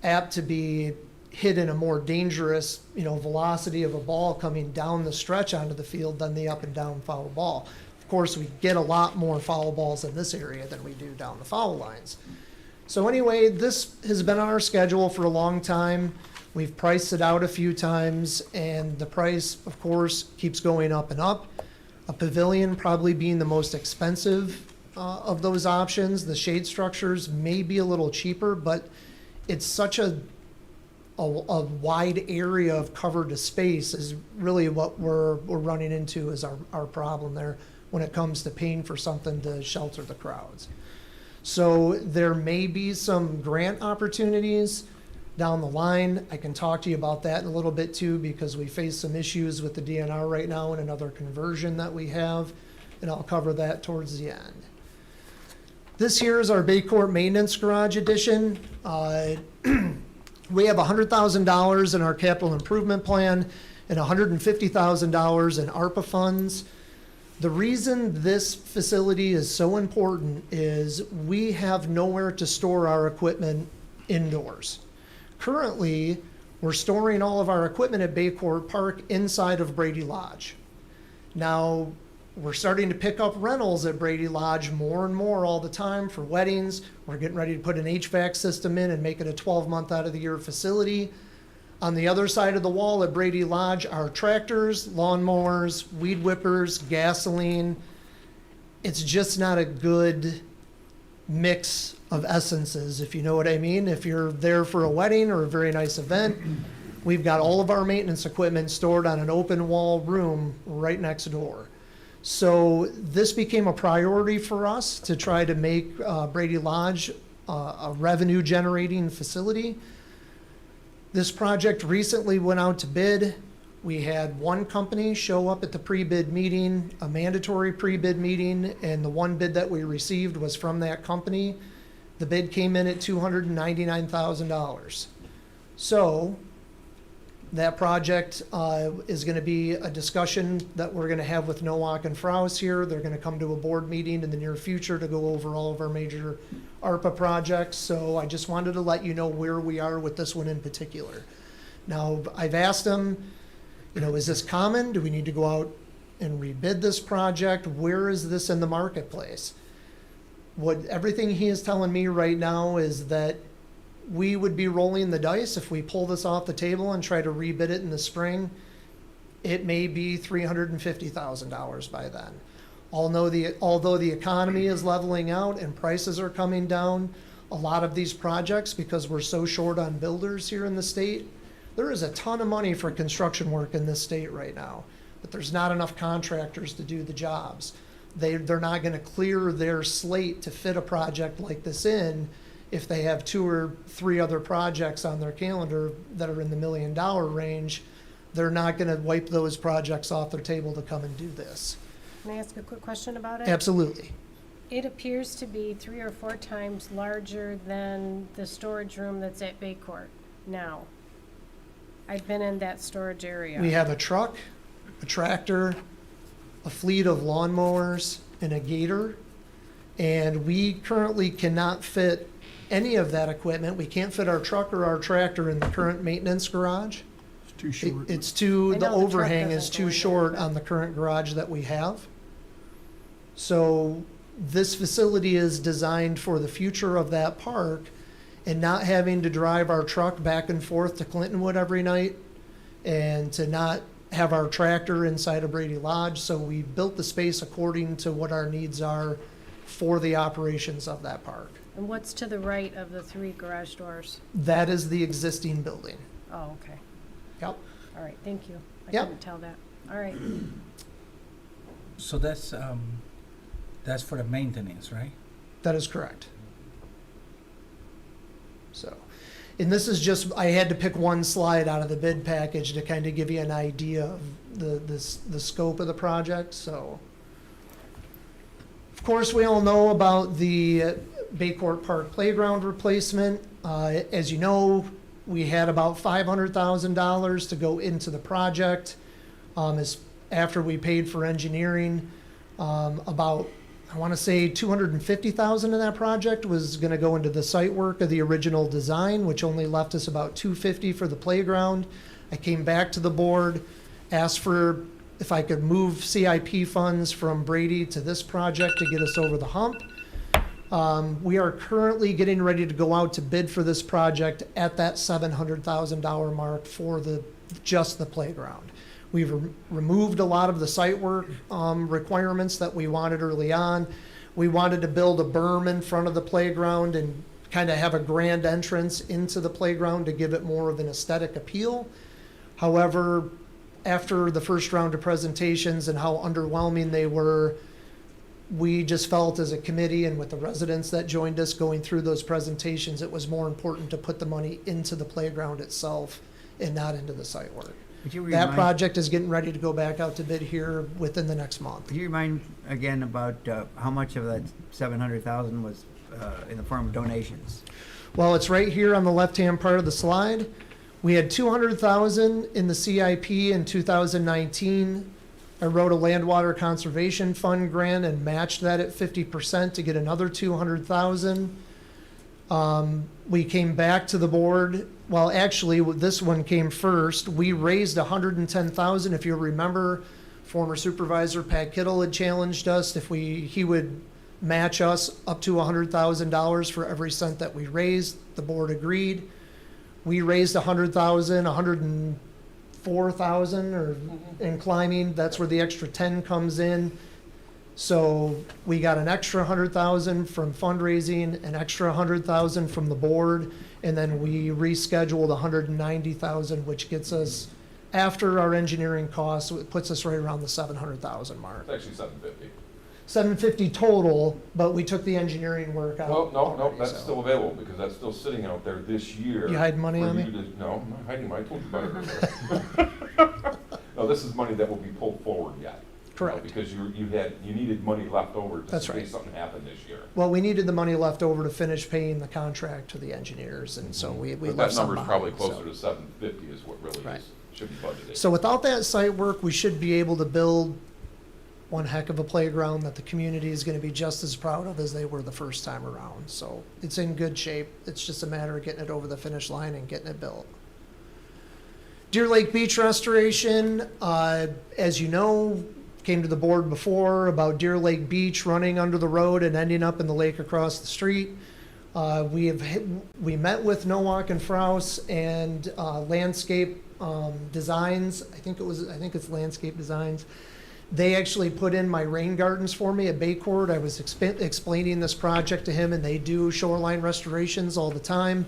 apt to be hit in a more dangerous, velocity of a ball coming down the stretch onto the field than the up and down foul ball. Of course, we get a lot more foul balls in this area than we do down the foul lines. So anyway, this has been on our schedule for a long time. We've priced it out a few times, and the price, of course, keeps going up and up. A pavilion probably being the most expensive of those options. The shade structures may be a little cheaper, but it's such a wide area of covered space is really what we're running into as our problem there when it comes to paying for something to shelter the crowds. So there may be some grant opportunities down the line. I can talk to you about that in a little bit too, because we face some issues with the DNR right now and another conversion that we have, and I'll cover that towards the end. This here is our Bay Court Maintenance Garage Edition. We have $100,000 in our capital improvement plan and $150,000 in ARPA funds. The reason this facility is so important is we have nowhere to store our equipment indoors. Currently, we're storing all of our equipment at Bay Court Park inside of Brady Lodge. Now, We're starting to pick up rentals at Brady Lodge more and more all the time for weddings. We're getting ready to put an HVAC system in and make it a 12-month out of the year facility. On the other side of the wall at Brady Lodge are tractors, lawnmowers, weed whippers, gasoline. It's just not a good mix of essences, if you know what I mean. If you're there for a wedding or a very nice event, we've got all of our maintenance equipment stored on an open wall room right next door. So this became a priority for us to try to make Brady Lodge a revenue generating facility. This project recently went out to bid. We had one company show up at the pre-bid meeting, a mandatory pre-bid meeting, and the one bid that we received was from that company. The bid came in at $299,000. So that project is going to be a discussion that we're going to have with Nowak and Frous here. They're going to come to a board meeting in the near future to go over all of our major ARPA projects. So I just wanted to let you know where we are with this one in particular. Now, I've asked them, is this common? Do we need to go out and rebid this project? Where is this in the marketplace? Everything he is telling me right now is that we would be rolling the dice if we pull this off the table and try to rebid it in the spring. It may be $350,000 by then. Although the economy is leveling out and prices are coming down, a lot of these projects, because we're so short on builders here in the state, there is a ton of money for construction work in this state right now, but there's not enough contractors to do the jobs. They're not going to clear their slate to fit a project like this in if they have 2 or 3 other projects on their calendar that are in the $1 million range. They're not going to wipe those projects off their table to come and do this. Can I ask a quick question about it? Absolutely. It appears to be 3 or 4 times larger than the storage room that's at Bay Court now. I've been in that storage area. We have a truck, a tractor, a fleet of lawnmowers, and a gator, and we currently cannot fit any of that equipment. We can't fit our truck or our tractor in the current maintenance garage. It's too short. The overhang is too short on the current garage that we have. So this facility is designed for the future of that park and not having to drive our truck back and forth to Clintonwood every night and to not have our tractor inside of Brady Lodge. So we built the space according to what our needs are for the operations of that park. And what's to the right of the 3 garage doors? That is the existing building. Oh, okay. Yep. All right, thank you. I Yep. couldn't tell that. All right. So that's for the maintenance, right? That is correct. So, and this is just, I had to pick one slide out of the bid package to kind of give you an idea of the scope of the project, so. Of course, we all know about the Bay Court Park Playground replacement. As you know, we had about $500,000 to go into the project. After we paid for engineering, about, I want to say $250,000 of that project was going to go into the site work of the original design, which only left us about $250,000 for the playground. I came back to the board, asked for if I could move CIP funds from Brady to this project to get us over the hump. We are currently getting ready to go out to bid for this project at that $700,000 mark for just the playground. We've removed a lot of the site work requirements that we wanted early on. We wanted to build a berm in front of the playground and kind of have a grand entrance into the playground to give it more of an aesthetic appeal. However, after the first round of presentations and how underwhelming they were, we just felt as a committee and with the residents that joined us going through those presentations, it was more important to put the money into the playground itself and not into the site work. That project is getting ready to go back out to bid here within the next month. Could you remind again about how much of that $700,000 was in the form of donations? Well, it's right here on the left-hand part of the slide. We had $200,000 in the CIP in 2019. I wrote a land water conservation fund grant and matched that at 50% to get another $200,000. We came back to the board. Well, actually, this one came first. We raised $110,000. If you remember, Former Supervisor Pat Kittle had challenged us if he would match us up to $100,000 for every cent that we raised. The board agreed. We raised $100,000, $104,000, or in climbing. That's where the extra 10 comes in. So we got an extra $100,000 from fundraising, an extra $100,000 from the board, and then we rescheduled $190,000, which gets us, after our engineering costs, it puts us right around the $700,000 mark. It's actually 750. 750 total, but we took the engineering work out. Well, no, already, that's so. still available, because that's still sitting out there this year. You hiding money for on me? you to- No, I'm not hiding money, I told you about it. No, this is money that will be pulled forward yet. Correct. Because you needed money left over That's just in right. case something happened this year. Well, we needed the money left over to finish paying the contract to the engineers, and so we But left that some number's probably behind, closer so. to 750 is what really Right. is, should be budgeted. So without that site work, we should be able to build one heck of a playground that the community is going to be just as proud of as they were the first time around. So it's in good shape. It's just a matter of getting it over the finish line and getting it built. Deer Lake Beach restoration, as you know, came to the board before about Deer Lake Beach running under the road and ending up in the lake across the street. We met with Nowak and Fraus and Landscape Designs. I think it's Landscape Designs. They actually put in my rain gardens for me at Baycourt. I was explaining this project to him, and they do shoreline restorations all the time.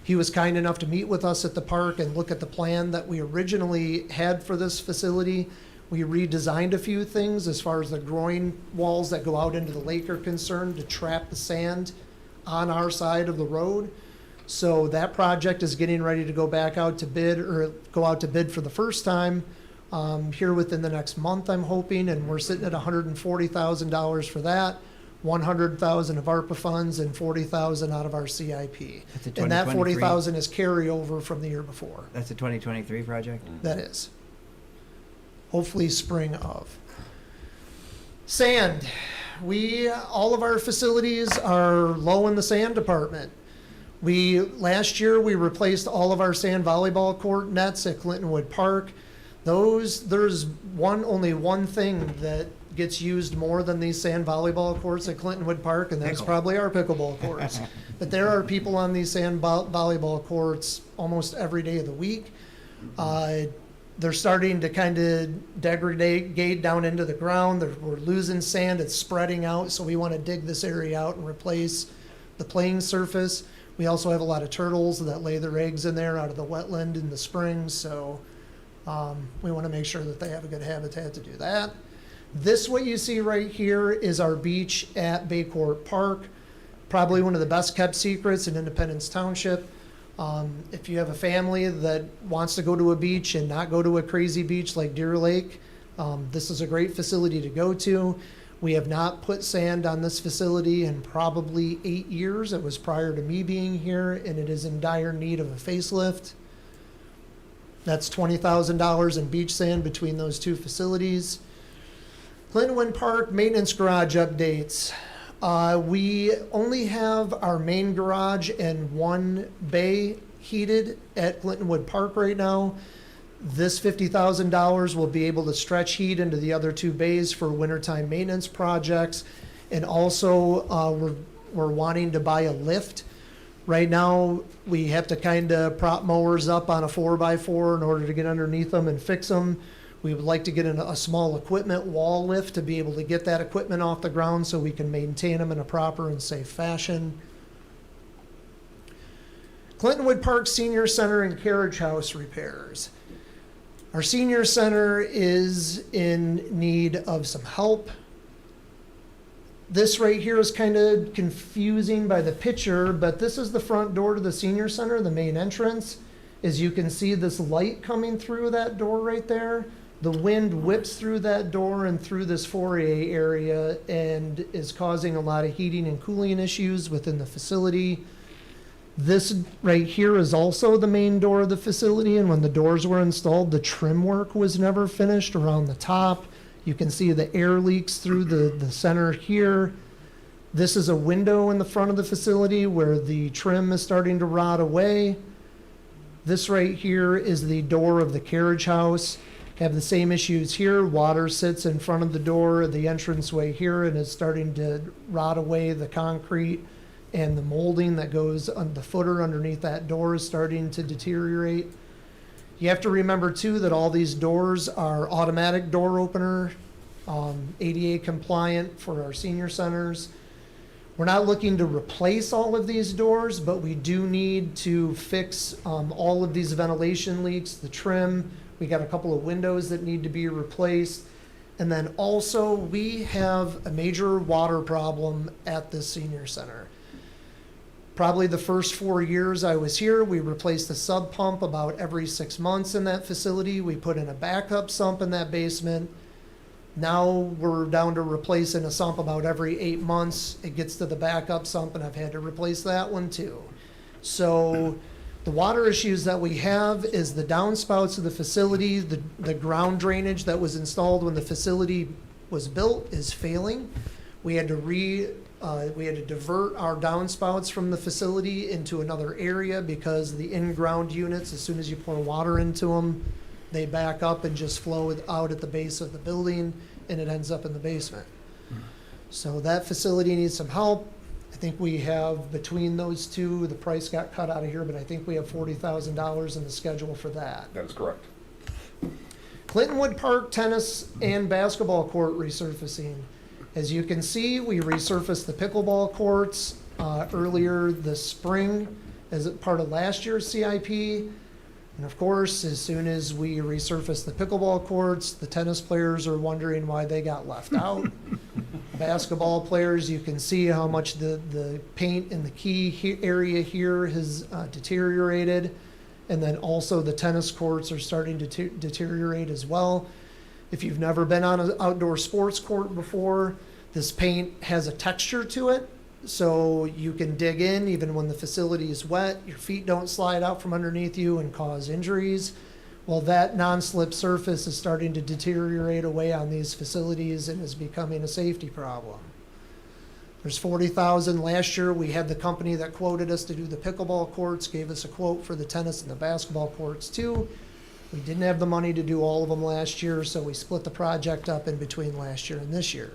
He was kind enough to meet with us at the park and look at the plan that we originally had for this facility. We redesigned a few things as far as the groin walls that go out into the lake are concerned to trap the sand on our side of the road. So that project is getting ready to go back out to bid, or go out to bid for the first time here within the next month, I'm hoping, and we're sitting at $140,000 for that. 100,000 of ARPA funds and 40,000 out of our CIP. That's a And that 2023. 40,000 is carryover from the year before. That's a 2023 project? That is. Hopefully spring of. Sand. All of our facilities are low in the sand department. Last year, we replaced all of our sand volleyball court nets at Clintonwood Park. There's only one thing that gets used more than these sand volleyball courts at Clintonwood Park, and that's probably our pickleball courts. But there are people on these sand volleyball courts almost every day of the week. They're starting to kind of degrade down into the ground. We're losing sand. It's spreading out, so we want to dig this area out and replace the playing surface. We also have a lot of turtles that lay their eggs in there out of the wetland in the spring, so we want to make sure that they have a good habitat to do that. This, what you see right here, is our beach at Baycourt Park. Probably one of the best kept secrets in Independence Township. If you have a family that wants to go to a beach and not go to a crazy beach like Deer Lake, this is a great facility to go to. We have not put sand on this facility in probably 8 years. It was prior to me being here, and it is in dire need of a facelift. That's $20,000 in beach sand between those two facilities. Clintonwood Park maintenance garage updates. We only have our main garage and one bay heated at Clintonwood Park right now. This $50,000 will be able to stretch heat into the other two bays for wintertime maintenance projects. And also, we're wanting to buy a lift. Right now, we have to kind of prop mowers up on a 4x4 in order to get underneath them and fix them. We would like to get a small equipment wall lift to be able to get that equipment off the ground so we can maintain them in a proper and safe fashion. Clintonwood Park Senior Center and Carriage House repairs. Our senior center is in need of some help. This right here is kind of confusing by the picture, but this is the front door to the senior center, the main entrance. As you can see, this light coming through that door right there. The wind whips through that door and through this foyer area and is causing a lot of heating and cooling issues within the facility. This right here is also the main door of the facility, and when the doors were installed, the trim work was never finished around the top. You can see the air leaks through the center here. This is a window in the front of the facility where the trim is starting to rot away. This right here is the door of the carriage house. Have the same issues here. Water sits in front of the door, the entranceway here, and is starting to rot away the concrete, and the molding that goes on the footer underneath that door is starting to deteriorate. You have to remember too that all these doors are automatic door opener, ADA compliant for our senior centers. We're not looking to replace all of these doors, but we do need to fix all of these ventilation leaks, the trim. We got a couple of windows that need to be replaced. And then also we have a major water problem at this senior center. Probably the first 4 years I was here, we replaced the sub pump about every 6 months in that facility. We put in a backup sump in that basement. Now we're down to replacing a sump about every 8 months. It gets to the backup sump and I've had to replace that one too. So the water issues that we have is the downspouts of the facility, the ground drainage that was installed when the facility was built is failing. We had to divert our downspouts from the facility into another area because the in-ground units, as soon as you pour water into them, they back up and just flow out at the base of the building, and it ends up in the basement. So that facility needs some help. I think we have, between those two, the price got cut out of here, but I think we have $40,000 in the schedule for that. That is correct. Clintonwood Park tennis and basketball court resurfacing. As you can see, we resurfaced the pickleball courts earlier this spring as a part of last year's CIP. And of course, as soon as we resurface the pickleball courts, the tennis players are wondering why they got left out. Basketball players, you can see how much the paint in the key area here has deteriorated. And then also the tennis courts are starting to deteriorate as well. If you've never been on an outdoor sports court before, this paint has a texture to it. So you can dig in even when the facility is wet. Your feet don't slide out from underneath you and cause injuries. Well, that non-slip surface is starting to deteriorate away on these facilities and is becoming a safety problem. There's $40,000. Last year, we had the company that quoted us to do the pickleball courts, gave us a quote for the tennis and the basketball courts too. We didn't have the money to do all of them last year, so we split the project up in between last year and this year.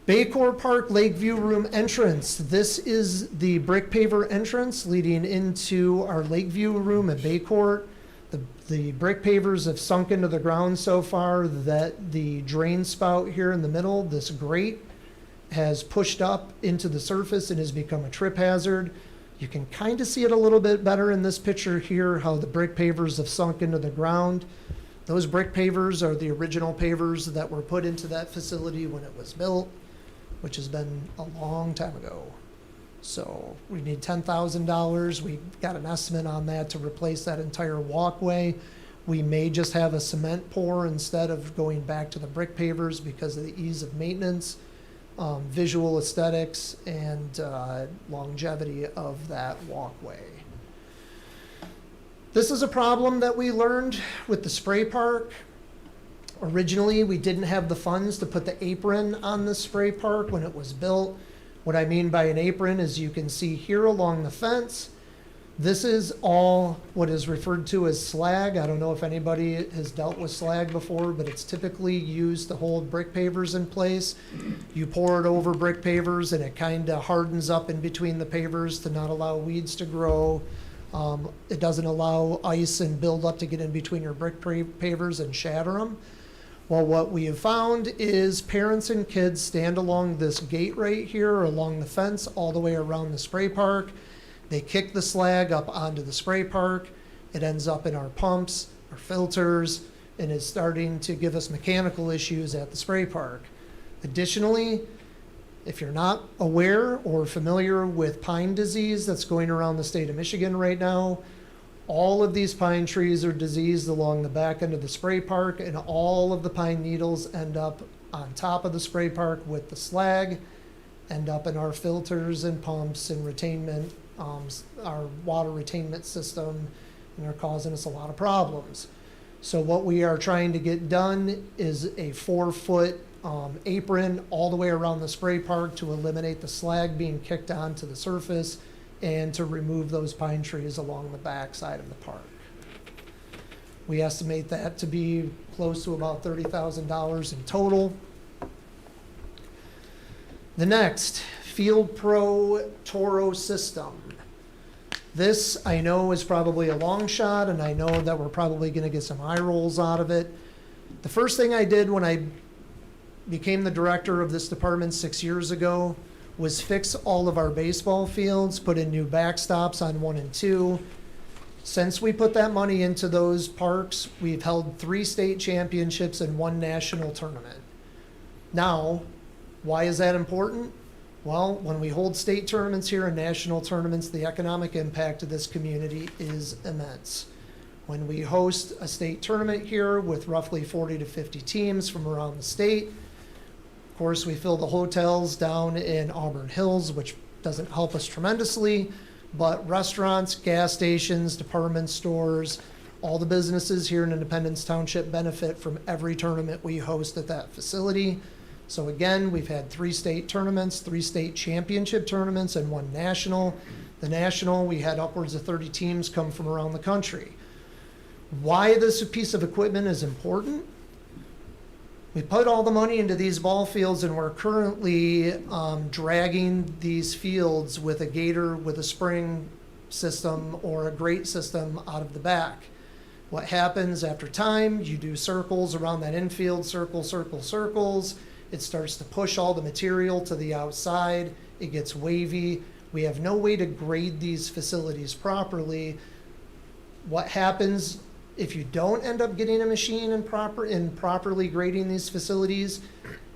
Baycore Park Lakeview Room entrance. This is the brick paver entrance leading into our Lakeview Room at Baycourt. The brick pavers have sunk into the ground so far that the drain spout here in the middle, this grate, has pushed up into the surface and has become a trip hazard. You can kind of see it a little bit better in this picture here, how the brick pavers have sunk into the ground. Those brick pavers are the original pavers that were put into that facility when it was built, which has been a long time ago. So we need $10,000. We got an estimate on that to replace that entire walkway. We may just have a cement pour instead of going back to the brick pavers because of the ease of maintenance, visual aesthetics, and longevity of that walkway. This is a problem that we learned with the spray park. Originally, we didn't have the funds to put the apron on the spray park when it was built. What I mean by an apron is you can see here along the fence, this is all what is referred to as slag. I don't know if anybody has dealt with slag before, but it's typically used to hold brick pavers in place. You pour it over brick pavers and it kind of hardens up in between the pavers to not allow weeds to grow. It doesn't allow ice and build up to get in between your brick pavers and shatter them. Well, what we have found is parents and kids stand along this gate right here, or along the fence all the way around the spray park. They kick the slag up onto the spray park. It ends up in our pumps, our filters, and is starting to give us mechanical issues at the spray park. Additionally, if you're not aware or familiar with pine disease that's going around the state of Michigan right now, all of these pine trees are diseased along the back end of the spray park, and all of the pine needles end up on top of the spray park with the slag, end up in our filters and pumps and retainment, our water retainment system, and are causing us a lot of problems. So what we are trying to get done is a 4-foot apron all the way around the spray park to eliminate the slag being kicked onto the surface and to remove those pine trees along the back side of the park. We estimate that to be close to about $30,000 in total. The next, Field Pro Toro system. This, I know, is probably a long shot, and I know that we're probably going to get some eye rolls out of it. The first thing I did when I became the director of this department 6 years ago was fix all of our baseball fields, put in new backstops on 1 and 2. Since we put that money into those parks, we've held 3 state championships and 1 national tournament. Now, why is that important? Well, when we hold state tournaments here and national tournaments, the economic impact of this community is immense. When we host a state tournament here with roughly 40 to 50 teams from around the state, of course, we fill the hotels down in Auburn Hills, which doesn't help us tremendously, but restaurants, gas stations, department stores, all the businesses here in Independence Township benefit from every tournament we host at that facility. So again, we've had 3 state tournaments, 3 state championship tournaments, and 1 national. The national, we had upwards of 30 teams come from around the country. Why this piece of equipment is important? We put all the money into these ball fields, and we're currently dragging these fields with a gator with a spring system or a grate system out of the back. What happens after time, you do circles around that infield, circles. It starts to push all the material to the outside. It gets wavy. We have no way to grade these facilities properly. What happens if you don't end up getting a machine and properly grading these facilities?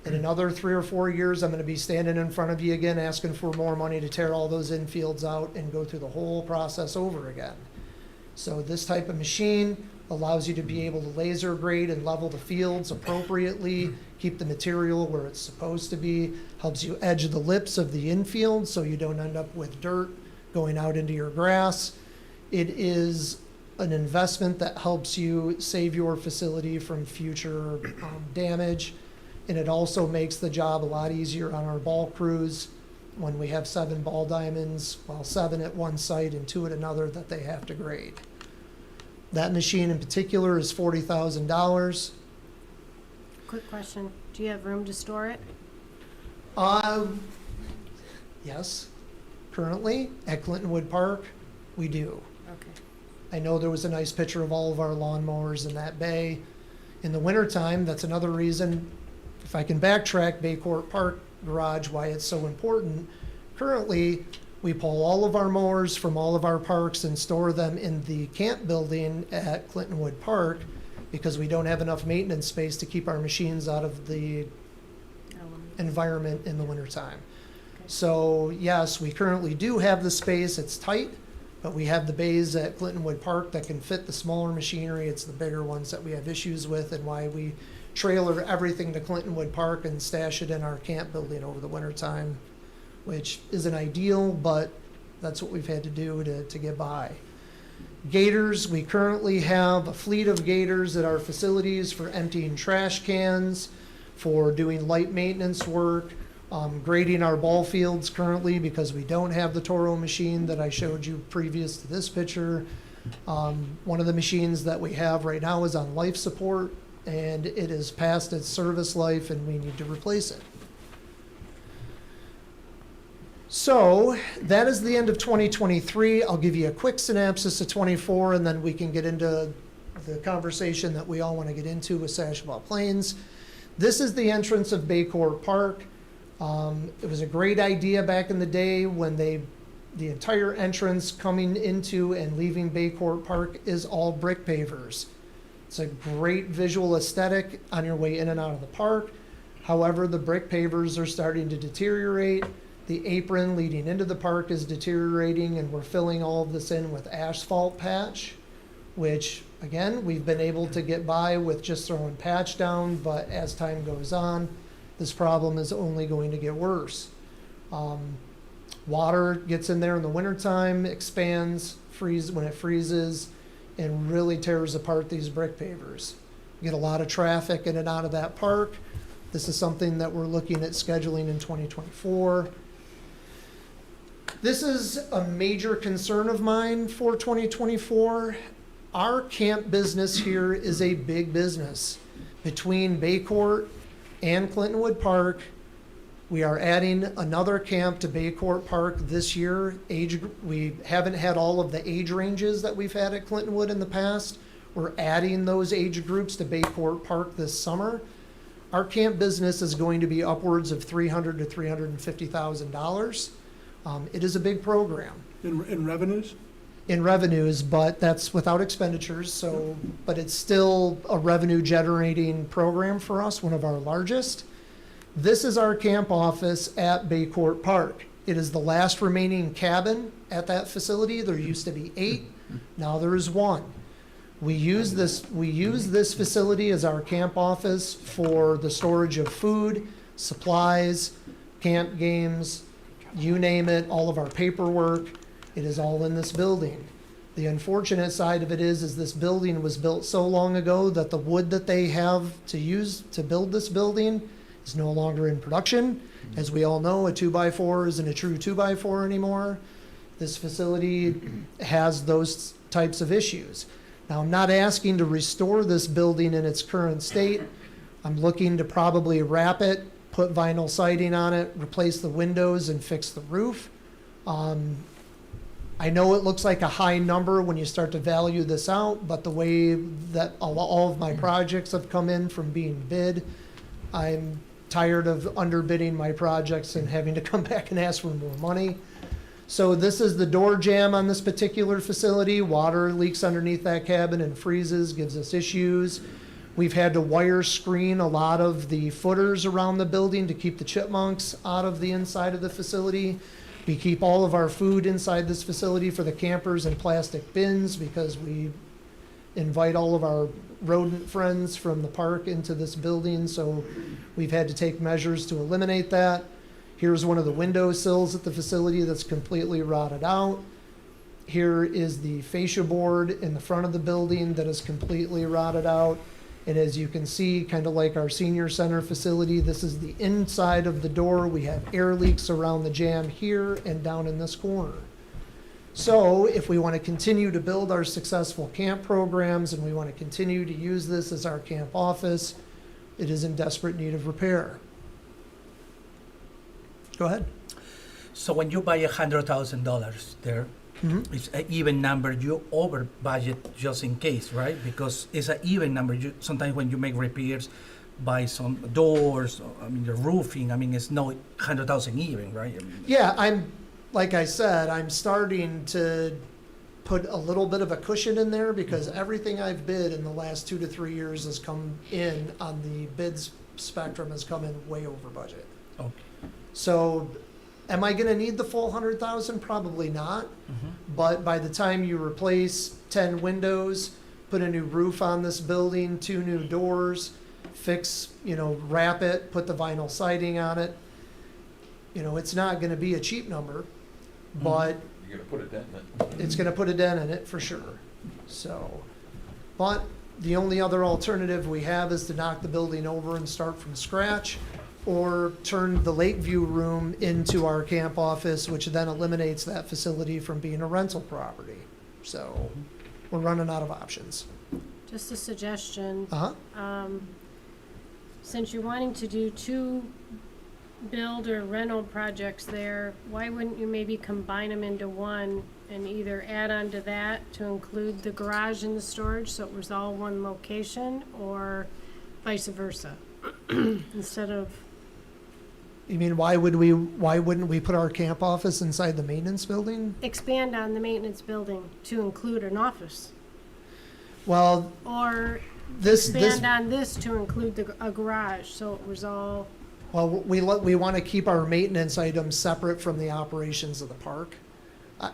In another 3 or 4 years, I'm going to be standing in front of you again asking for more money to tear all those infields out and go through the whole process over again. So this type of machine allows you to be able to laser grade and level the fields appropriately, keep the material where it's supposed to be, helps you edge the lips of the infield so you don't end up with dirt going out into your grass. It is an investment that helps you save your facility from future damage, and it also makes the job a lot easier on our ball crews when we have 7 ball diamonds, well, 7 at one site and 2 at another that they have to grade. That machine in particular is $40,000. Quick question, do you have room to store it? Yes, currently at Clintonwood Park, we do. Okay. I know there was a nice picture of all of our lawnmowers in that bay. In the wintertime, that's another reason, if I can backtrack, Baycourt Park Garage, why it's so important. Currently, we pull all of our mowers from all of our parks and store them in the camp building at Clintonwood Park because we don't have enough maintenance space to keep our machines out of the environment in the wintertime. So yes, we currently do have the space. It's tight, but we have the bays at Clintonwood Park that can fit the smaller machinery. It's the bigger ones that we have issues with, and why we trailer everything to Clintonwood Park and stash it in our camp building over the wintertime, which isn't ideal, but that's what we've had to do to get by. Gators, we currently have a fleet of gators at our facilities for emptying trash cans, for doing light maintenance work, grading our ball fields currently because we don't have the Toro machine that I showed you previous to this picture. One of the machines that we have right now is on life support, and it is past its service life, and we need to replace it. So that is the end of 2023. I'll give you a quick synopsis of 24, and then we can get into the conversation that we all want to get into with Sashabaw Plains. This is the entrance of Baycourt Park. It was a great idea back in the day when the entire entrance coming into and leaving Baycourt Park is all brick pavers. It's a great visual aesthetic on your way in and out of the park. However, the brick pavers are starting to deteriorate. The apron leading into the park is deteriorating, and we're filling all of this in with asphalt patch, which, again, we've been able to get by with just throwing patch down, but as time goes on, this problem is only going to get worse. Water gets in there in the wintertime, expands, when it freezes, and really tears apart these brick pavers. We get a lot of traffic in and out of that park. This is something that we're looking at scheduling in 2024. This is a major concern of mine for 2024. Our camp business here is a big business. Between Bay Court and Clintonwood Park, we are adding another camp to Bay Court Park this year. We haven't had all of the age ranges that we've had at Clintonwood in the past. We're adding those age groups to Bay Court Park this summer. Our camp business is going to be upwards of $300,000 to $350,000. It is a big program. In revenues? In revenues, but that's without expenditures, so, but it's still a revenue generating program for us, one of our largest. This is our camp office at Bay Court Park. It is the last remaining cabin at that facility. There used to be 8, now there is 1. We use this facility as our camp office for the storage of food, supplies, camp games, you name it, all of our paperwork. It is all in this building. The unfortunate side of it is this building was built so long ago that the wood that they have to use to build this building is no longer in production. As we all know, a 2x4 isn't a true 2x4 anymore. This facility has those types of issues. Now, I'm not asking to restore this building in its current state. I'm looking to probably wrap it, put vinyl siding on it, replace the windows, and fix the roof. I know it looks like a high number when you start to value this out, but the way that all of my projects have come in from being bid, I'm tired of underbidding my projects and having to come back and ask for more money. So this is the door jamb on this particular facility. Water leaks underneath that cabin and freezes, gives us issues. We've had to wire screen a lot of the footers around the building to keep the chipmunks out of the inside of the facility. We keep all of our food inside this facility for the campers in plastic bins because we invite all of our rodent friends from the park into this building, so we've had to take measures to eliminate that. Here's one of the window sills at the facility that's completely rotted out. Here is the fascia board in the front of the building that is completely rotted out. And as you can see, kind of like our senior center facility, this is the inside of the door. We have air leaks around the jamb here and down in this corner. So if we want to continue to build our successful camp programs and we want to continue to use this as our camp office, it is in desperate need of repair. Go ahead. So when you buy $100,000 there, it's an even number. You over budget just in case, right? Because it's an even number. Sometimes when you make repairs, buy some doors, the roofing. It's no 100,000 even, right? Yeah, like I said, I'm starting to put a little bit of a cushion in there because everything I've bid in the last 2 to 3 years has come in on the bids spectrum has come in way over budget. Okay. So am I going to need the full 100,000? Probably not. But by the time you replace 10 windows, put a new roof on this building, 2 new doors, fix, wrap it, put the vinyl siding on it, it's not going to be a cheap number, but You're gonna put a dent in it. it's going to put a dent in it for sure. So, but the only other alternative we have is to knock the building over and start from scratch, or turn the Lakeview room into our camp office, which then eliminates that facility from being a rental property. So we're running out of options. Just a suggestion. Uh-huh. Since you're wanting to do 2 build or rental projects there, why wouldn't you maybe combine them into one and either add on to that to include the garage and the storage so it was all one location, or vice versa? Instead of... You mean, why wouldn't we put our camp office inside the maintenance building? Expand on the maintenance building to include an office. Well, Or this expand on this to include a garage, so it was all... Well, we want to keep our maintenance items separate from the operations of the park.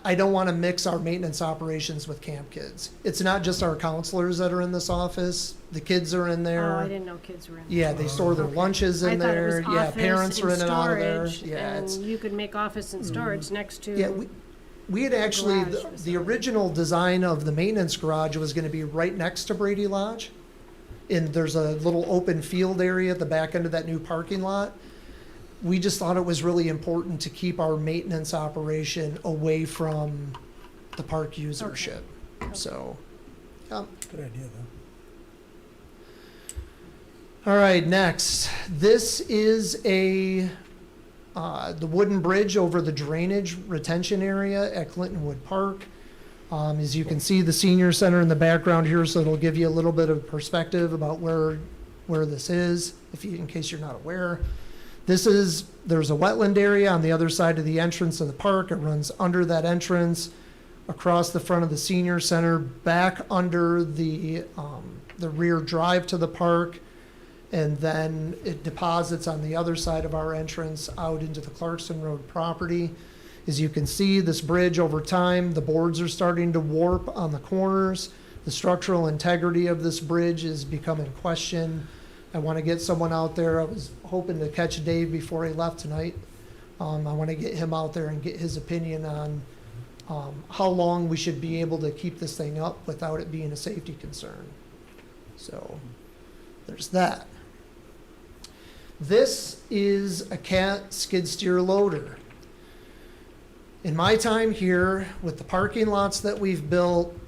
I don't want to mix our maintenance operations with camp kids. It's not just our counselors that are in this office. The kids are in there. Oh, I didn't know kids were in there. Yeah, they store their lunches in there. Yeah, parents are in and out of there. Yeah, and you could make office and storage next to... Yeah, we had actually, garage the original design of the maintenance garage was going to be right next to Brady Lodge. And there's a little open field area at the back end of that new parking lot. We just thought it was really important to keep our maintenance operation away from the park usership. Okay. So, Yep. Good idea, though. All right, next. This is the wooden bridge over the drainage retention area at Clintonwood Park. As you can see, the senior center in the background here, so it'll give you a little bit of perspective about where this is, in case you're not aware. There's a wetland area on the other side of the entrance of the park. It runs under that entrance, across the front of the senior center, back under the rear drive to the park, and then it deposits on the other side of our entrance out into the Clarkson Road property. As you can see, this bridge over time, the boards are starting to warp on the corners. The structural integrity of this bridge is becoming question. I want to get someone out there. I was hoping to catch Dave before he left tonight. I want to get him out there and get his opinion on how long we should be able to keep this thing up without it being a safety concern. So there's that. This is a Cat skid steer loader. In my time here, with the parking lots that we've built,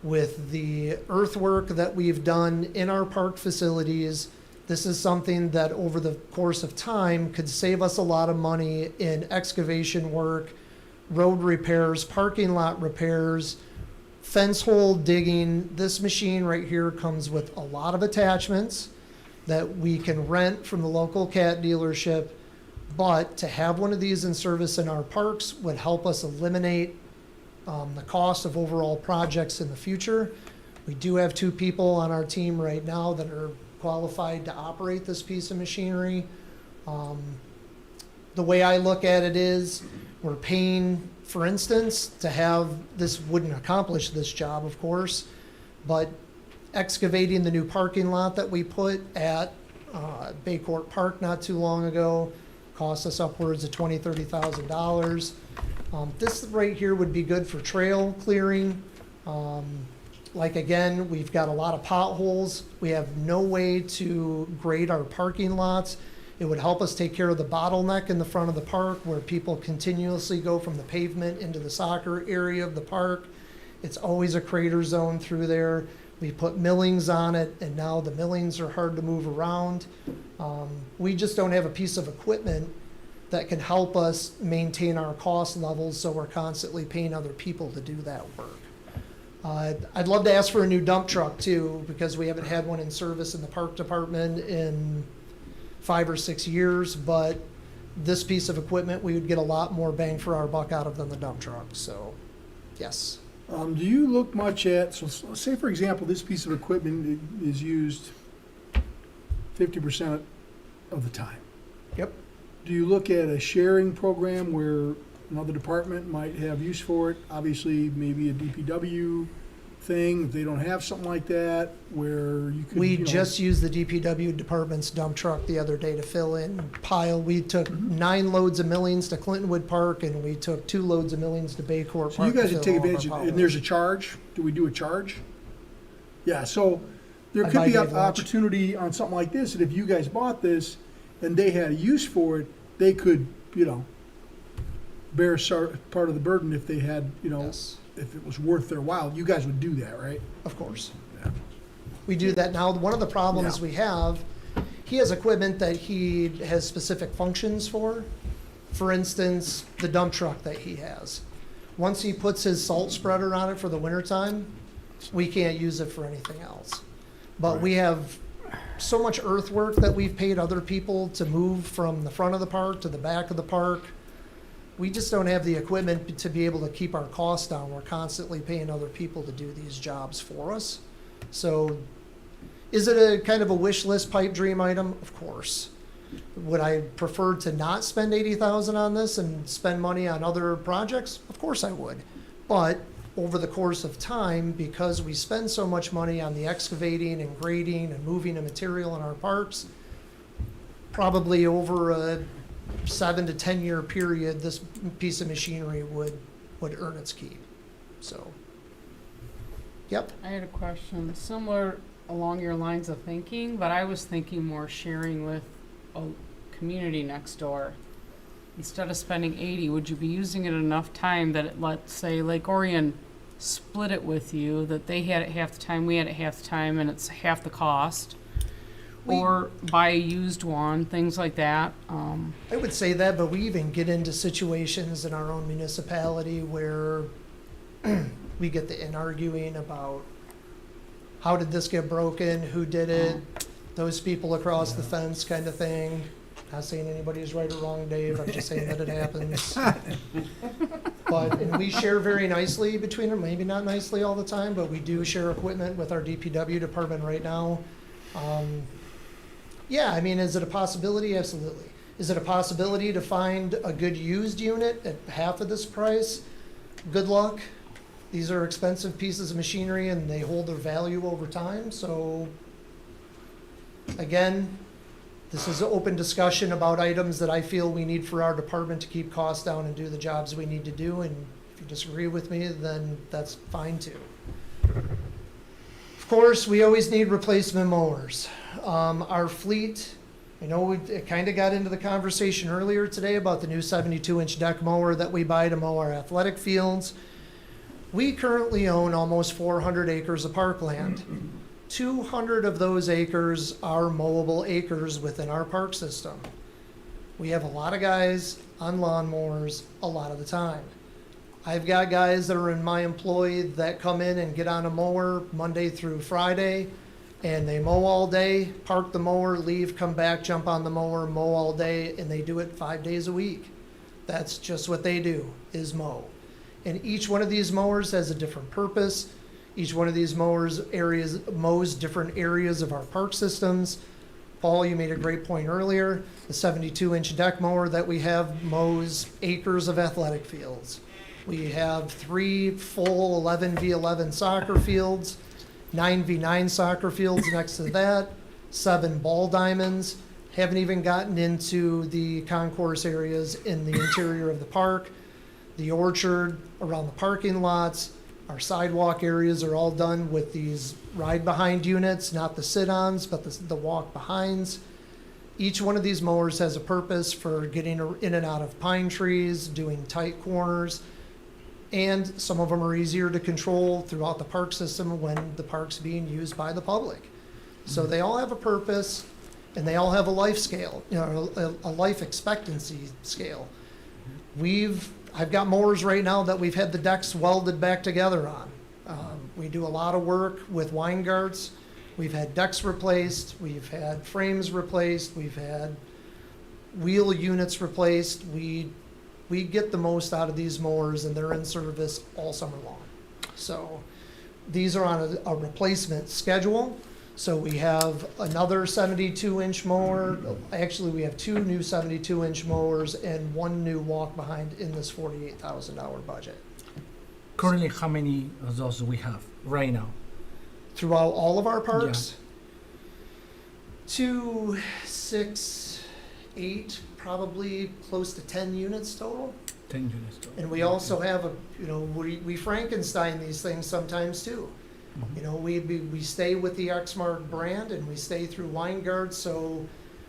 with the earthwork that we've done in our park facilities, this is something that over the course of time could save us a lot of money in excavation work, road repairs, parking lot repairs, fence hole digging. This machine right here comes with a lot of attachments that we can rent from the local Cat dealership. But to have one of these in service in our parks would help us eliminate the cost of overall projects in the future. We do have 2 people on our team right now that are qualified to operate this piece of machinery. The way I look at it is we're paying, for instance, to have this wouldn't accomplish this job, of course, but excavating the new parking lot that we put at Baycourt Park not too long ago cost us upwards of $20,000, $30,000. This right here would be good for trail clearing. Like again, we've got a lot of potholes. We have no way to grade our parking lots. It would help us take care of the bottleneck in the front of the park where people continuously go from the pavement into the soccer area of the park. It's always a crater zone through there. We put millings on it, and now the millings are hard to move around. We just don't have a piece of equipment that can help us maintain our cost levels, so we're constantly paying other people to do that work. I'd love to ask for a new dump truck too, because we haven't had one in service in the park department in 5 or 6 years, but this piece of equipment, we would get a lot more bang for our buck out of than the dump truck, so, yes. Do you look much at, so say for example, this piece of equipment is used 50% of the time. Yep. Do you look at a sharing program where another department might have use for it? Obviously, maybe a DPW thing, if they don't have something like that, where you could, We just used the DPW department's dump truck the other day to fill in pile. We took 9 loads of millings to Clintonwood Park, and we took 2 loads of millings to Baycourt Park. So you guys to would fill take all of our advantage, potholes. and there's a charge? Do we do a charge? Yeah, so there I'd could buy be Dave an lunch. opportunity on something like this, that if you guys bought this and they had a use for it, they could, bear part of the burden if they had, Yes, if it was worth their while. You guys would do that, right? of course. Yeah. We do that now. One of the problems Yeah. we have, he has equipment that he has specific functions for. For instance, the dump truck that he has. Once he puts his salt spreader on it for the wintertime, we can't use it for anything else. But we have so much earthwork that we've paid other people to move from the front of the park to the back of the park. We just don't have the equipment to be able to keep our costs down. We're constantly paying other people to do these jobs for us. So is it a kind of a wish list pipe dream item? Of course. Would I prefer to not spend $80,000 on this and spend money on other projects? Of course I would. But over the course of time, because we spend so much money on the excavating and grading and moving of material in our parks, probably over a 7 to 10 year period, this piece of machinery would earn its keep. So, yep. I had a question similar along your lines of thinking, but I was thinking more sharing with a community next door. Instead of spending 80, would you be using it enough time that it, let's say Lake Orion split it with you, that they had it half the time, we had it half the time, and it's half the cost. Or buy a used one, things like that. I would say that, but we even get into situations in our own municipality where we get in arguing about how did this get broken, who did it, those people across the fence kind of thing. Not saying anybody's right or wrong, Dave, I'm just saying that it happens. But, and we share very nicely between them, maybe not nicely all the time, but we do share equipment with our DPW department right now. Yeah, I mean, is it a possibility? Absolutely. Is it a possibility to find a good used unit at half of this price? Good luck. These are expensive pieces of machinery and they hold their value over time. So again, this is an open discussion about items that I feel we need for our department to keep costs down and do the jobs we need to do. And if you disagree with me, then that's fine too. Of course, we always need replacement mowers. Our fleet, I know we kind of got into the conversation earlier today about the new 72-inch deck mower that we buy to mow our athletic fields. We currently own almost 400 acres of parkland. 200 of those acres are mowable acres within our park system. We have a lot of guys on lawnmowers a lot of the time. I've got guys that are in my employ that come in and get on a mower Monday through Friday, and they mow all day, park the mower, leave, come back, jump on the mower, mow all day, and they do it 5 days a week. That's just what they do, is mow. And each one of these mowers has a different purpose. Each one of these mowers mows different areas of our park systems. Paul, you made a great point earlier. The 72-inch deck mower that we have mows acres of athletic fields. We have 3 full 11v11 soccer fields, 9v9 soccer fields next to that, 7 ball diamonds. Haven't even gotten into the concourse areas in the interior of the park, the orchard, around the parking lots. Our sidewalk areas are all done with these ride-behind units, not the sit-ons, but the walk-behinds. Each one of these mowers has a purpose for getting in and out of pine trees, doing tight corners, and some of them are easier to control throughout the park system when the park's being used by the public. So they all have a purpose, and they all have a life scale, a life expectancy scale. I've got mowers right now that we've had the decks welded back together on. We do a lot of work with wine guards. We've had decks replaced, we've had frames replaced, we've had wheel units replaced. We get the most out of these mowers, and they're in service all summer long. So these are on a replacement schedule. So we have another 72-inch mower. Actually, we have 2 new 72-inch mowers and 1 new walk-behind in this $48,000 budget. Currently, how many of those do we have right now? Throughout all of our parks? 2, 6, 8, probably close to 10 units total. 10 units total. And we also have we Frankenstein these things sometimes too. Mm-hmm. We stay with the Exmark brand, and we stay through wine guards, so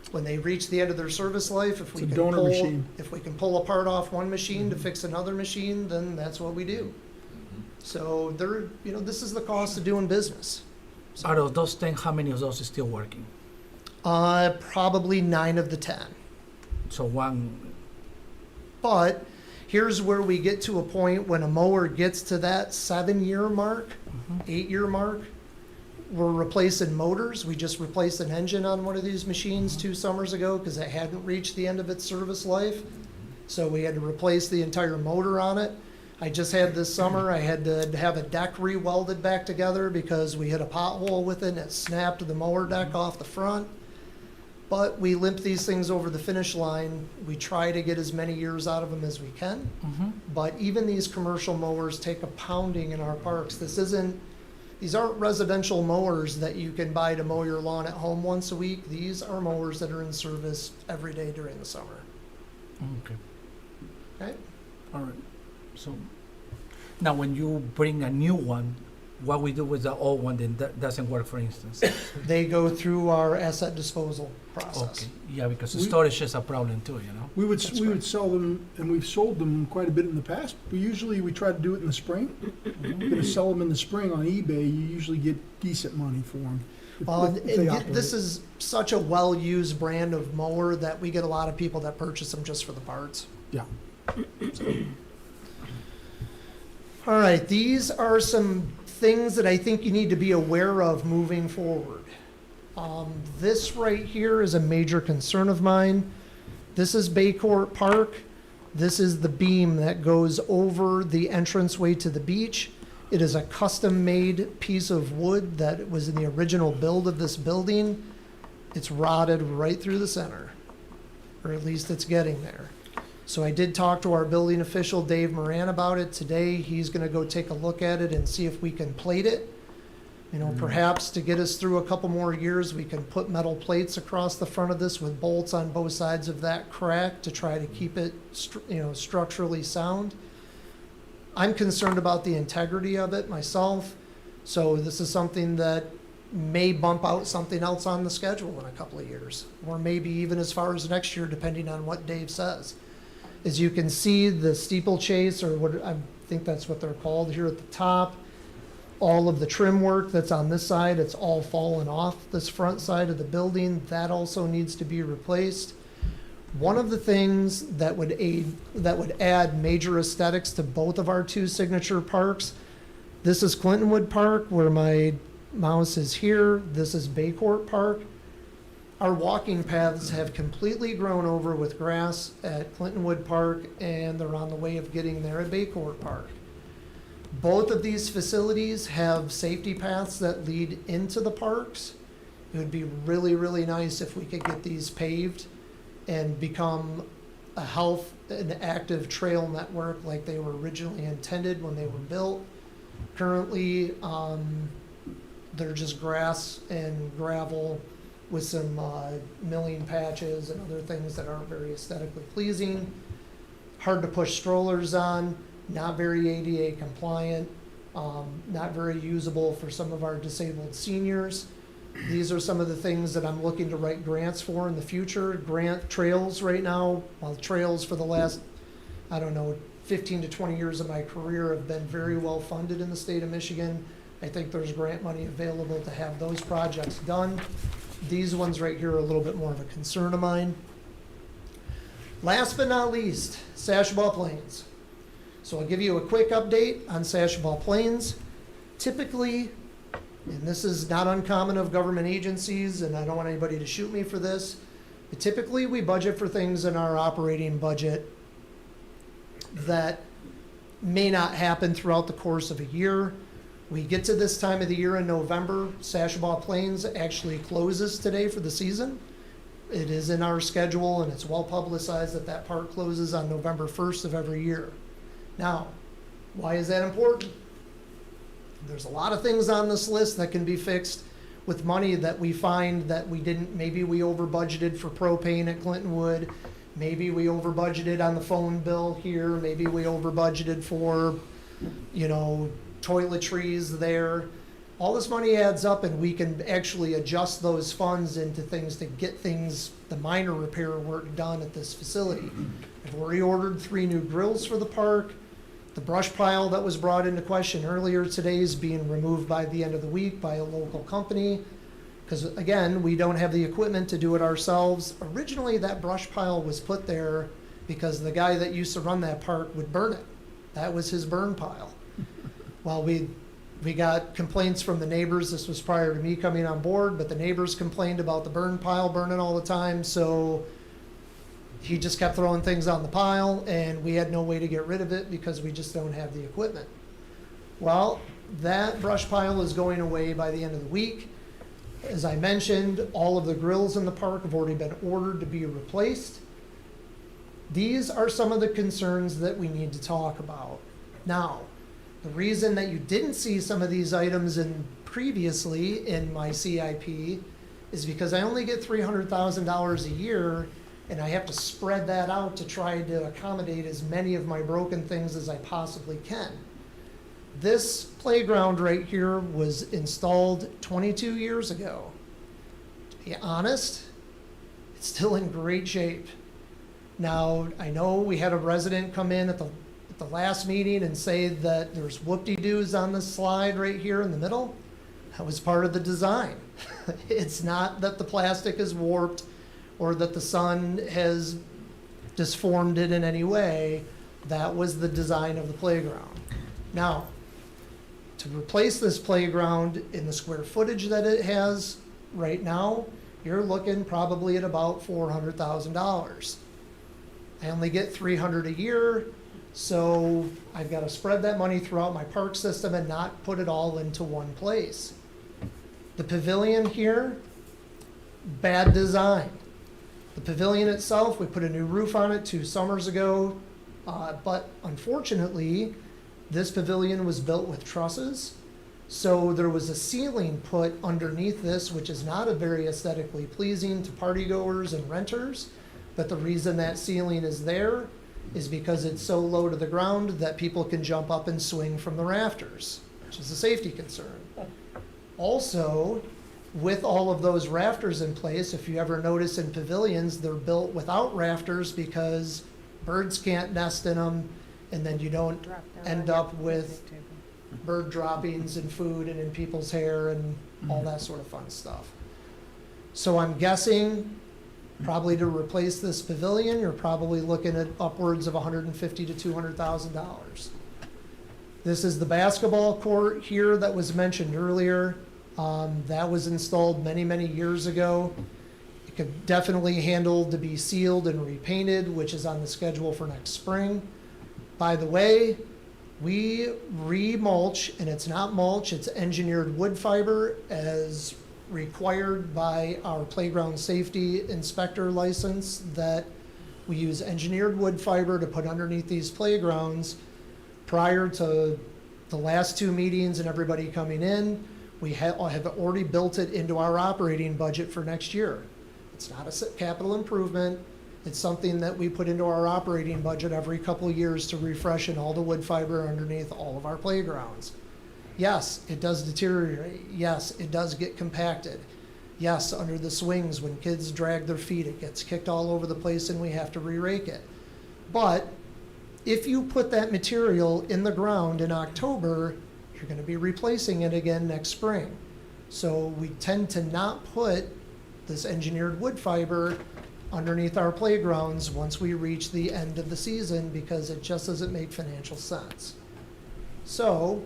when they reach the end of their service life, if we can pull a part off one machine to fix another machine, then that's what we do. So this is the cost of doing business. So, out of those 10, how many of those is still working? Probably 9 of the 10. So one. But here's where we get to a point when a mower gets to that 7-year mark, 8-year mark. We're replacing motors. We just replaced an engine on one of these machines 2 summers ago because it hadn't reached the end of its service life. So we had to replace the entire motor on it. I just had this summer, I had to have a deck re-welded back together because we hit a pothole with it and it snapped the mower deck off the front. But we limp these things over the finish line. We try to get as many years out of them as we can. But even these commercial mowers take a pounding in our parks. These aren't residential mowers that you can buy to mow your lawn at home once a week. These are mowers that are in service every day during the summer. Okay. Okay? All right. So now when you bring a new one, what we do with the old one that doesn't work, for instance? They go through our asset disposal Okay, process. yeah, because We- storage is a problem too, you know? We would, That's we right. would sell them, and we've sold them quite a bit in the past. We try to do it in the spring. We're gonna sell them in the spring on eBay. You usually get decent money for them. Well, and this is such a well-used brand of mower that we get a lot of people that purchase them just for the parts. Yeah. All right, these are some things that I think you need to be aware of moving forward. This right here is a major concern of mine. This is Baycourt Park. This is the beam that goes over the entranceway to the beach. It is a custom-made piece of wood that was in the original build of this building. It's rotted right through the center, or at least it's getting there. So I did talk to our building official, Dave Moran, about it today. He's gonna go take a look at it and see if we can plate it. You know, perhaps to get us through a couple more years, we can put metal plates across the front of this with bolts on both sides of that crack to try to keep it, structurally sound. I'm concerned about the integrity of it myself, so this is something that may bump out something else on the schedule in a couple of years, or maybe even as far as next year, depending on what Dave says. As you can see, the steeplechase, or what I think that's what they're called here at the top, all of the trim work that's on this side, it's all fallen off this front side of the building. That also needs to be replaced. One of the things that would add major aesthetics to both of our two signature parks, this is Clintonwood Park, where my mouse is here. This is Baycourt Park. Our walking paths have completely grown over with grass at Clintonwood Park, and they're on the way of getting there at Baycourt Park. Both of these facilities have safety paths that lead into the parks. It would be really, really nice if we could get these paved and become a health and active trail network like they were originally intended when they were built. Currently, they're just grass and gravel with some milling patches and other things that aren't very aesthetically pleasing. Hard to push strollers on, not very ADA compliant, not very usable for some of our disabled seniors. These are some of the things that I'm looking to write grants for in the future. Grant trails right now, well, trails for the last, 15 to 20 years of my career have been very well funded in the state of Michigan. I think there's grant money available to have those projects done. These ones right here are a little bit more of a concern of mine. Last but not least, Sashabaw Plains. So I'll give you a quick update on Sashabaw Plains. Typically, and this is not uncommon of government agencies, and I don't want anybody to shoot me for this, but typically we budget for things in our operating budget that may not happen throughout the course of a year. We get to this time of the year in November, Sashabaw Plains actually closes today for the season. It is in our schedule, and it's well publicized that that park closes on November 1st of every year. Now, why is that important? There's a lot of things on this list that can be fixed with money that we find that we didn't, maybe we over budgeted for propane at Clintonwood, maybe we over budgeted on the phone bill here, maybe we over budgeted for, toiletries there. All this money adds up, and we can actually adjust those funds into things to get things, the minor repair work done at this facility. I've already ordered 3 new grills for the park. The brush pile that was brought into question earlier today is being removed by the end of the week by a local company. Because again, we don't have the equipment to do it ourselves. Originally, that brush pile was put there because the guy that used to run that park would burn it. That was his burn pile. Well, we got complaints from the neighbors. This was prior to me coming on board, but the neighbors complained about the burn pile burning all the time. So he just kept throwing things on the pile, and we had no way to get rid of it because we just don't have the equipment. Well, that brush pile is going away by the end of the week. As I mentioned, all of the grills in the park have already been ordered to be replaced. These are some of the concerns that we need to talk about. Now, the reason that you didn't see some of these items previously in my CIP is because I only get $300,000 a year, and I have to spread that out to try to accommodate as many of my broken things as I possibly can. This playground right here was installed 22 years ago. To be honest, it's still in great shape. Now, I know we had a resident come in at the last meeting and say that there's whoop-de-doos on this slide right here in the middle. That was part of the design. It's not that the plastic is warped or that the sun has disformed it in any way. That was the design of the playground. Now, to replace this playground in the square footage that it has right now, you're looking probably at about $400,000. I only get $300 a year, so I've got to spread that money throughout my park system and not put it all into one place. The pavilion here, bad design. The pavilion itself, we put a new roof on it 2 summers ago, but unfortunately, this pavilion was built with trusses, so there was a ceiling put underneath this, which is not a very aesthetically pleasing to partygoers and renters. But the reason that ceiling is there is because it's so low to the ground that people can jump up and swing from the rafters, which is a safety concern. Also, with all of those rafters in place, if you ever notice in pavilions, they're built without rafters because birds can't nest in them, and then you don't end up with bird droppings and food and in people's hair and all that sort of fun stuff. So I'm guessing probably to replace this pavilion, you're probably looking at upwards of $150,000 to $200,000. This is the basketball court here that was mentioned earlier. That was installed many, many years ago. It could definitely handle to be sealed and repainted, which is on the schedule for next spring. By the way, we re-mulch, and it's not mulch, it's engineered wood fiber as required by our playground safety inspector license, that we use engineered wood fiber to put underneath these playgrounds. Prior to the last 2 meetings and everybody coming in, we have already built it into our operating budget for next year. It's not a capital improvement. It's something that we put into our operating budget every couple of years to refreshen all the wood fiber underneath all of our playgrounds. Yes, it does deteriorate. Yes, it does get compacted. Yes, under the swings, when kids drag their feet, it gets kicked all over the place and we have to re-rake it. But if you put that material in the ground in October, you're going to be replacing it again next spring. So we tend to not put this engineered wood fiber underneath our playgrounds once we reach the end of the season because it just doesn't make financial sense. So,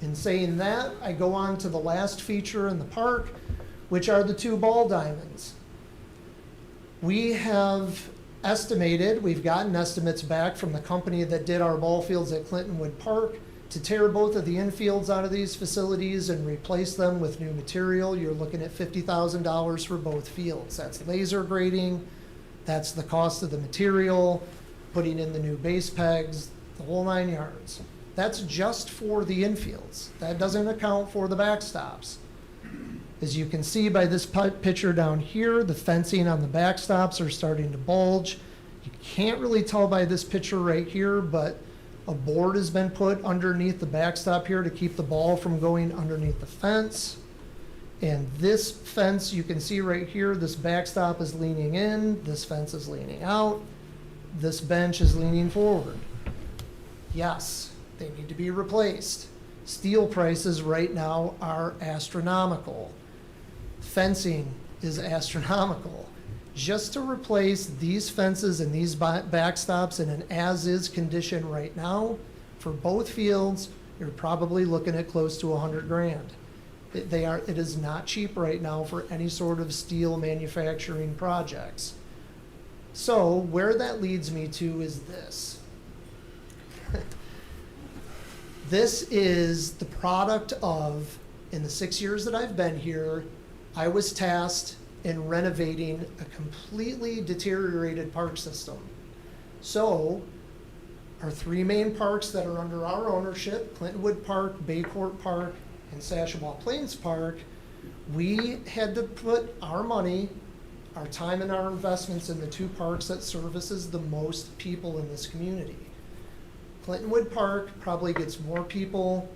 in saying that, I go on to the last feature in the park, which are the 2 ball diamonds. We have estimated, we've gotten estimates back from the company that did our ball fields at Clintonwood Park to tear both of the infields out of these facilities and replace them with new material. You're looking at $50,000 for both fields. That's laser grading, that's the cost of the material, putting in the new base pegs, the whole 9 yards. That's just for the infields. That doesn't account for the backstops. As you can see by this picture down here, the fencing on the backstops are starting to bulge. You can't really tell by this picture right here, but a board has been put underneath the backstop here to keep the ball from going underneath the fence. And this fence, you can see right here, this backstop is leaning in, this fence is leaning out, this bench is leaning forward. Yes, they need to be replaced. Steel prices right now are astronomical. Fencing is astronomical. Just to replace these fences and these backstops in an as-is condition right now, for both fields, you're probably looking at close to $100,000. It is not cheap right now for any sort of steel manufacturing projects. So where that leads me to is this. This is the product of, in the 6 years that I've been here, I was tasked in renovating a completely deteriorated park system. So our 3 main parks that are under our ownership, Clintonwood Park, Baycourt Park, and Sashabaw Plains Park, we had to put our money, our time and our investments in the 2 parks that services the most people in this community. Clintonwood Park probably gets more people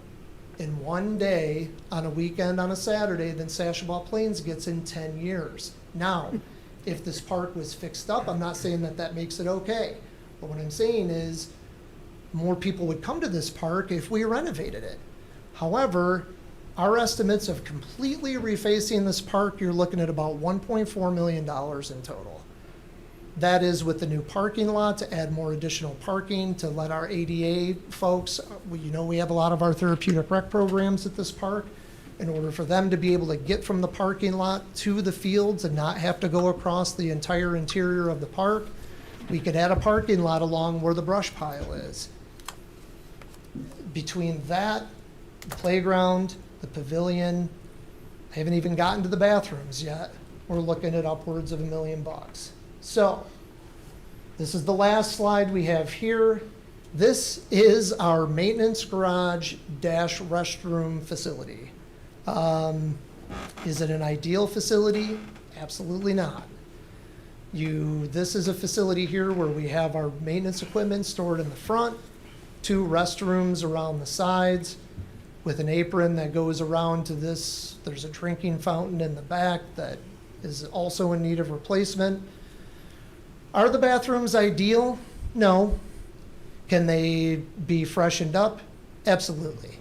in one day on a weekend on a Saturday than Sashabaw Plains gets in 10 years. Now, if this park was fixed up, I'm not saying that that makes it okay. But what I'm saying is more people would come to this park if we renovated it. However, our estimates of completely refacing this park, you're looking at about $1.4 million in total. That is with the new parking lot, to add more additional parking, to let our ADA folks, we have a lot of our therapeutic rec programs at this park. In order for them to be able to get from the parking lot to the fields and not have to go across the entire interior of the park, we could add a parking lot along where the brush pile is. Between that, the playground, the pavilion, I haven't even gotten to the bathrooms yet. We're looking at upwards of $1 million. So, this is the last slide we have here. This is our maintenance garage dash restroom facility. Is it an ideal facility? Absolutely not. This is a facility here where we have our maintenance equipment stored in the front, 2 restrooms around the sides with an apron that goes around to this. There's a drinking fountain in the back that is also in need of replacement. Are the bathrooms ideal? No. Can they be freshened up? Absolutely.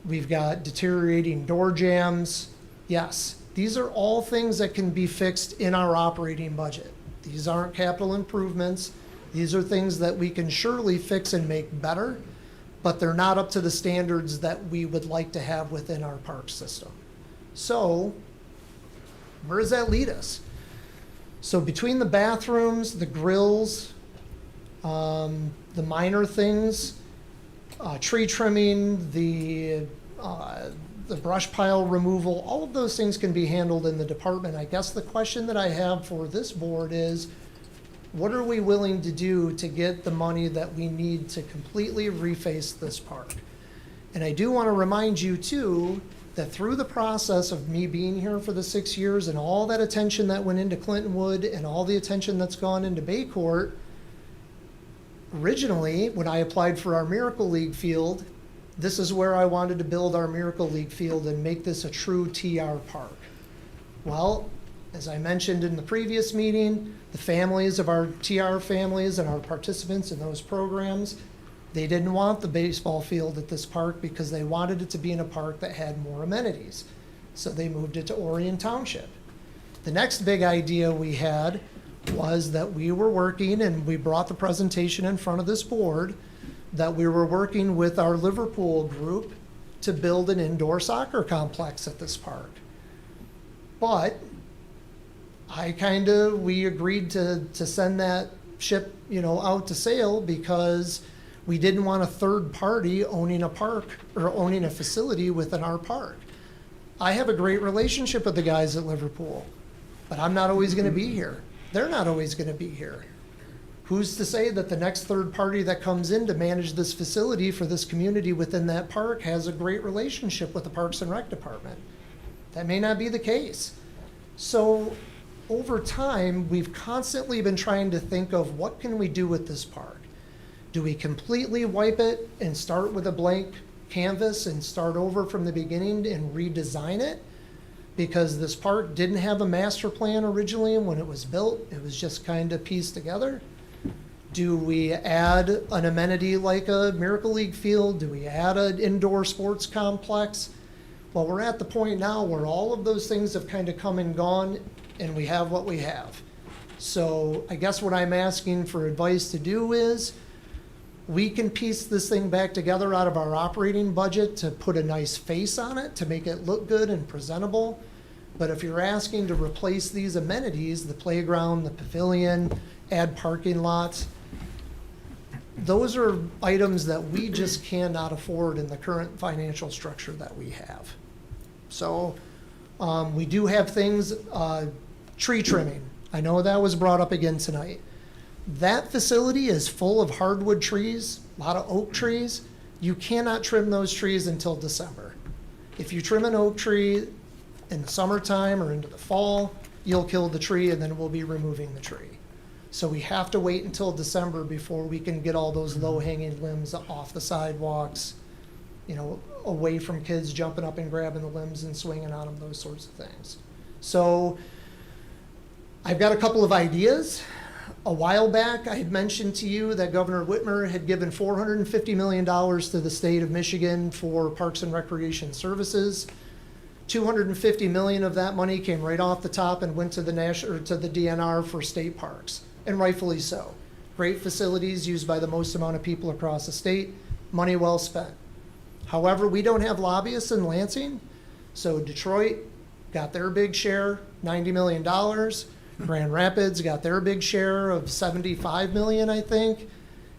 We've got deteriorating door jambs. Yes. These are all things that can be fixed in our operating budget. These aren't capital improvements. These are things that we can surely fix and make better, but they're not up to the standards that we would like to have within our park system. So, where does that lead us? So between the bathrooms, the grills, the minor things, tree trimming, the brush pile removal, all of those things can be handled in the department. I guess the question that I have for this board is, what are we willing to do to get the money that we need to completely reface this park? And I do want to remind you too, that through the process of me being here for the 6 years and all that attention that went into Clintonwood and all the attention that's gone into Bay Court, originally, when I applied for our Miracle League field, this is where I wanted to build our Miracle League field and make this a true TR park. Well, as I mentioned in the previous meeting, the families of our TR families and our participants in those programs, they didn't want the baseball field at this park because they wanted it to be in a park that had more amenities. So they moved it to Orion Township. The next big idea we had was that we were working, and we brought the presentation in front of this board, that we were working with our Liverpool group to build an indoor soccer complex at this park. But we agreed to send that ship, out to sail because we didn't want a third party owning a park or owning a facility within our park. I have a great relationship with the guys at Liverpool, but I'm not always going to be here. They're not always going to be here. Who's to say that the next third party that comes in to manage this facility for this community within that park has a great relationship with the Parks and Rec Department? That may not be the case. So over time, we've constantly been trying to think of what can we do with this park? Do we completely wipe it and start with a blank canvas and start over from the beginning and redesign it? Because this park didn't have a master plan originally when it was built. It was just kind of pieced together. Do we add an amenity like a Miracle League field? Do we add an indoor sports complex? Well, we're at the point now where all of those things have kind of come and gone, and we have what we have. So I guess what I'm asking for advice to do is, we can piece this thing back together out of our operating budget to put a nice face on it, to make it look good and presentable. But if you're asking to replace these amenities, the playground, the pavilion, add parking lots, those are items that we just cannot afford in the current financial structure that we have. So we do have things, tree trimming. I know that was brought up again tonight. That facility is full of hardwood trees, a lot of oak trees. You cannot trim those trees until December. If you trim an oak tree in the summertime or into the fall, you'll kill the tree and then we'll be removing the tree. So we have to wait until December before we can get all those low-hanging limbs off the sidewalks, you know, away from kids jumping up and grabbing the limbs and swinging on them, those sorts of things. So I've got a couple of ideas. A while back, I had mentioned to you that Governor Whitmer had given $450 million to the state of Michigan for Parks and Recreation Services. $250 million of that money came right off the top and went to the DNR for state parks, and rightfully so. Great facilities used by the most amount of people across the state, money well spent. However, we don't have lobbyists in Lansing, so Detroit got their big share, $90 million. Grand Rapids got their big share of $75 million, I think.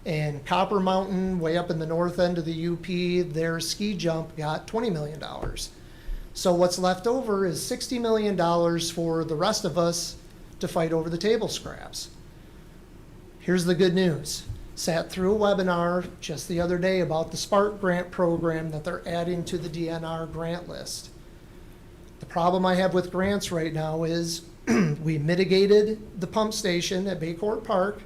And Copper Mountain, way up in the north end of the UP, their ski jump got $20 million. So what's left over is $60 million for the rest of us to fight over the table scraps. Here's the good news. Sat through a webinar just the other day about the Spark grant program that they're adding to the DNR grant list. The problem I have with grants right now is we mitigated the pump station at Baycourt Park,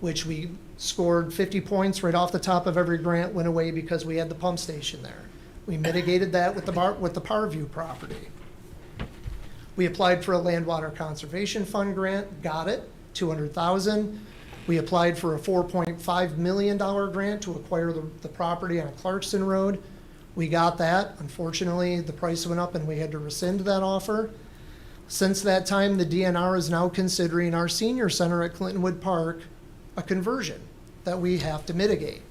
which we scored 50 points right off the top of every grant, went away because we had the pump station there. We mitigated that with the Parview property. We applied for a Land Water Conservation Fund grant, got it, $200,000. We applied for a $4.5 million grant to acquire the property on Clarkson Road. We got that. Unfortunately, the price went up and we had to rescind that offer. Since that time, the DNR is now considering our senior center at Clintonwood Park a conversion that we have to mitigate.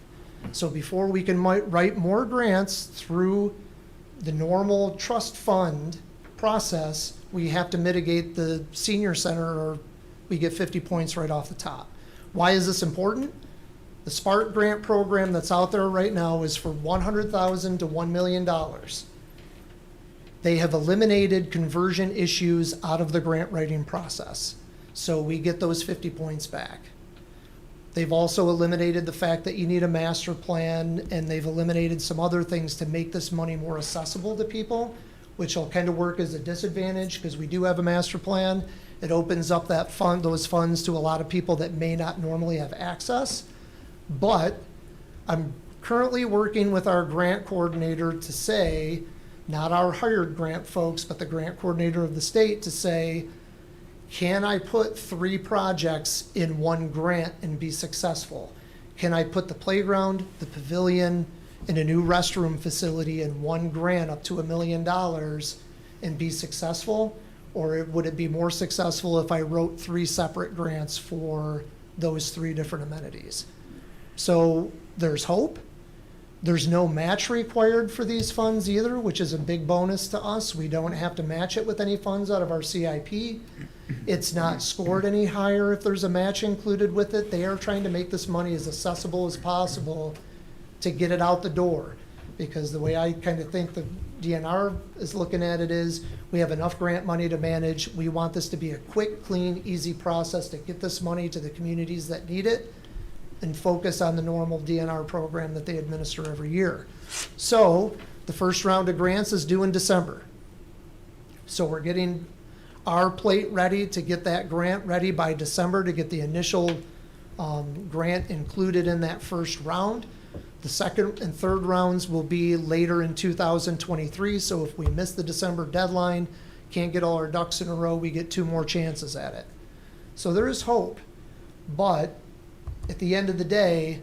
So before we can write more grants through the normal trust fund process, we have to mitigate the senior center, or we get 50 points right off the top. Why is this important? The Spark grant program that's out there right now is for $100,000 to $1 million. They have eliminated conversion issues out of the grant writing process. So we get those 50 points back. They've also eliminated the fact that you need a master plan, and they've eliminated some other things to make this money more accessible to people, which will kind of work as a disadvantage because we do have a master plan. It opens up that fund, those funds, to a lot of people that may not normally have access. But I'm currently working with our grant coordinator to say, not our hired grant folks, but the grant coordinator of the state, to say, can I put 3 projects in one grant and be successful? Can I put the playground, the pavilion, and a new restroom facility in one grant up to $1 million and be successful? Or would it be more successful if I wrote 3 separate grants for those 3 different amenities? So there's hope. There's no match required for these funds either, which is a big bonus to us. We don't have to match it with any funds out of our CIP. It's not scored any higher if there's a match included with it. They are trying to make this money as accessible as possible to get it out the door. Because the way I kind of think the DNR is looking at it is, we have enough grant money to manage. We want this to be a quick, clean, easy process to get this money to the communities that need it and focus on the normal DNR program that they administer every year. So the first round of grants is due in December. So we're getting our plate ready to get that grant ready by December to get the initial grant included in that first round. The second and third rounds will be later in 2023. So if we miss the December deadline, can't get all our ducks in a row, we get 2 more chances at it. So there is hope, but at the end of the day,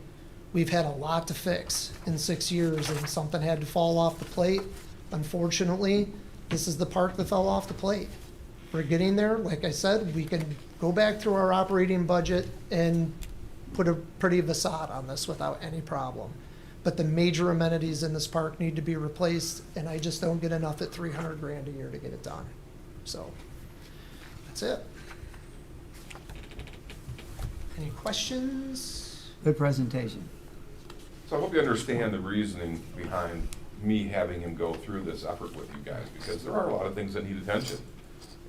we've had a lot to fix in 6 years, and something had to fall off the plate. Unfortunately, this is the part that fell off the plate. We're getting there. Like I said, we can go back through our operating budget and put a pretty facade on this without any problem. But the major amenities in this park need to be replaced, and I just don't get enough at $300,000 a year to get it done. So that's it. Any questions? Good presentation. So I hope you understand the reasoning behind me having him go through this effort with you guys, because there are a lot of things that need attention.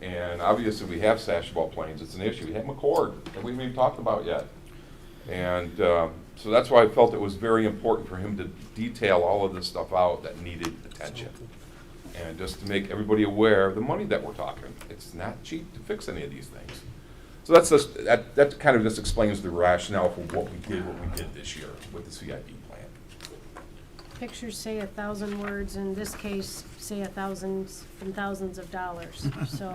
And obviously we have Sashball Plains, it's an issue. We have McCord that we haven't even talked about yet. And so that's why I felt it was very important for him to detail all of this stuff out that needed attention. And just to make everybody aware of the money that we're talking. It's not cheap to fix any of these things. So that's just, that kind of just explains the rationale for what we did this year with the CIP plan. Pictures say 1,000 words, in this case, say thousands of dollars. So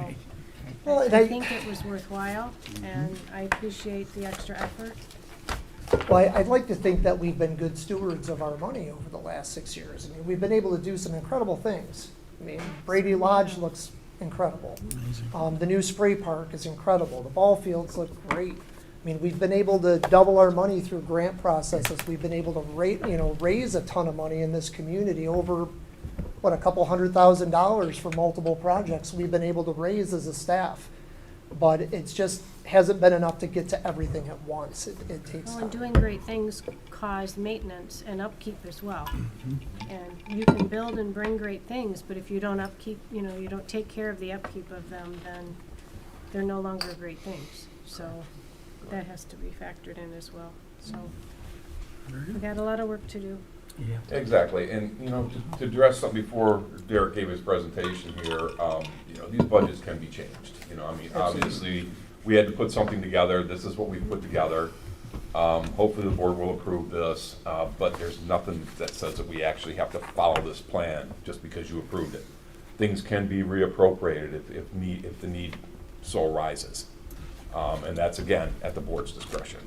Well, and I think it was worthwhile, and I appreciate the extra effort. Well, I'd like to think that we've been good stewards of our money over the last 6 years. I mean, we've been able to do some incredible things. I mean, Brady Lodge looks incredible. The new spray park is incredible. The ball fields look great. I mean, we've been able to double our money through grant processes. We've been able to raise a ton of money in this community, over, what, a couple $100,000 for multiple projects we've been able to raise as a staff. But it's just hasn't been enough to get to everything at once. It takes Well, time. and doing great things cause maintenance and upkeep as well. And you can build and bring great things, but if you don't upkeep, you don't take care of the upkeep of them, then they're no longer great things. So that has to be factored in as well. So we got a lot of work to do. Yeah. Exactly, and, to address something before Derek gave his presentation here, these budgets can be changed. Obviously, we had to put something together, this is what we put together. Hopefully the board will approve this, but there's nothing that says that we actually have to follow this plan just because you approved it. Things can be reappropriated if the need so arises. And that's, again, at the board's discretion,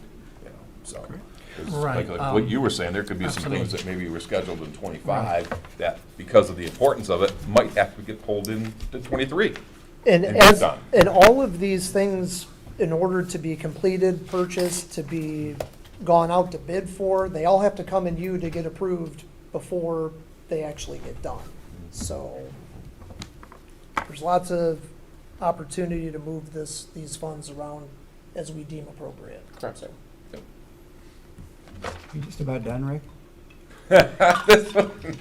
so. 'Cause Right, Like what you were saying, there could be some things absolutely. that maybe were scheduled in 25 that, because of the importance of it, might have to get pulled into 23. And and as, done. and all of these things, in order to be completed, purchased, to be gone out to bid for, they all have to come in you to get approved before they actually get done. So there's lots of opportunity to move these funds around as we deem appropriate. Correct. So, You just about done, Rick?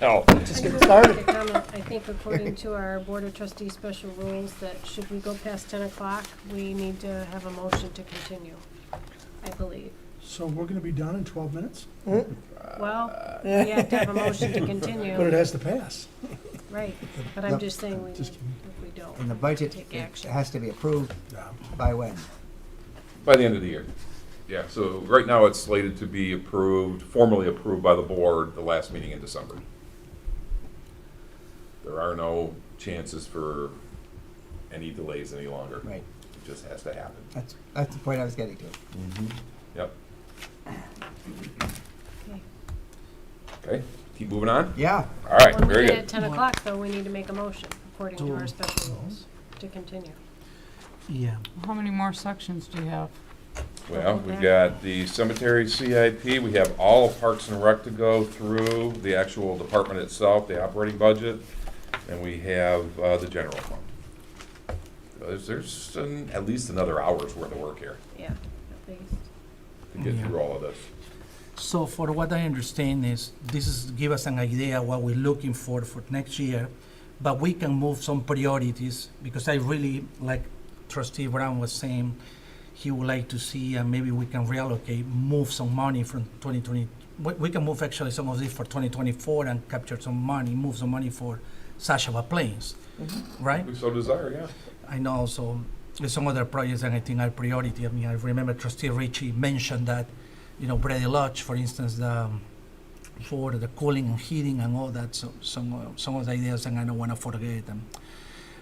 No. just I get do started. want to comment, I think according to our Board of Trustees special rules, that should we go past 10 o'clock, we need to have a motion to continue, I believe. So we're gonna be done in 12 minutes? Well, we have to have a motion to continue. But it has to pass. Right, but I'm just saying, Just kidding. if we don't, And the budget, take it action. has to be approved Yeah. by when? By the end of the year. Yeah, so right now it's slated to be formally approved by the board, the last meeting in December. There are no chances for any delays any longer. Right. It just has to happen. That's the point I was getting to. Yep. Okay. Okay, keep moving on? Yeah. All right, When we very get good. at 10 o'clock, though, we need to make a motion, according to our special rules, to continue. Yeah. How many more sections do you have? Well, we got the cemetery CIP, we have all of Parks and Rec to go through, the actual department itself, the operating budget, and we have the general fund. There's at least another hour's worth of work here Yeah, at least. to get Yeah. through all of this. So for what I understand is, this is give us an idea what we're looking for next year, but we can move some priorities, because I really, like Trustee Brown was saying, he would like to see, and maybe we can reallocate, move some money from 2020. We can move actually some of this for 2024 and capture some money, move some money for Sashaba Plains, right? We so desire, yeah. I know, so there's some other projects that I think are priority. I mean, I remember Trustee Ritchie mentioned that, Brady Lodge, for instance, for the cooling and heating and all that, so some of the ideas, and I don't want to forget them.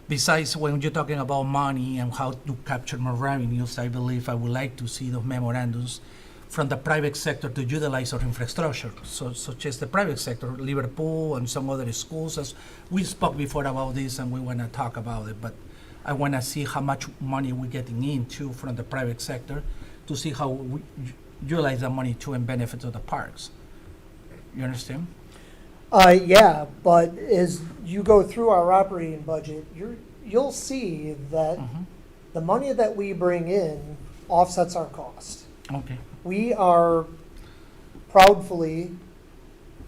Besides, when you're talking about money and how to capture more revenues, I believe I would like to see those memorandums from the private sector to utilize our infrastructure, such as the private sector, Liverpool and some other schools. As we spoke before about this, and we want to talk about it, but I want to see how much money we're getting into from the private sector to see how we utilize that money to and benefit of the parks. You understand? Yeah, but as you go through our operating budget, you'll see that the money that we bring in offsets our cost. Okay. We are proudly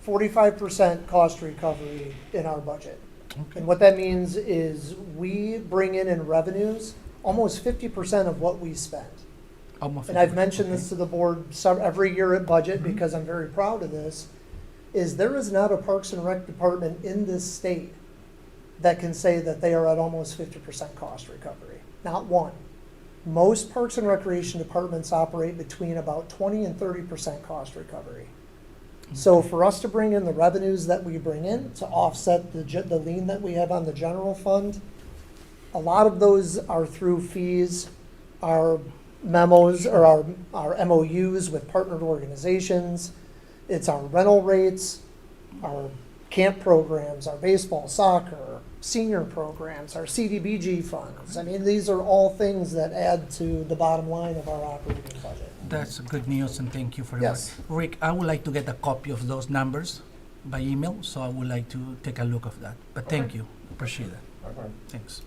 45% cost recovery in our budget. Okay. And what that means is we bring in revenues almost 50% of what we spend. Almost. And I've mentioned this to the board every year at budget because I'm very proud of this, is there is not a Parks and Rec department in this state that can say that they are at almost 50% cost recovery. Not one. Most Parks and Recreation departments operate between about 20 and 30% cost recovery. So for us to bring in the revenues that we bring in to offset the lien that we have on the general fund, a lot of those are through fees, our memos, or our MOUs with partnered organizations. It's our rental rates, our camp programs, our baseball, soccer, senior programs, our CDBG funds. I mean, these are all things that add to the bottom line of our operating budget. That's good news, and thank you for Yes. that. Rick, I would like to get a copy of those numbers by email, so I would like to take a look of that. But thank you, appreciate that. Okay. Thanks.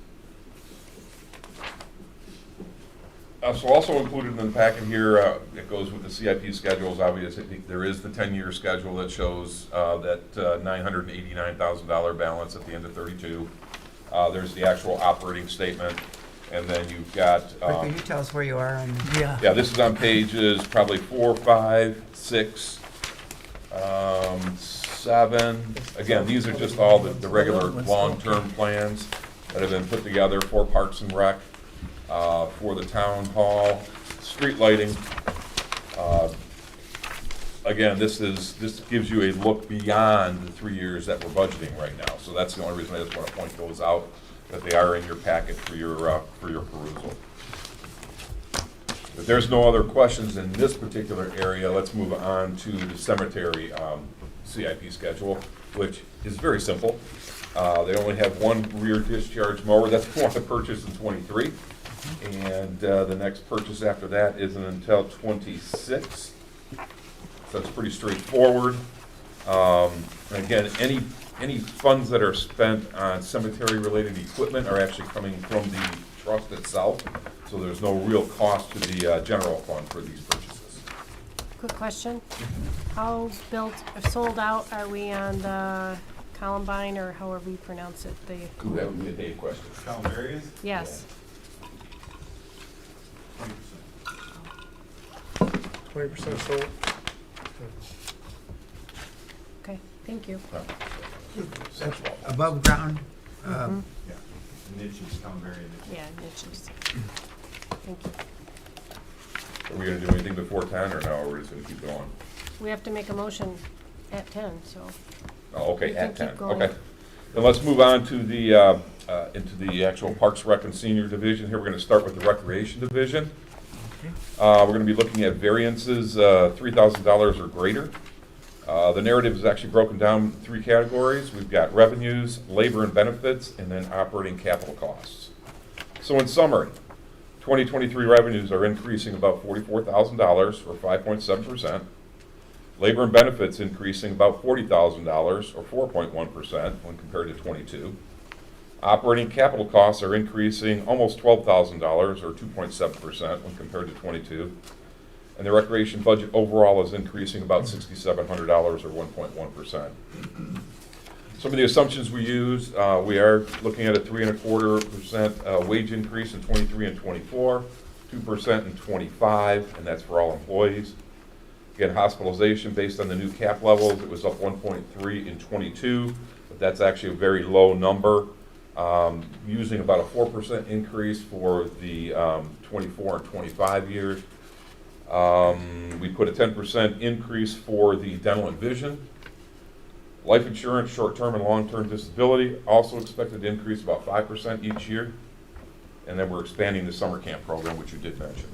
So also included in the packet here, it goes with the CIP schedules, obviously, there is the 10-year schedule that shows that $989,000 balance at the end of 32. There's the actual operating statement, and then you've got... Rick, can you tell us where you are? Yeah. Yeah, this is on pages probably 4, 5, 6, 7. Again, ththese are just all the regular long-term plans that have been put together for Parks and Rec, for the town hall, street lighting. Again, this gives you a look beyond the 3 years that we're budgeting right now. So that's the only reason I just want to point those out, that they are in your packet for your perusal. If there's no other questions in this particular area, let's move on to the cemetery CIP schedule, which is very simple. They only have one rear discharge mower. That's the one to purchase in '23. And the next purchase after that isn't until '26. So it's pretty straightforward. Again, any funds that are spent on cemetery-related equipment are actually coming from the trust itself. So there's no real cost to the general fund for these purchases. Quick question. How sold out are we on the Columbine, or however you pronounce it? Ooh, that would be a Dave question. Columbarians? Yes. 20% sold. Okay, thank you. Above ground? Niches, Columbarian niches. Yeah, niches. Thank you. Are we gonna do anything before 10 or no, or we're just gonna keep going? We have to make a motion at 10, so. Oh, okay, We can at 10, keep going. okay. Then let's move on to the, into the actual Parks, Rec, and Senior Division. Here, we're gonna start with the Recreation Division. We're gonna be looking at variances, $3,000 or greater. The narrative is actually broken down in 3 categories. We've got revenues, labor and benefits, and then operating capital costs. So in summary, 2023 revenues are increasing about $44,000 or 5.7%. Labor and benefits increasing about $40,000 or 4.1% when compared to 22. Operating capital costs are increasing almost $12,000 or 2.7% when compared to 22. And the recreation budget overall is increasing about $6,700 or 1.1%. Some of the assumptions we use, we are looking at a 3.25% wage increase in 23 and 24, 2% in 25, and that's for all employees. Again, hospitalization based on the new cap levels, it was up 1.3 in 22, but that's actually a very low number. Using about a 4% increase for the 24 and 25 years. We put a 10% increase for the dental and vision. Life insurance, short-term and long-term disability, also expected to increase about 5% each year. And then we're expanding the summer camp program, which you did mention.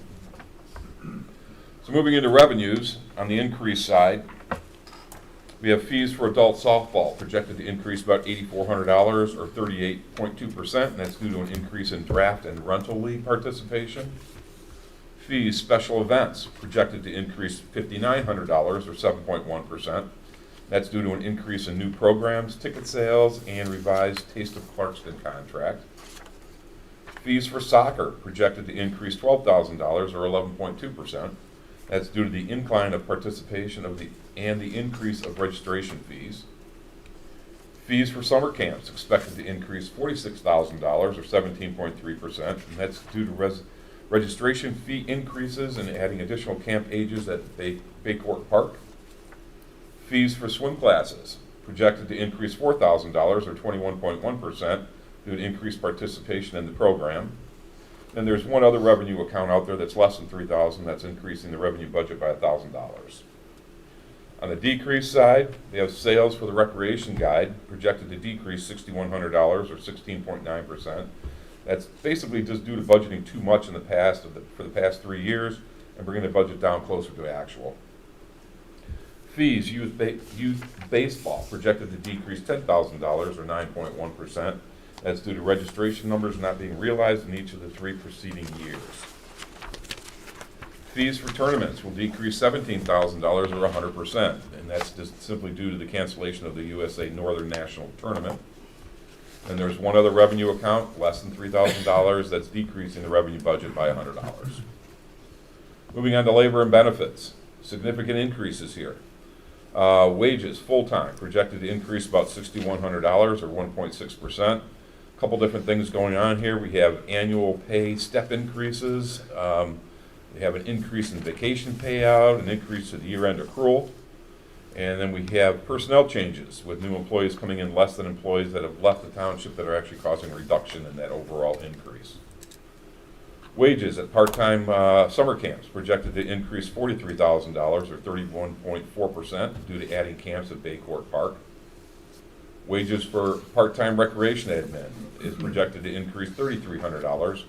So moving into revenues, on the increase side, we have fees for adult softball projected to increase about $8,400 or 38.2%, and that's due to an increase in draft and rental league participation. Fees, special events, projected to increase $5,900 or 7.1%. That's due to an increase in new programs, ticket sales, and revised Taste of Clarkston contract. Fees for soccer, projected to increase $12,000 or 11.2%. That's due to the incline of participation and the increase of registration fees. Fees for summer camps expected to increase $46,000 or 17.3%, and that's due to registration fee increases and adding additional camp ages at Baycourt Park. Fees for swim classes projected to increase $4,000 or 21.1% due to increased participation in the program. And there's one other revenue account out there that's less than $3,000, that's increasing the revenue budget by $1,000. On the decrease side, we have sales for the recreation guide projected to decrease $6,100 or 16.9%. That's basically just due to budgeting too much in the past for the past 3 years and bringing the budget down closer to actual. Fees, youth baseball projected to decrease $10,000 or 9.1%. That's due to registration numbers not being realized in each of the 3 preceding years. Fees for tournaments will decrease $17,000 or 100%, and that's just simply due to the cancellation of the USA Northern National Tournament. And there's one other revenue account, less than $3,000, that's decreasing the revenue budget by $100. Moving on to labor and benefits, significant increases here. Wages, full-time, projected to increase about $6,100 or 1.6%. A couple different things going on here. We have annual pay step increases. We have an increase in vacation payout, an increase to the year-end accrual. And then we have personnel changes with new employees coming in less than employees that have left the township that are actually causing a reduction in that overall increase. Wages at part-time summer camps projected to increase $43,000 or 31.4% due to adding camps at Baycourt Park. Wages for part-time recreation admin is projected to increase $3,300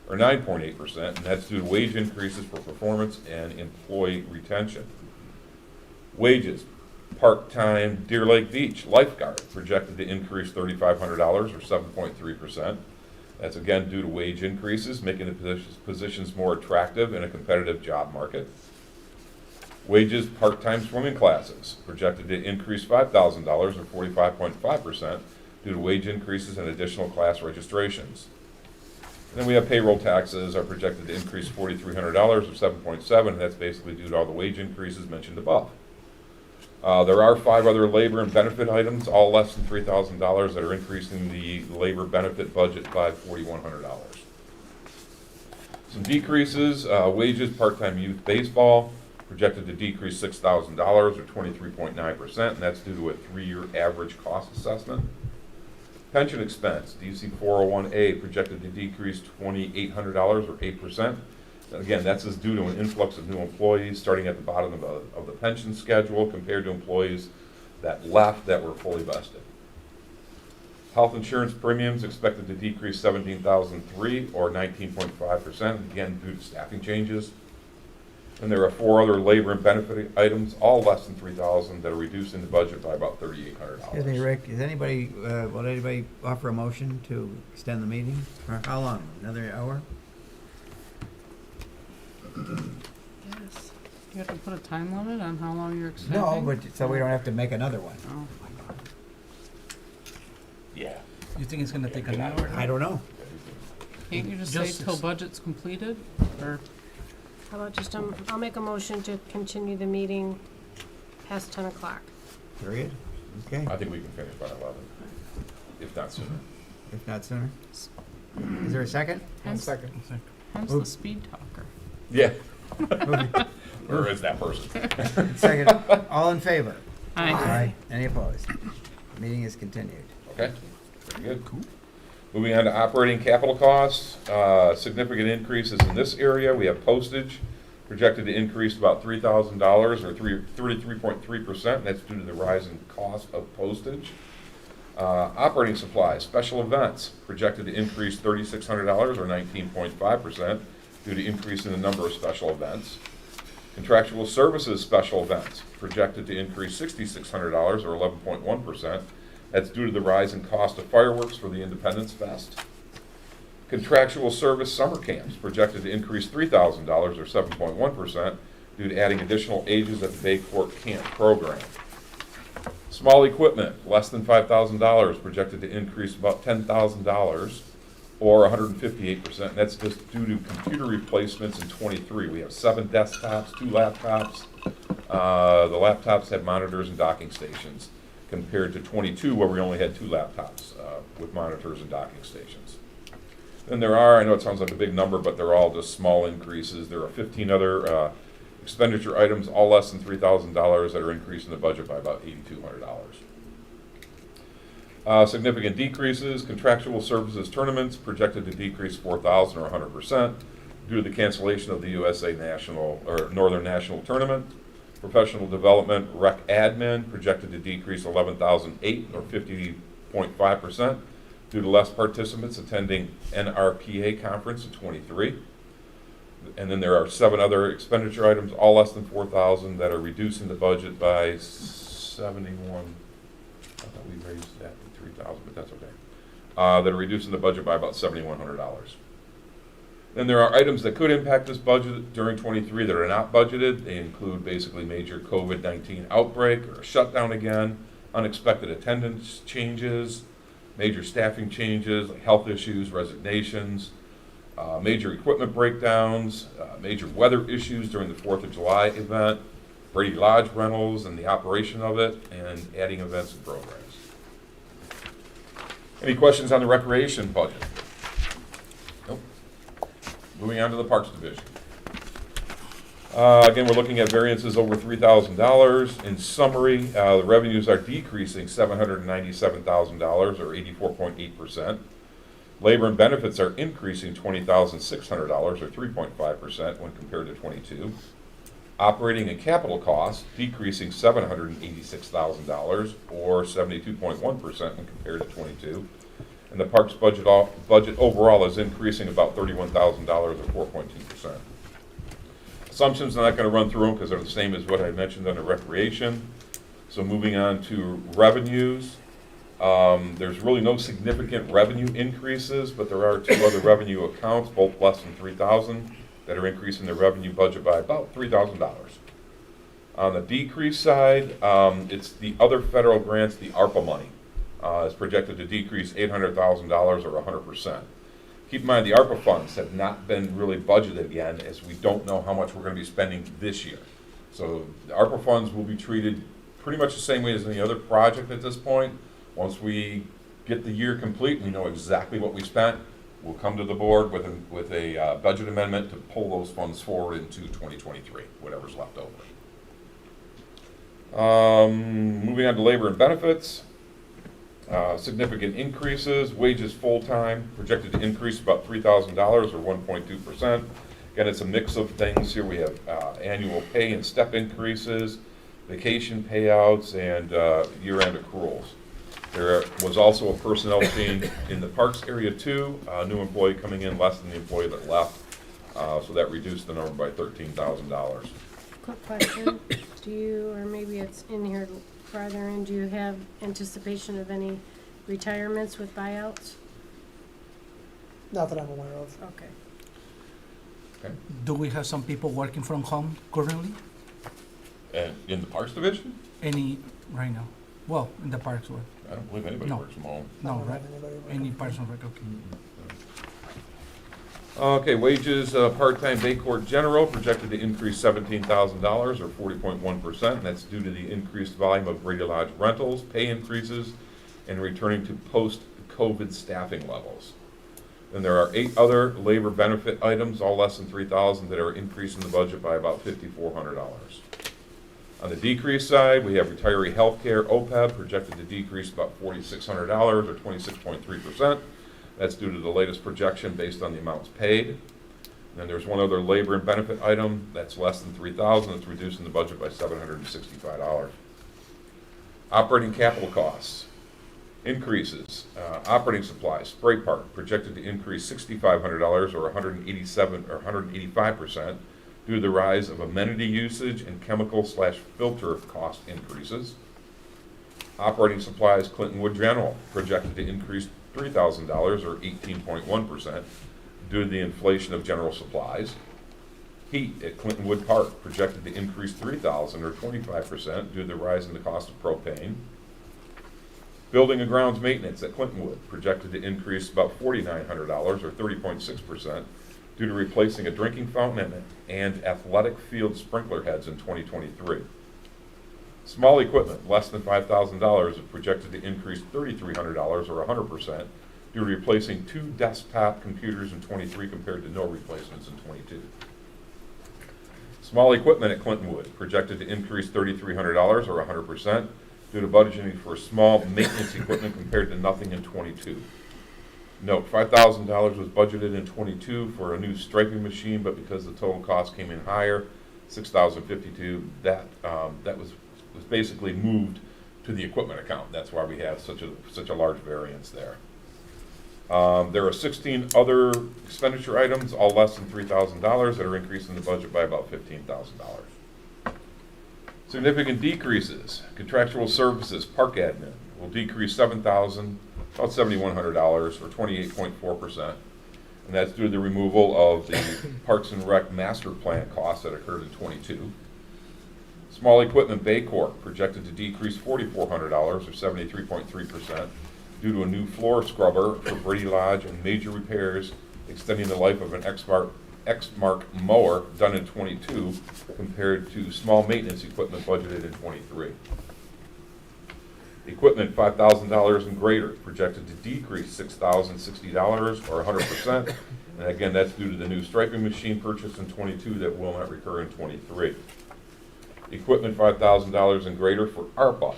or 9.8%, and that's due to wage increases for performance and employee retention. Wages, part-time Deer Lake Beach lifeguard projected to increase $3,500 or 7.3%. That's again due to wage increases, making the positions more attractive in a competitive job market. Wages, part-time swimming classes projected to increase $5,000 or 45.5% due to wage increases and additional class registrations. And then we have payroll taxes are projected to increase $4,300 or 7.7%, and that's basically due to all the wage increases mentioned above. There are 5 other labor and benefit items, all less than $3,000, that are increasing the labor benefit budget by $4,100. Some decreases, wages, part-time youth baseball, projected to decrease $6,000 or 23.9%, and that's due to a 3-year average cost assessment. Pension expense, DC 401A, projected to decrease $2,800 or 8%. Again, that's just due to an influx of new employees starting at the bottom of the pension schedule compared to employees that left that were fully vested. Health insurance premiums expected to decrease $17,003 or 19.5%, again due to staffing changes. And there are 4 other labor and benefit items, all less than $3,000, that are reducing the budget by about $3,800. Excuse me, Rick, will anybody offer a motion to extend the meeting? For how long? Another hour? Yes. You have to put a time limit on how long you're extending? No, but so we don't have to make another one. Oh. Yeah. You think it's gonna take an hour? I don't know. Can't you just say till budget's completed, or? How about just, I'll make a motion to continue the meeting past 10 o'clock. Period? Okay, I think we can finish by 11, if not sooner. if not sooner. Is there a second? Hence the speed talker. Yeah. Where is that person? Second, all in favor? Aye. Any opposed? Meeting is continued. Okay, very good. Moving on to operating capital costs, significant increases in this area. We have postage projected to increase about $3,000 or 33.3%. That's due to the rise in cost of postage. Operating supplies, special events projected to increase $3,600 or 19.5% due to increase in the number of special events. Contractual services special events projected to increase $6,600 or 11.1%. That's due to the rise in cost of fireworks for the Independence Fest. Contractual service summer camps projected to increase $3,000 or 7.1% due to adding additional ages at the Baycourt Camp program. Small equipment, less than $5,000, projected to increase about $10,000 or 158%. And that's just due to computer replacements in 23. We have 7 desktops, 2 laptops. The laptops have monitors and docking stations, compared to 22 where we only had 2 laptops with monitors and docking stations. Then there are, I know it sounds like a big number, but they're all just small increases. There are 15 other expenditure items, all less than $3,000, that are increasing the budget by about $8,200. Significant decreases, contractual services tournaments projected to decrease 4,000 or 100% due to the cancellation of the USA National or Northern National Tournament. Professional development, rec admin projected to decrease 11,008 or 50.5% due to less participants attending NRPA conference in 23. And then there are 7 other expenditure items, all less than 4,000, that are reducing the budget by 71. I thought we raised that to 3,000, but that's okay. That are reducing the budget by about $7,100. Then there are items that could impact this budget during 23 that are not budgeted. They include basically major COVID-19 outbreak or a shutdown again, unexpected attendance changes, major staffing changes, like health issues, resignations, major equipment breakdowns, major weather issues during the 4th of July event, Brady Lodge rentals and the operation of it, and adding events and programs. Any questions on the recreation budget? Nope. Moving on to the Parks Division. Again, we're looking at variances over $3,000. In summary, the revenues are decreasing $797,000 or 84.8%. Labor and benefits are increasing $20,600 or 3.5% when compared to 22. Operating and capital costs decreasing $786,000 or 72.1% when compared to 22. And the parks budget overall is increasing about $31,000 or 4.2%. Assumptions, I'm not going to run through them because they're the same as what I mentioned under recreation. So moving on to revenues. There's really no significant revenue increases, but there are 2 other revenue accounts, both less than $3,000, that are increasing the revenue budget by about $3,000. On the decrease side, it's the other federal grants, the ARPA money, is projected to decrease $800,000 or 100%. Keep in mind, the ARPA funds have not been really budgeted again, as we don't know how much we're going to be spending this year. So the ARPA funds will be treated pretty much the same way as any other project at this point. Once we get the year complete, we know exactly what we spent. We'll come to the board with a budget amendment to pull those funds forward into 2023, whatever's left over. Moving on to labor and benefits. Significant increases. Wages full-time projected to increase about $3,000 or 1.2%. Again, it's a mix of things here. We have annual pay and step increases, vacation payouts, and year-end accruals. There was also a personnel change in the parks area too. A new employee coming in less than the employee that left, so that reduced the number by $13,000. Quick question, do you, or maybe it's in here farther in, do you have anticipation of any retirements with buyouts? Not that I'm aware of. Okay. Okay. Do we have some people working from home currently? And in the Parks Division? Any right now? Well, in the parks work. I don't believe anybody works from home. No, right? Any person work? Okay. Okay, wages, part-time Bay Court General projected to increase $17,000 or 40.1%, and that's due to the increased volume of Brady Lodge rentals, pay increases, and returning to post-COVID staffing levels. Then there are 8 other labor benefit items, all less than $3,000, that are increasing the budget by about $5,400. On the decrease side, we have retiree health care, OPEB, projected to decrease about $4,600 or 26.3%. That's due to the latest projection based on the amounts paid. And then there's one other labor and benefit item that's less than $3,000. It's reducing the budget by $765. Operating capital costs. Increases. Operating supplies, spray park, projected to increase $6,500 or 185%. Due to the rise of amenity usage and chemical/filter cost increases. Operating supplies, Clinton Wood General, projected to increase $3,000 or 18.1% due to the inflation of general supplies. Heat at Clinton Wood Park, projected to increase $3,000 or 25% due to the rise in the cost of propane. Building and grounds maintenance at Clinton Wood, projected to increase about $4,900 or 30.6%. Due to replacing a drinking fountain and athletic field sprinkler heads in 2023. Small equipment, less than $5,000, is projected to increase $3,300 or 100% due to replacing 2 desktop computers in 23 compared to no replacements in 22. Small equipment at Clinton Wood, projected to increase $3,300 or 100% due to budgeting for small maintenance equipment compared to nothing in '22. Note, $5,000 was budgeted in '22 for a new striping machine, but because the total cost came in higher, $6,052, that was basically moved to the equipment account. That's why we have such a large variance there. There are 16 other expenditure items, all less than $3,000, that are increasing the budget by about $15,000. Significant decreases. Contractual services, park admin, will decrease $7,000, about $7,100, or 28.4%. And that's due to the removal of the Parks and Rec master plan costs that occurred in '22. Small equipment bay corp projected to decrease $4,400, or 73.3%, due to a new floor scrubber for Brady Lodge and major repairs extending the life of an X-Mark mower done in '22 compared to small maintenance equipment budgeted in '23. Equipment $5,000 and greater projected to decrease $6,060, or 100%. And again, that's due to the new striping machine purchased in '22 that will not recur in '23. Equipment $5,000 and greater for ARPA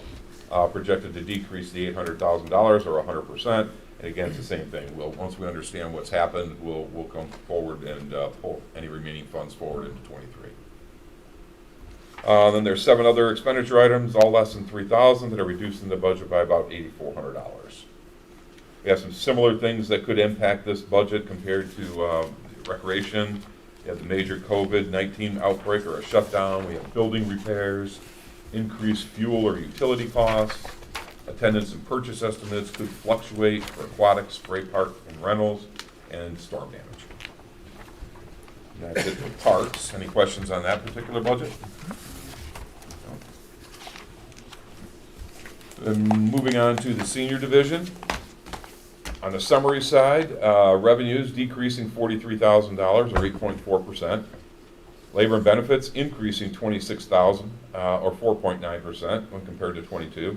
projected to decrease the $800,000, or 100%. And again, it's the same thing. Once we understand what's happened, we'll come forward and pull any remaining funds forward into '23. Then there's 7 other expenditure items, all less than $3,000, that are reducing the budget by about $8,400. We have some similar things that could impact this budget compared to recreation. We have the major COVID-19 outbreak or a shutdown. We have building repairs, increased fuel or utility costs. Attendance and purchase estimates could fluctuate for aquatic, spray park, and rentals, and storm damage. And that's it for parks. Any questions on that particular budget? Then moving on to the senior division. On the summary side, revenues decreasing $43,000, or 8.4%. Labor and benefits increasing $26,000, or 4.9% when compared to '22.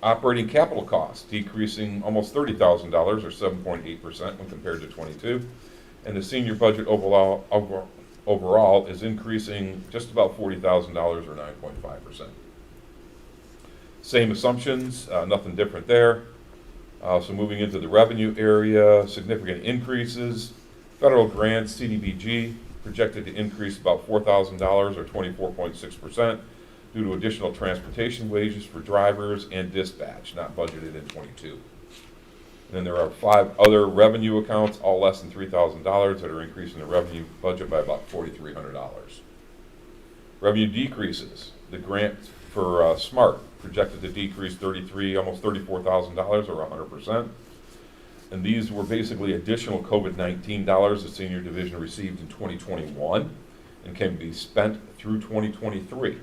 Operating capital costs decreasing almost $30,000, or 7.8% when compared to '22. And the senior budget overall is increasing just about $40,000, or 9.5%. Same assumptions, nothing different there. So moving into the revenue area, significant increases. Federal grants, CDBG, projected to increase about $4,000, or 24.6%, due to additional transportation wages for drivers and dispatch, not budgeted in '22. And then there are 5 other revenue accounts, all less than $3,000, that are increasing the revenue budget by about $4,300. Revenue decreases. The grant for SMART projected to decrease almost $34,000, or 100%. And these were basically additional COVID-19 dollars the senior division received in 2021 and can be spent through 2023.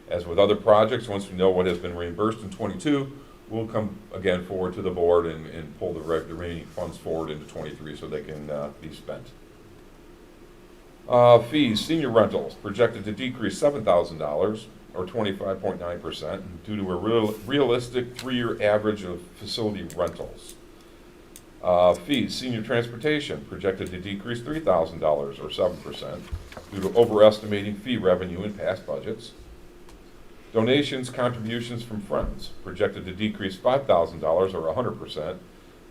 As with other projects, once we know what has been reimbursed in '22, we'll come again forward to the board and pull the remaining funds forward into '23 so they can be spent. Fees, senior rentals projected to decrease $7,000, or 25.9%, due to a realistic 3-year average of facility rentals. Fees, senior transportation projected to decrease $3,000, or 7%, due to overestimating fee revenue in past budgets. Donations, contributions from friends projected to decrease $5,000, or 100%,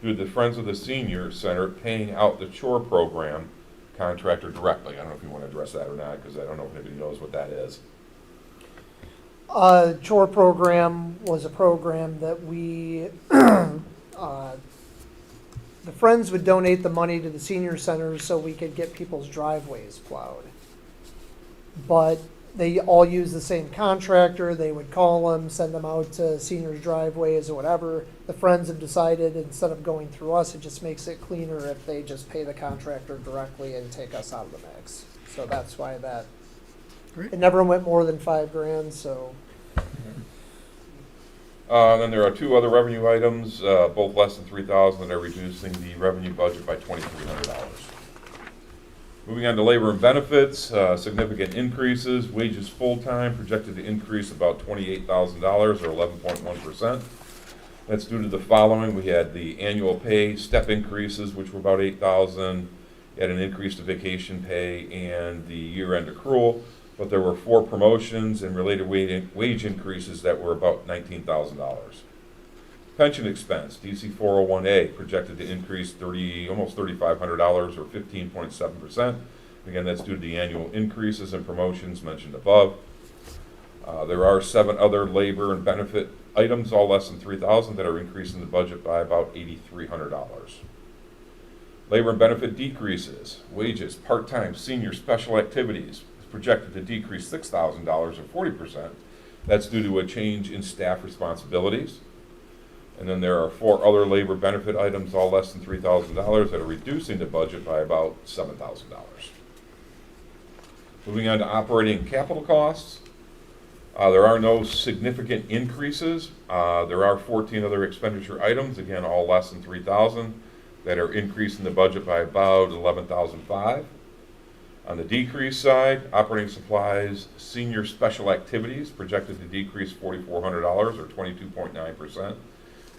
due to the Friends of the Senior Center paying out the chore program contractor directly. I don't know if you want to address that or not, because I don't know if anybody knows what that is. Chore program was a program that we, the Friends would donate the money to the senior centers so we could get people's driveways plowed. But they all use the same contractor. They would call them, send them out to seniors' driveways or whatever. The Friends have decided instead of going through us, it just makes it cleaner if they just pay the contractor directly and take us out of the mix. So that's why that, it never went more than $5,000, so. Then there are 2 other revenue items, both less than $3,000, that are reducing the revenue budget by $2,300. Moving on to labor and benefits, significant increases. Wages full-time projected to increase about $28,000, or 11.1%. That's due to the following. We had the annual pay step increases, which were about $8,000. You had an increase to vacation pay and the year-end accrual. but there were 4 promotions and related wage increases that were about $19,000. Pension expense, DC 401A, projected to increase almost $3,500 or 15.7%. Again, that's due to the annual increases and promotions mentioned above. There are 7 other labor and benefit items, all less than $3,000, that are increasing the budget by about $8,300. Labor and benefit decreases, wages, part-time, senior, special activities, is projected to decrease $6,000 or 40%. That's due to a change in staff responsibilities. And then there are 4 other labor benefit items, all less than $3,000, that are reducing the budget by about $7,000. Moving on to operating capital costs. There are no significant increases. There are 14 other expenditure items, again, all less than $3,000, that are increasing the budget by about $11,500. On the decrease side, operating supplies, senior special activities, projected to decrease $4,400 or 22.9%.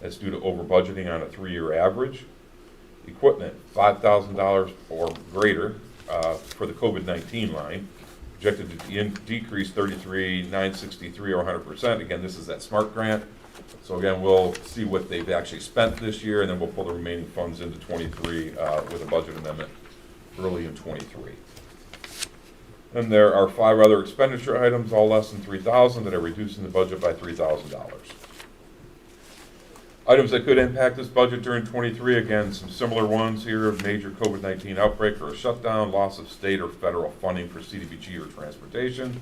That's due to over budgeting on a 3-year average. Equipment, $5,000 or greater for the COVID-19 line, projected to decrease $33,963 or 100%. Again, this is that SMART grant. So again, we'll see what they've actually spent this year, and then we'll pull the remaining funds into 23 with a budget amendment early in 23. Then there are 5 other expenditure items, all less than $3,000, that are reducing the budget by $3,000. Items that could impact this budget during 23, again, some similar ones here: major COVID-19 outbreak or a shutdown, loss of state or federal funding for CDBG or transportation,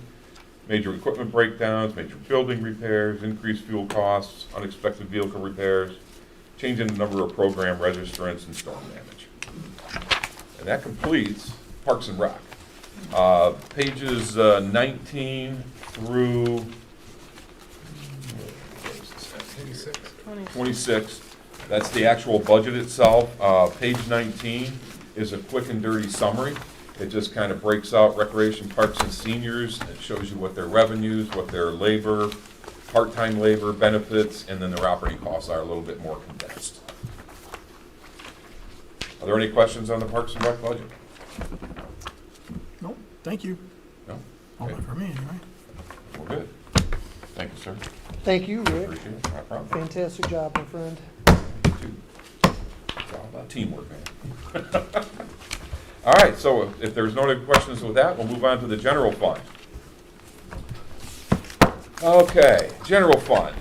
major equipment breakdowns, major building repairs, increased fuel costs, unexpected vehicle repairs, change in the number of program registrants, and storm damage. And that completes Parks and Rec. Pages 19 through 26. That's the actual budget itself. Page 19 is a quick and dirty summary. It just kind of breaks out recreation, parks, and seniors. It shows you what their revenues, what their labor, part-time labor, benefits, and then their operating costs are a little bit more condensed. Are there any questions on the Parks and Rec budget? Nope, thank you. No? All Okay. that for me, anyway. We're good. Thank you, sir. Thank you, Rick. Appreciate it. No problem. Fantastic job, my friend. You too. It's all about teamwork, man. All right, so if there's no other questions with that, we'll move on to the general fund. Okay, general fund.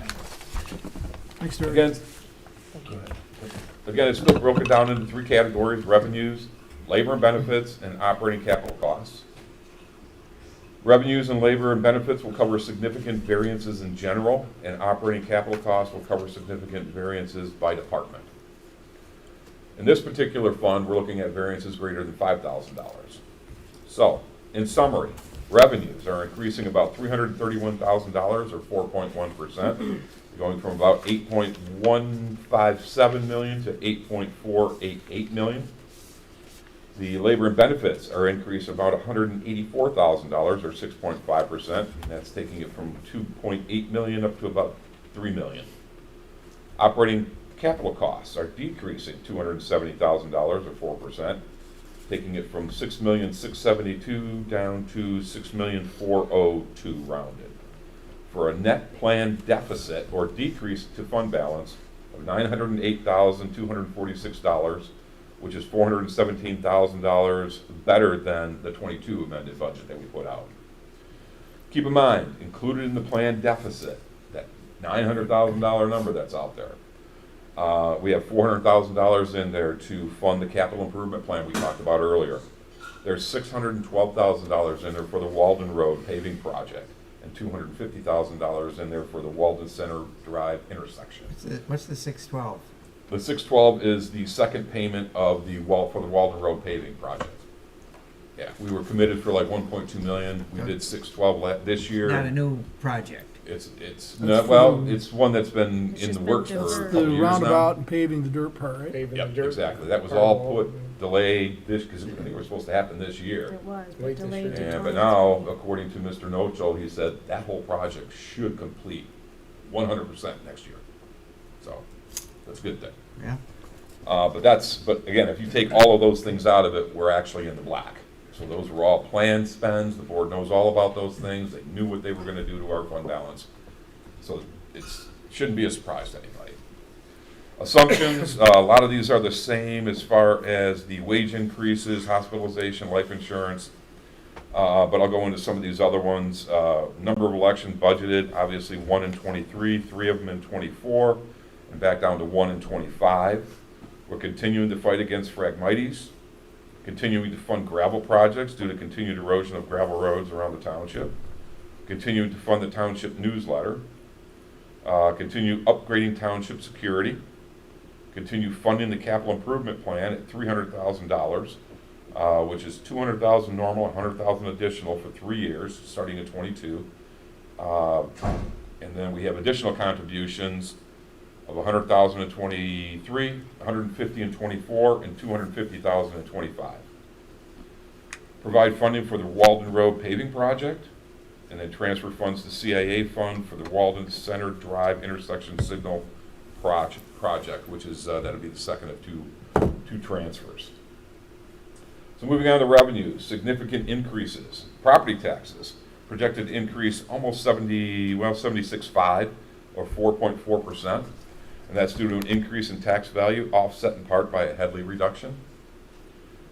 Thanks, Terry. Again, it's still broken down into 3 categories: revenues, labor and benefits, and operating capital costs. Revenues and labor and benefits will cover significant variances in general, and operating capital costs will cover significant variances by department. In this particular fund, we're looking at variances greater than $5,000. So, in summary, revenues are increasing about $331,000 or 4.1%, going from about $8.157 million to $8.488 million. The labor and benefits are increased about $184,000 or 6.5%, and that's taking it from $2.8 million up to about $3 million. Operating capital costs are decreasing $270,000 or 4%, taking it from $6,672,000 down to $6,402,000 rounded, for a net planned deficit or decrease to fund balance of $908,246, which is $417,000 better than the 22 amended budget that we put out. Keep in mind, included in the planned deficit, that $900,000 number that's out there, we have $400,000 in there to fund the capital improvement plan we talked about earlier. There's $612,000 in there for the Walden Road paving project, and $250,000 in there for the Walden Center Drive intersection. What's the 612? The 612 is the second payment of for the Walden Road paving project. Yeah, we were committed for like 1.2 million. We did 612 this year. Not a new project. It's not, well, it's one that's been in the works for a couple The years roundabout now. and paving the dirt part, right? Paving the Yep, dirt. exactly. That was all delayed because they were supposed to happen this year. It was, Late but this delayed year. to And, but now, according to Mr. Nocho, he said that whole project should complete 100% next year. So, that's a good thing. Yeah. But again, if you take all of those things out of it, we're actually in the black. So those were all planned spends. The board knows all about those things. They knew what they were gonna do to our fund balance. So shouldn't be a surprise to anybody. Assumptions, a lot of these are the same as far as the wage increases, hospitalization, life insurance. But I'll go into some of these other ones. Number of elections budgeted, obviously 1 in 23, 3 of them in 24, and back down to 1 in 25. We're continuing to fight against Phragmites, continuing to fund gravel projects due to continued erosion of gravel roads around the township, continuing to fund the township newsletter, continue upgrading township security, continue funding the capital improvement plan at $300,000. Which is $200,000 normal, $100,000 additional for 3 years, starting in '22. And then we have additional contributions of $100,000 in '23, $150,000 in '24, and $250,000 in '25. Provide funding for the Walden Road paving project, and then transfer funds to CIA fund for the Walden Center Drive intersection signal project, which is that'll be the second of two transfers. So moving on to revenue, significant increases. Property taxes projected to increase almost 76.5 or 4.4%. And that's due to an increase in tax value offset in part by a Headley reduction.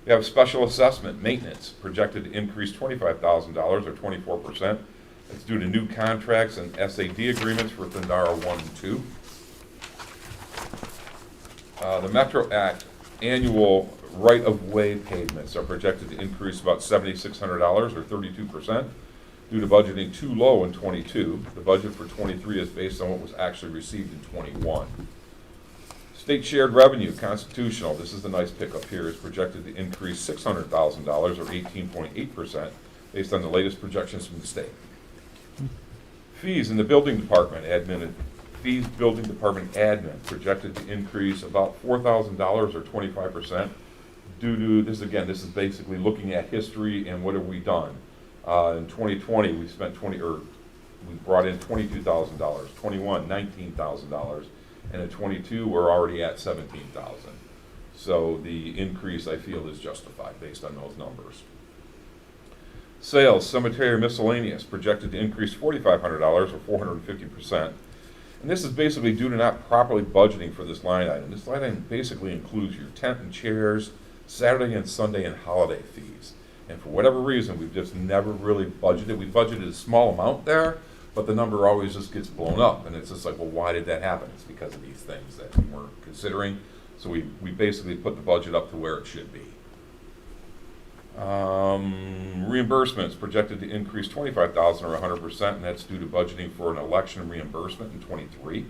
We have special assessment maintenance projected to increase $25,000 or 24%. That's due to new contracts and SAD agreements for Thindara 1 and 2. The Metro Act annual right-of-way pavements are projected to increase about $7,600 or 32% due to budgeting too low in '22. The budget for '23 is based on what was actually received in '21. State shared revenue, constitutional, this is the nice pickup here, is projected to increase $600,000 or 18.8% based on the latest projections from the state. Fees in the building department admin projected to increase about $4,000 or 25% due to this. Again, this is basically looking at history and what have we done. In 2020, we brought in $22,000. 21, $19,000, and in 22, we're already at $17,000. So the increase, I feel, is justified based on those numbers. Sales, cemetery miscellaneous, projected to increase $4,500 or 450%. And this is basically due to not properly budgeting for this line item. This line item basically includes your tent and chairs, Saturday and Sunday and holiday fees. And for whatever reason, we've just never really budgeted. We budgeted a small amount there, but the number always just gets blown up. And it's just like, well, why did that happen? It's because of these things that we weren't considering. So we basically put the budget up to where it should be. Reimbursements projected to increase $25,000 or 100%, and that's due to budgeting for an election reimbursement in '23.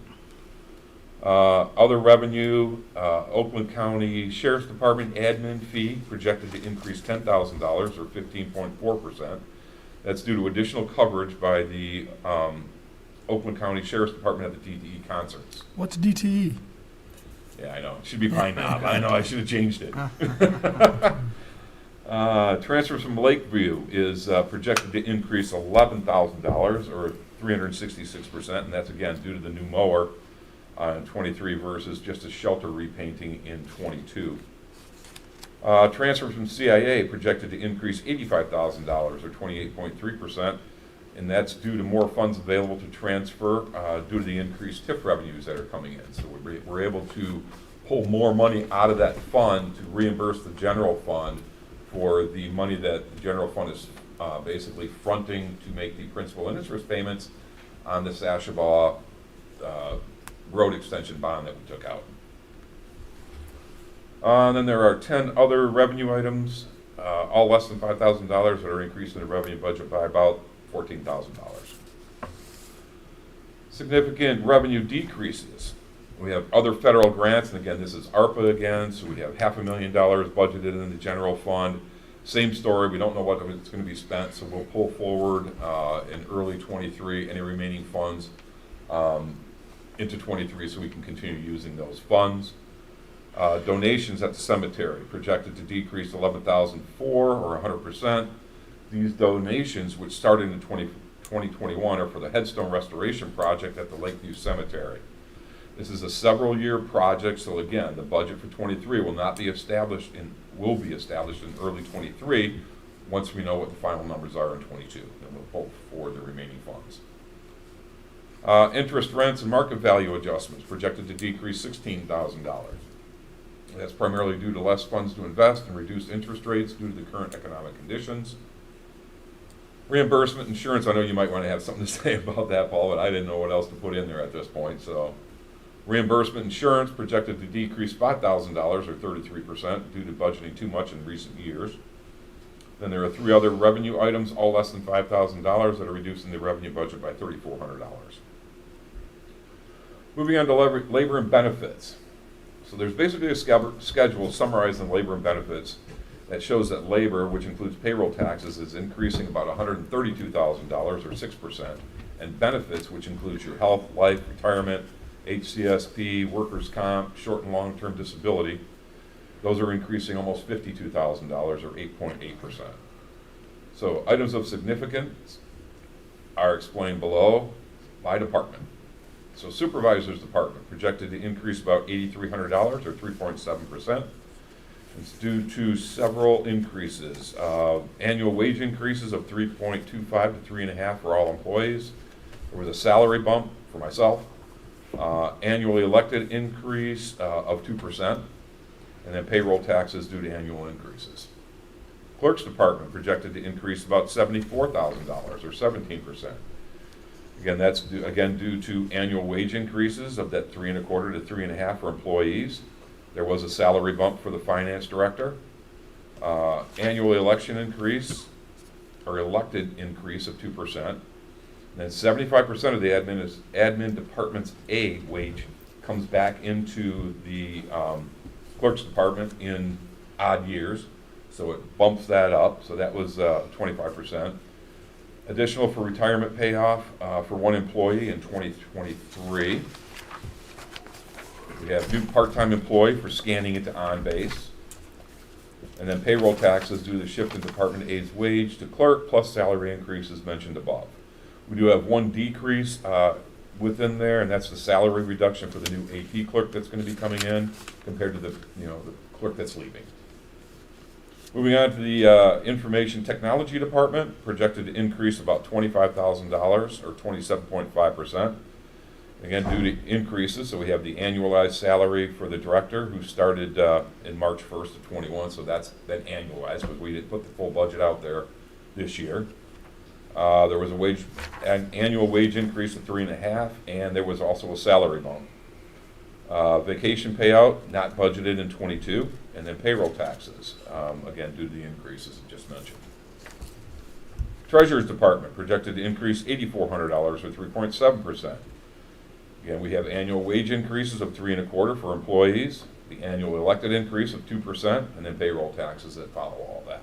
Other revenue, Oakland County Sheriff's Department admin fee projected to increase $10,000 or 15.4%. That's due to additional coverage by the Oakland County Sheriff's Department at the DTE concerts. What's DTE? Yeah, I know. It should be Pine Knob. I know. I should have changed it. Transfers from Lakeview is projected to increase $11,000 or 366%, and that's again due to the new mower in '23 versus just a shelter repainting in '22. Transfers from CIA projected to increase $85,000 or 28.3%, and that's due to more funds available to transfer due to the increased TIF revenues that are coming in. So we're able to pull more money out of that fund to reimburse the general fund for the money that the general fund is basically fronting to make the principal and interest payments on the Sashabaw road extension bond that we took out. And then there are 10 other revenue items, all less than $5,000 that are increasing the revenue budget by about $14,000. Significant revenue decreases. We have other federal grants, and again, this is ARPA again, so we have $500,000 budgeted in the general fund. Same story, we don't know what it's going to be spent, so we'll pull forward in early '23 any remaining funds into '23 so we can continue using those funds. Donations at the cemetery projected to decrease $11,004 or 100%. These donations, which started in 2021, are for the headstone restoration project at the Lakeview Cemetery. This is a several-year project, so again, the budget for '23 will be established in early '23 once we know what the final numbers are in '22. Then we'll pull forward the remaining funds. Interest, rents, and market value adjustments projected to decrease $16,000. That's primarily due to less funds to invest and reduced interest rates due to the current economic conditions. Reimbursement insurance, I know you might want to have something to say about that, Paul, but I didn't know what else to put in there at this point. So, reimbursement insurance projected to decrease $5,000 or 33% due to budgeting too much in recent years. Then there are 3 other revenue items, all less than $5,000, that are reducing the revenue budget by $3,400. Moving on to labor and benefits. So there's basically a schedule summarizing labor and benefits that shows that labor, which includes payroll taxes, is increasing about $132,000 or 6%, and benefits, which includes your health, life, retirement, HCSP, workers' comp, short and long-term disability, those are increasing almost $52,000 or 8.8%. So items of significance are explained below by department. So supervisor's department projected to increase about $8,300 or 3.7%. It's due to several increases. Annual wage increases of 3.25 to 3.5 for all employees. There was a salary bump for myself. Annually elected increase of 2%. And then payroll taxes due to annual increases. Clerk's department projected to increase about $74,000 or 17%. Again, that's due to annual wage increases of that 3.25 to 3.5 for employees. There was a salary bump for the finance director. Annual election increase, or elected increase of 2%. And then 75% of the admin department's A wage comes back into the clerk's department in odd years. So it bumps that up. So that was 25%. Additional for retirement payoff for one employee in 2023. We have new part-time employee for scanning into on-base. And then payroll taxes due to the shift in department A's wage to clerk plus salary increases mentioned above. We do have one decrease within there, and that's the salary reduction for the new AP clerk that's going to be coming in compared to the clerk that's leaving. Moving on to the information technology department, projected to increase about $25,000 or 27.5%. Again, due to increases, so we have the annualized salary for the director who started in March 1st of 21, so that's been annualized because we didn't put the full budget out there this year. There was an annual wage increase of 3.5, and there was also a salary bump. Vacation payout, not budgeted in 22, and then payroll taxes, again, due to the increases I just mentioned. Treasurer's department projected to increase $8,400 or 3.7%. Again, we have annual wage increases of 3.25 for employees, the annual elected increase of 2%, and then payroll taxes that follow all that.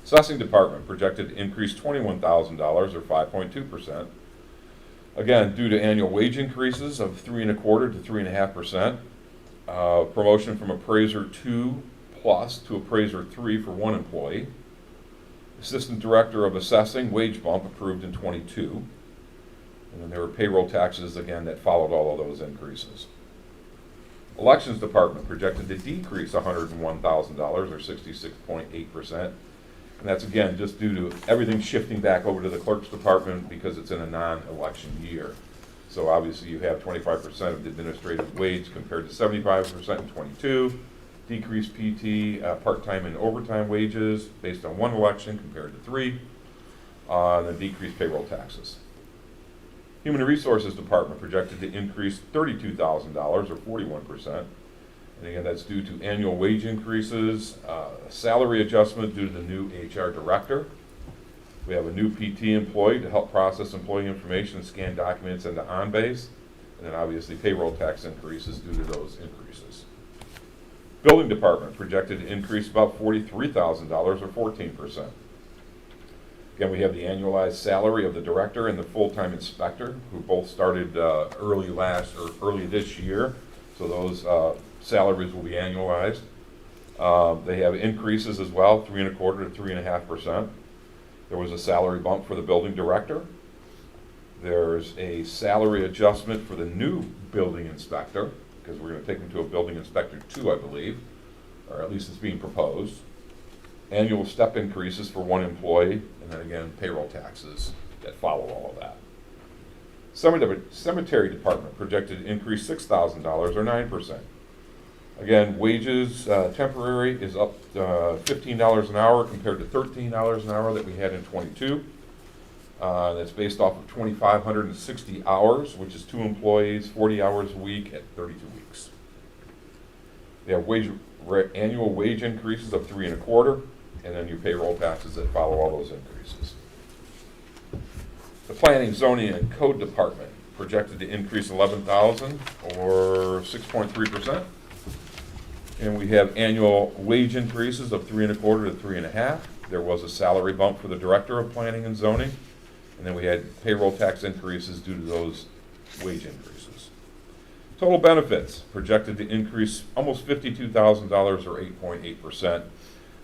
Assessing department projected to increase $21,000 or 5.2%. Again, due to annual wage increases of 3.25 to 3.5%. Promotion from appraiser 2 plus to appraiser 3 for one employee. Assistant director of assessing wage bump approved in 22. And then there were payroll taxes, again, that followed all of those increases. Elections department projected to decrease $101,000 or 66.8%. And that's, again, just due to everything shifting back over to the clerk's department because it's in a non-election year. So obviously you have 25% of the administrative wage compared to 75% in 22. Decreased PT, part-time and overtime wages based on one election compared to 3. And then decreased payroll taxes. Human Resources Department projected to increase $32,000 or 41%. And again, that's due to annual wage increases, salary adjustment due to the new HR director. We have a new PT employee to help process employee information and scan documents into OnBase. And then obviously payroll tax increases due to those increases. Building Department projected to increase about $43,000 or 14%. Again, we have the annualized salary of the director and the full-time inspector, who both started early this year. So those salaries will be annualized. They have increases as well, 3.25 to 3.5%. There was a salary bump for the building director. There's a salary adjustment for the new building inspector, because we're going to take him to a building inspector 2, I believe, or at least it's being proposed. annual step increases for one employee, and then again, payroll taxes that follow all of that. Cemetery department projected to increase $6,000 or 9%. Again, wages, temporary is up $15 an hour compared to $13 an hour that we had in '22. That's based off of 2,560 hours, which is 2 employees, 40 hours a week at 32 weeks. They have annual wage increases of 3 1/4, and then your payroll taxes that follow all those increases. The planning, zoning, and code department projected to increase $11,000 or 6.3%. And we have annual wage increases of 3 1/4 to 3 1/2. There was a salary bump for the director of planning and zoning. And then we had payroll tax increases due to those wage increases. Total benefits projected to increase almost $52,000 or 8.8%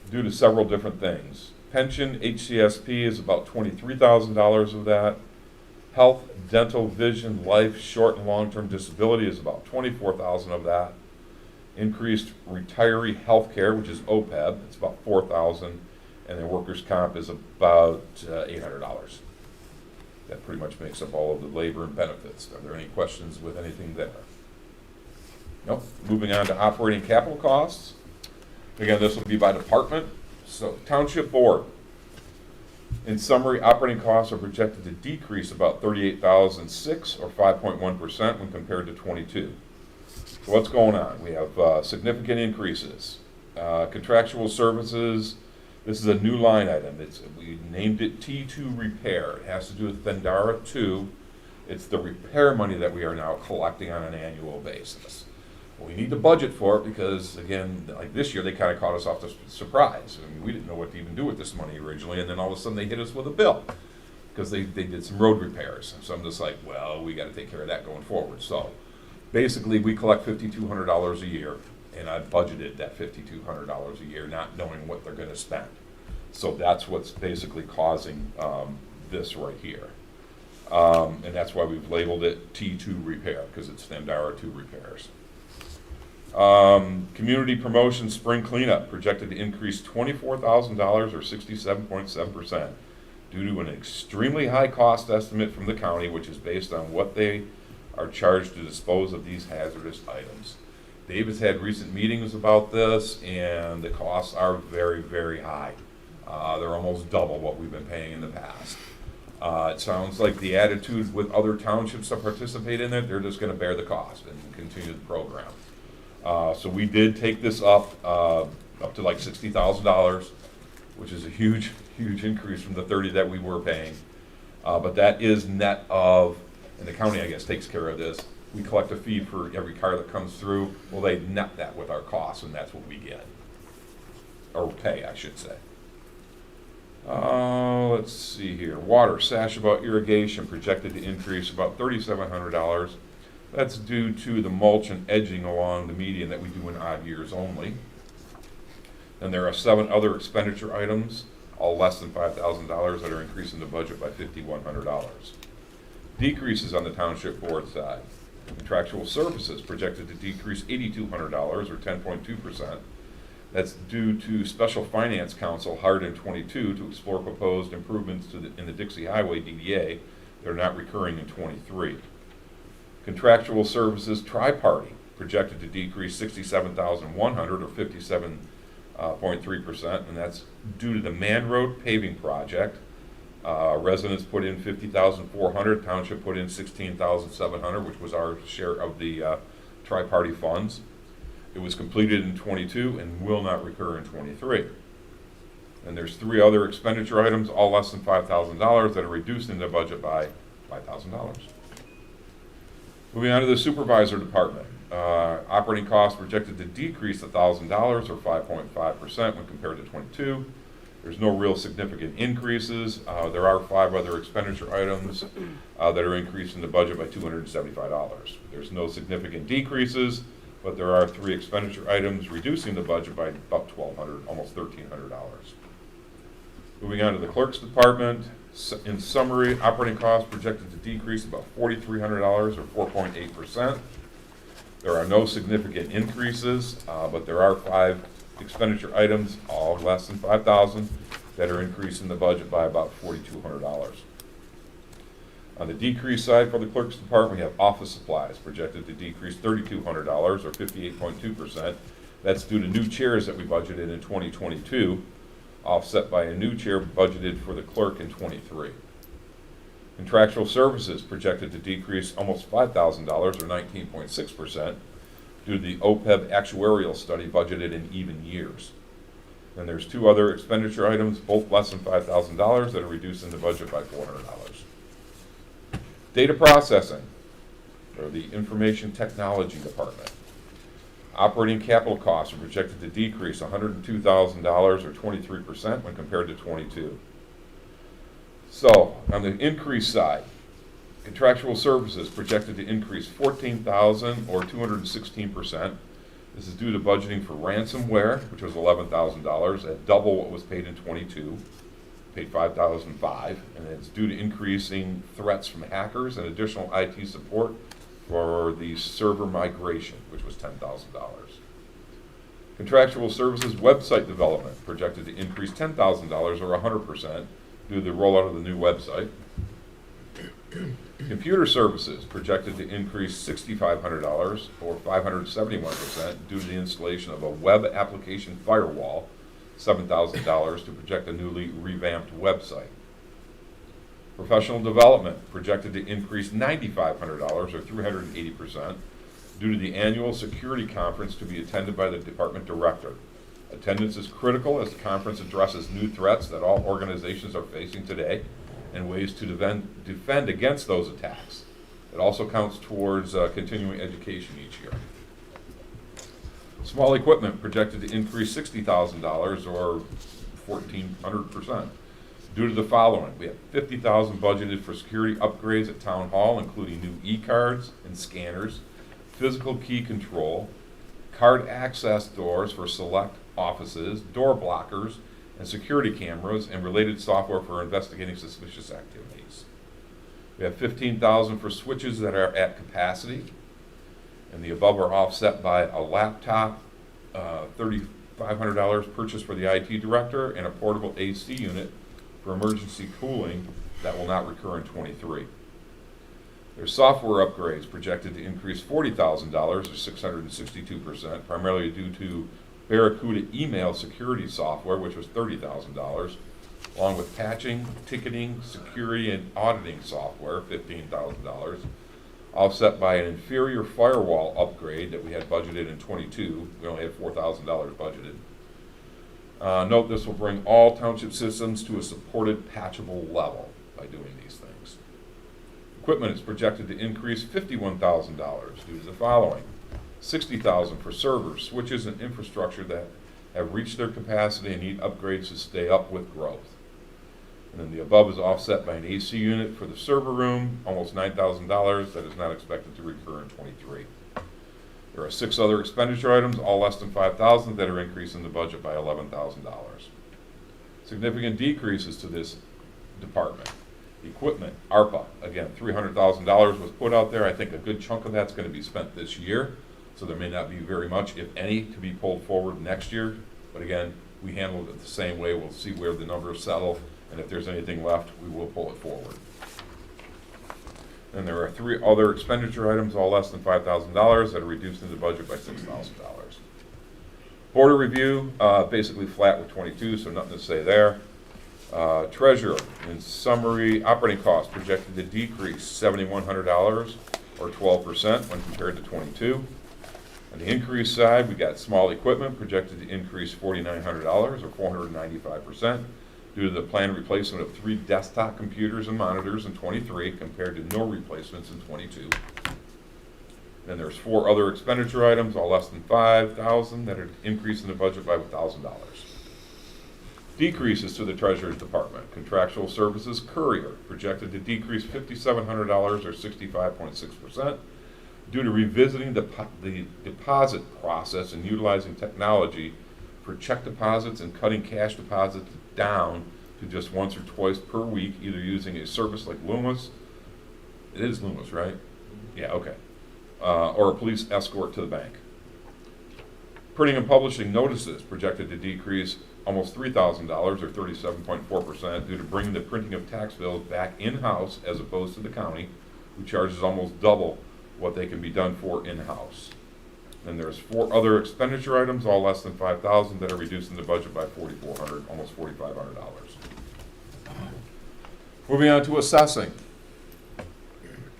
due to several different things. Pension, HCSP is about $23,000 of that. Health, dental, vision, life, short and long-term disability is about $24,000 of that. Increased retiree health care, which is OPEB, it's about $4,000, and then workers' comp is about $800. That pretty much makes up all of the labor and benefits. Are there any questions with anything there? Nope. Moving on to operating capital costs. Again, this will be by department. So Township Board. In summary, operating costs are projected to decrease about $38,006 or 5.1% when compared to '22. So what's going on? We have significant increases. Contractual services, this is a new line item. We named it T2 Repair. It has to do with Vendara 2. It's the repair money that we are now collecting on an annual basis. We need to budget for it because, again, like this year, they kind of caught us off the surprise. I mean, we didn't know what to even do with this money originally, and then all of a sudden they hit us with a bill because they did some road repairs. So I'm just like, well, we got to take care of that going forward. So basically, we collect $5,200 a year, and I budgeted that $5,200 a year, not knowing what they're going to spend. So that's what's basically causing this right here. And that's why we've labeled it T2 Repair, because it's Vendara 2 repairs. Community promotion spring cleanup projected to increase $24,000 or 67.7% due to an extremely high cost estimate from the county, which is based on what they are charged to dispose of these hazardous items. Dave has had recent meetings about this, and the costs are very, very high. They're almost double what we've been paying in the past. It sounds like the attitude with other townships that participate in it, they're just going to bear the cost and continue the program. So we did take this up to like $60,000, which is a huge, huge increase from the $30,000 that we were paying. But that is net of, and the county, I guess, takes care of this. We collect a fee for every car that comes through. Well, they net that with our costs, and that's what we get. Or pay, I should say. Let's see here. Water, Sashabaw irrigation projected to increase about $3,700. That's due to the mulch and edging along the median that we do in odd years only. And there are 7 other expenditure items, all less than $5,000, that are increasing the budget by $5,100. Decreases on the township board side. Contractual services projected to decrease $8,200 or 10.2%. That's due to Special Finance Council hired in '22 to explore proposed improvements in the Dixie Highway DDA that are not recurring in '23. Contractual services tri-party projected to decrease $67,100 or 57.3%, and that's due to the Man Road paving project. Residents put in $50,400, township put in $16,700, which was our share of the tri-party funds. It was completed in '22 and will not recur in '23. And there's 3 other expenditure items, all less than $5,000, that are reduced in the budget by $5,000. Moving on to the supervisor department. Operating costs projected to decrease $1,000 or 5.5% when compared to '22. There's no real significant increases. There are 5 other expenditure items that are increasing the budget by $275. There's no significant decreases, but there are 3 expenditure items reducing the budget by about $1,200, almost $1,300. Moving on to the clerk's department. In summary, operating costs projected to decrease about $4,300 or 4.8%. There are no significant increases, but there are 5 expenditure items, all less than $5,000, that are increasing the budget by about $4,200. On the decrease side for the clerk's department, we have office supplies projected to decrease $3,200 or 58.2%. That's due to new chairs that we budgeted in 2022, offset by a new chair budgeted for the clerk in 23. Contractual services projected to decrease almost $5,000 or 19.6% due to the OPEB actuarial study budgeted in even years. Then there's two other expenditure items, both less than $5,000, that are reducing the budget by $400. Data processing, or the information technology department. Operating capital costs are projected to decrease $102,000 or 23% when compared to 22. So, on the increase side, contractual services projected to increase $14,000 or 216%. This is due to budgeting for ransomware, which was $11,000, at double what was paid in 22, paid $5,005, and it's due to increasing threats from hackers and additional IT support for the server migration, which was $10,000. Contractual services website development projected to increase $10,000 or 100% due to the rollout of the new website. Computer services projected to increase $6,500 or 571% due to the installation of a web application firewall, $7,000 to project a newly revamped website. Professional development projected to increase $9,500 or 380% due to the annual security conference to be attended by the department director. Attendance is critical as the conference addresses new threats that all organizations are facing today and ways to defend against those attacks. It also counts towards continuing education each year. Small equipment projected to increase $60,000 or 1,400% due to the following. We have $50,000 budgeted for security upgrades at Town Hall, including new e-cards and scanners, physical key control, card access doors for select offices, door blockers, and security cameras, and related software for investigating suspicious activities. We have $15,000 for switches that are at capacity, and the above are offset by a laptop, $3,500 purchased for the IT director, and a portable AC unit for emergency cooling that will not recur in 23. There's software upgrades projected to increase $40,000 or 662%, primarily due to Barracuda email security software, which was $30,000, along with patching, ticketing, security, and auditing software, $15,000, offset by an inferior firewall upgrade that we had budgeted in 22. We only had $4,000 budgeted. Note this will bring all township systems to a supported patchable level by doing these things. Equipment is projected to increase $51,000 due to the following. $60,000 for servers, switches, and infrastructure that have reached their capacity and need upgrades to stay up with growth. And then the above is offset by an AC unit for the server room, almost $9,000, that is not expected to recur in 23. There are 6 other expenditure items, all less than $5,000, that are increasing the budget by $11,000. Significant decreases to this department. Equipment, ARPA, again, $300,000 was put out there. I think a good chunk of that's going to be spent this year, so there may not be very much, if any, to be pulled forward next year. But again, we handled it the same way. We'll see where the numbers settle, and if there's anything left, we will pull it forward. And there are 3 other expenditure items, all less than $5,000, that are reducing the budget by $6,000. Board of Review, basically flat with 22, so nothing to say there. Treasurer, in summary, operating costs projected to decrease $7,100 or 12% when compared to 22. On the increase side, we got small equipment projected to increase $4,900 or 495% due to the planned replacement of 3 desktop computers and monitors in 23 compared to no replacements in 22. Then there's 4 other expenditure items, all less than $5,000, that are increasing the budget by $1,000. Decreases to the Treasurer's Department. Contractual services courier projected to decrease $5,700 or 65.6% due to revisiting the deposit process and utilizing technology for check deposits and cutting cash deposits down to just once or twice per week, either using a service like Loomis. It is Loomis, right? Yeah, okay. Or a police escort to the bank. Printing and publishing notices projected to decrease almost $3,000 or 37.4% due to bringing the printing of tax bills back in-house as opposed to the county, who charges almost double what they can be done for in-house. Then there's 4 other expenditure items, all less than $5,000, that are reducing the budget by $4,400, almost $4,500. Moving on to assessing.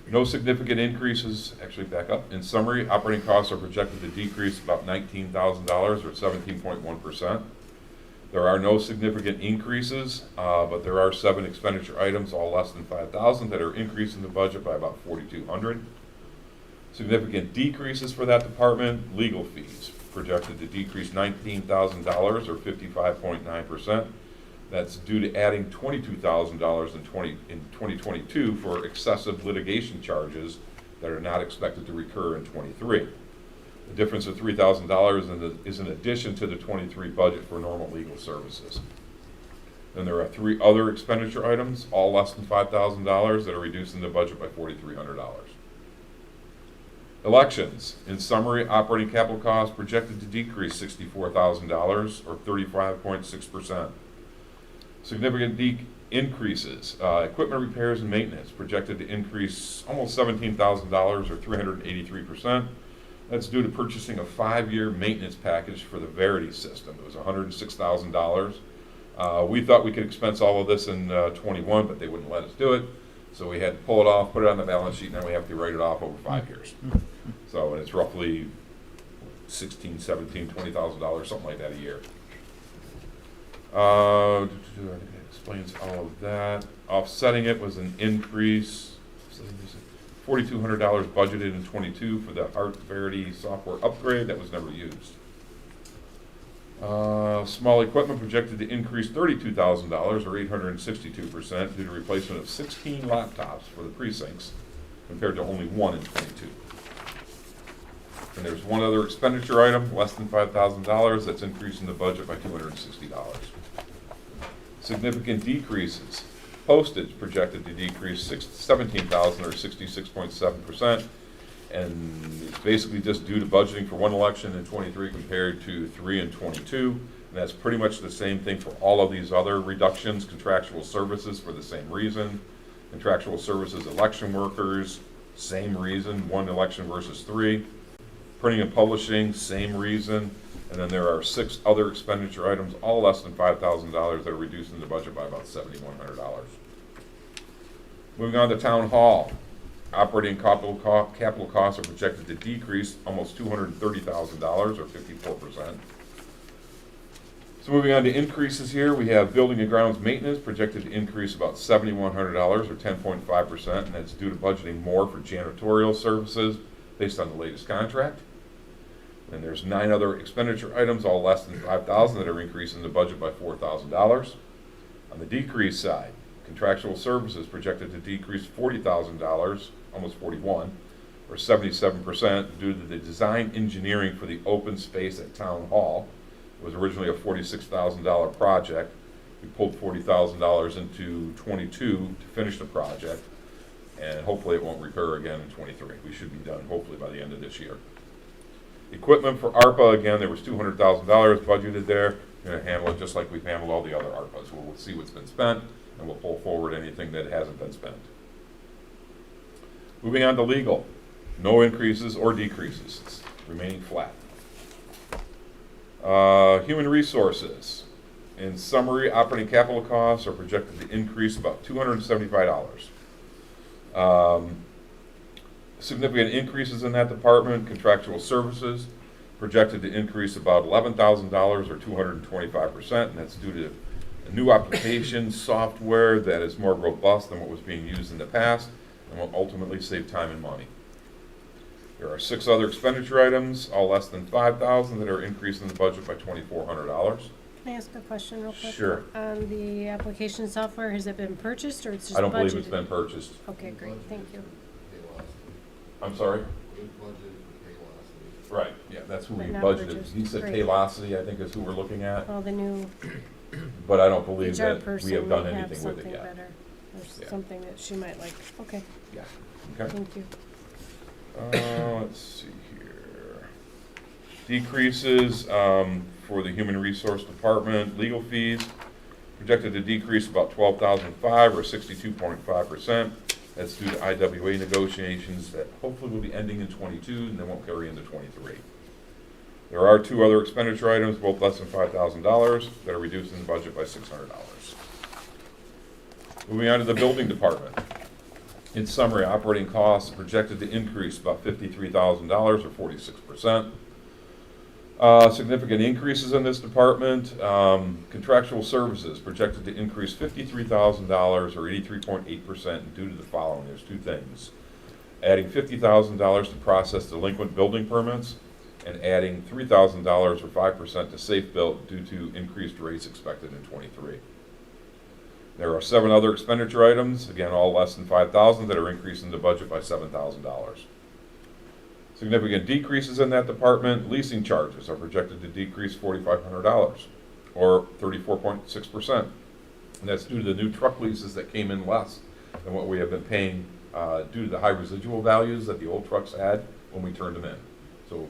No significant increases, actually back up. In summary, operating costs are projected to decrease about $19,000 or 17.1%. There are no significant increases, but there are 7 expenditure items, all less than $5,000, that are increasing the budget by about $4,200. Significant decreases for that department: legal fees projected to decrease $19,000 or 55.9%. That's due to adding $22,000 in 2022 for excessive litigation charges that are not expected to recur in '23. The difference of $3,000 is in addition to the '23 budget for normal legal services. Then there are 3 other expenditure items, all less than $5,000, that are reducing the budget by $4,300. Elections. In summary, operating capital costs projected to decrease $64,000 or 35.6%. Significant increases. Equipment repairs and maintenance projected to increase almost $17,000 or 383%. That's due to purchasing a 5-year maintenance package for the Verity system. It was $106,000. We thought we could expense all of this in '21, but they wouldn't let us do it. So we had to pull it off, put it on the balance sheet, and then we have to write it off over 5 years. So, and it's roughly $16,000, $17,000, $20,000, something like that a year. It explains all of that. Offsetting it was an increase, $4,200 budgeted in '22 for the Art Verity software upgrade that was never used. Small equipment projected to increase $32,000 or 862% due to replacement of 16 laptops for the precincts compared to only 1 in '22. And there's 1 other expenditure item, less than $5,000, that's increasing the budget by $260. Significant decreases. Postage projected to decrease $17,000 or 66.7%, and it's basically just due to budgeting for 1 election in '23 compared to 3 in '22. And that's pretty much the same thing for all of these other reductions. Contractual services for the same reason. Contractual services, election workers, same reason, 1 election versus 3. Printing and publishing, same reason. And then there are 6 other expenditure items, all less than $5,000, that are reducing the budget by about $7,100. Moving on to Town Hall. Operating capital costs are projected to decrease almost $230,000 or 54%. So moving on to increases here, we have building and grounds maintenance projected to increase about $7,100 or 10.5%, and that's due to budgeting more for janitorial services based on the latest contract. And there's 9 other expenditure items, all less than $5,000, that are increasing the budget by $4,000. On the decrease side, contractual services projected to decrease $40,000, almost $41,000, or 77% due to the design engineering for the open space at Town Hall. It was originally a $46,000 project. We pulled $40,000 into '22 to finish the project, and hopefully it won't recur again in '23. We should be done hopefully by the end of this year. Equipment for ARPA, again, there was $200,000 budgeted there. We're going to handle it just like we've handled all the other ARPAs. We'll see what's been spent, and we'll pull forward anything that hasn't been spent. Moving on to legal. No increases or decreases. It's remaining flat. Human resources. In summary, operating capital costs are projected to increase about $275. Significant increases in that department. Contractual services projected to increase about $11,000 or 225%, and that's due to a new application software that is more robust than what was being used in the past and will ultimately save time and money. There are 6 other expenditure items, all less than $5,000, that are increasing the budget by $2,400. Can I ask a question real quick? Sure. On the application software, has it been purchased or it's just budgeted? I don't believe it's been purchased. Okay, great, thank you. I'm sorry? Right, yeah, that's who we But not budgeted. purchased. He said Great. Paylocity, I think, is who we're looking at, Well, the new but I don't believe HR that person we have done may have anything with it something yet. better. There's Yeah. something that she might like. Okay, Yeah, okay. thank you. Let's see here. Decreases for the Human Resource Department, legal fees, projected to decrease about $12,005 or 62.5%. That's due to IWA negotiations that hopefully will be ending in '22 and they won't carry into '23. There are two other expenditure items, both less than $5,000, that are reducing the budget by $600. Moving on to the building department. In summary, operating costs are projected to increase about $53,000 or 46%. Significant increases in this department. Contractual services projected to increase $53,000 or 83.8% due to the following. There's two things. Adding $50,000 to process delinquent building permits and adding $3,000 or 5% to safe built due to increased rates expected in '23. There are 7 other expenditure items, again all less than $5,000, that are increasing the budget by $7,000. Significant decreases in that department. Leasing charges are projected to decrease $4,500 or 34.6%. And that's due to the new truck leases that came in less than what we have been paying due to the high residual values that the old trucks had when we turned them in. So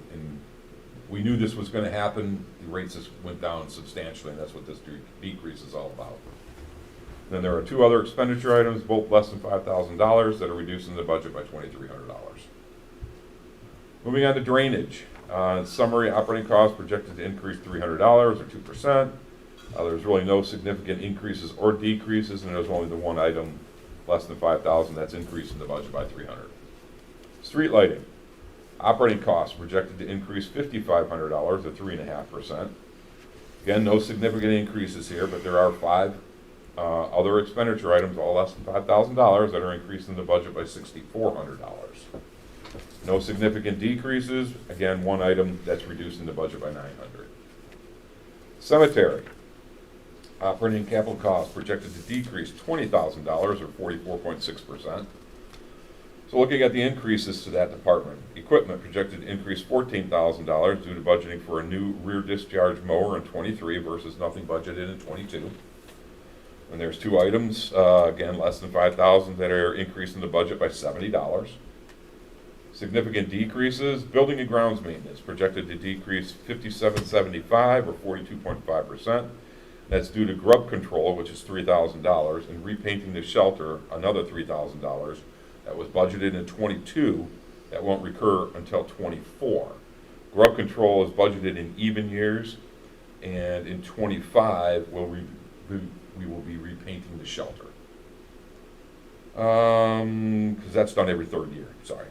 we knew this was going to happen. The rates just went down substantially, and that's what this decrease is all about. Then there are 2 other expenditure items, both less than $5,000, that are reducing the budget by $2,300. Moving on to drainage. Summary, operating costs projected to increase $300 or 2%. There's really no significant increases or decreases, and there's only the one item less than $5,000 that's increasing the budget by $300. Street lighting. Operating costs projected to increase $5,500 or 3.5%. Again, no significant increases here, but there are 5 other expenditure items, all less than $5,000, that are increasing the budget by $6,400. No significant decreases. Again, one item that's reducing the budget by $900. Cemetery. Operating capital costs projected to decrease $20,000 or 44.6%. So looking at the increases to that department, equipment projected to increase $14,000 due to budgeting for a new rear discharge mower in '23 versus nothing budgeted in '22. And there's 2 items, again, less than $5,000, that are increasing the budget by $70. Significant decreases. Building and grounds maintenance projected to decrease $57.75 or 42.5%. That's due to grub control, which is $3,000, and repainting the shelter, another $3,000. That was budgeted in '22. That won't recur until '24. Grub control is budgeted in even years, and in '25 we will be repainting the shelter. Because that's done every 3rd year. Sorry.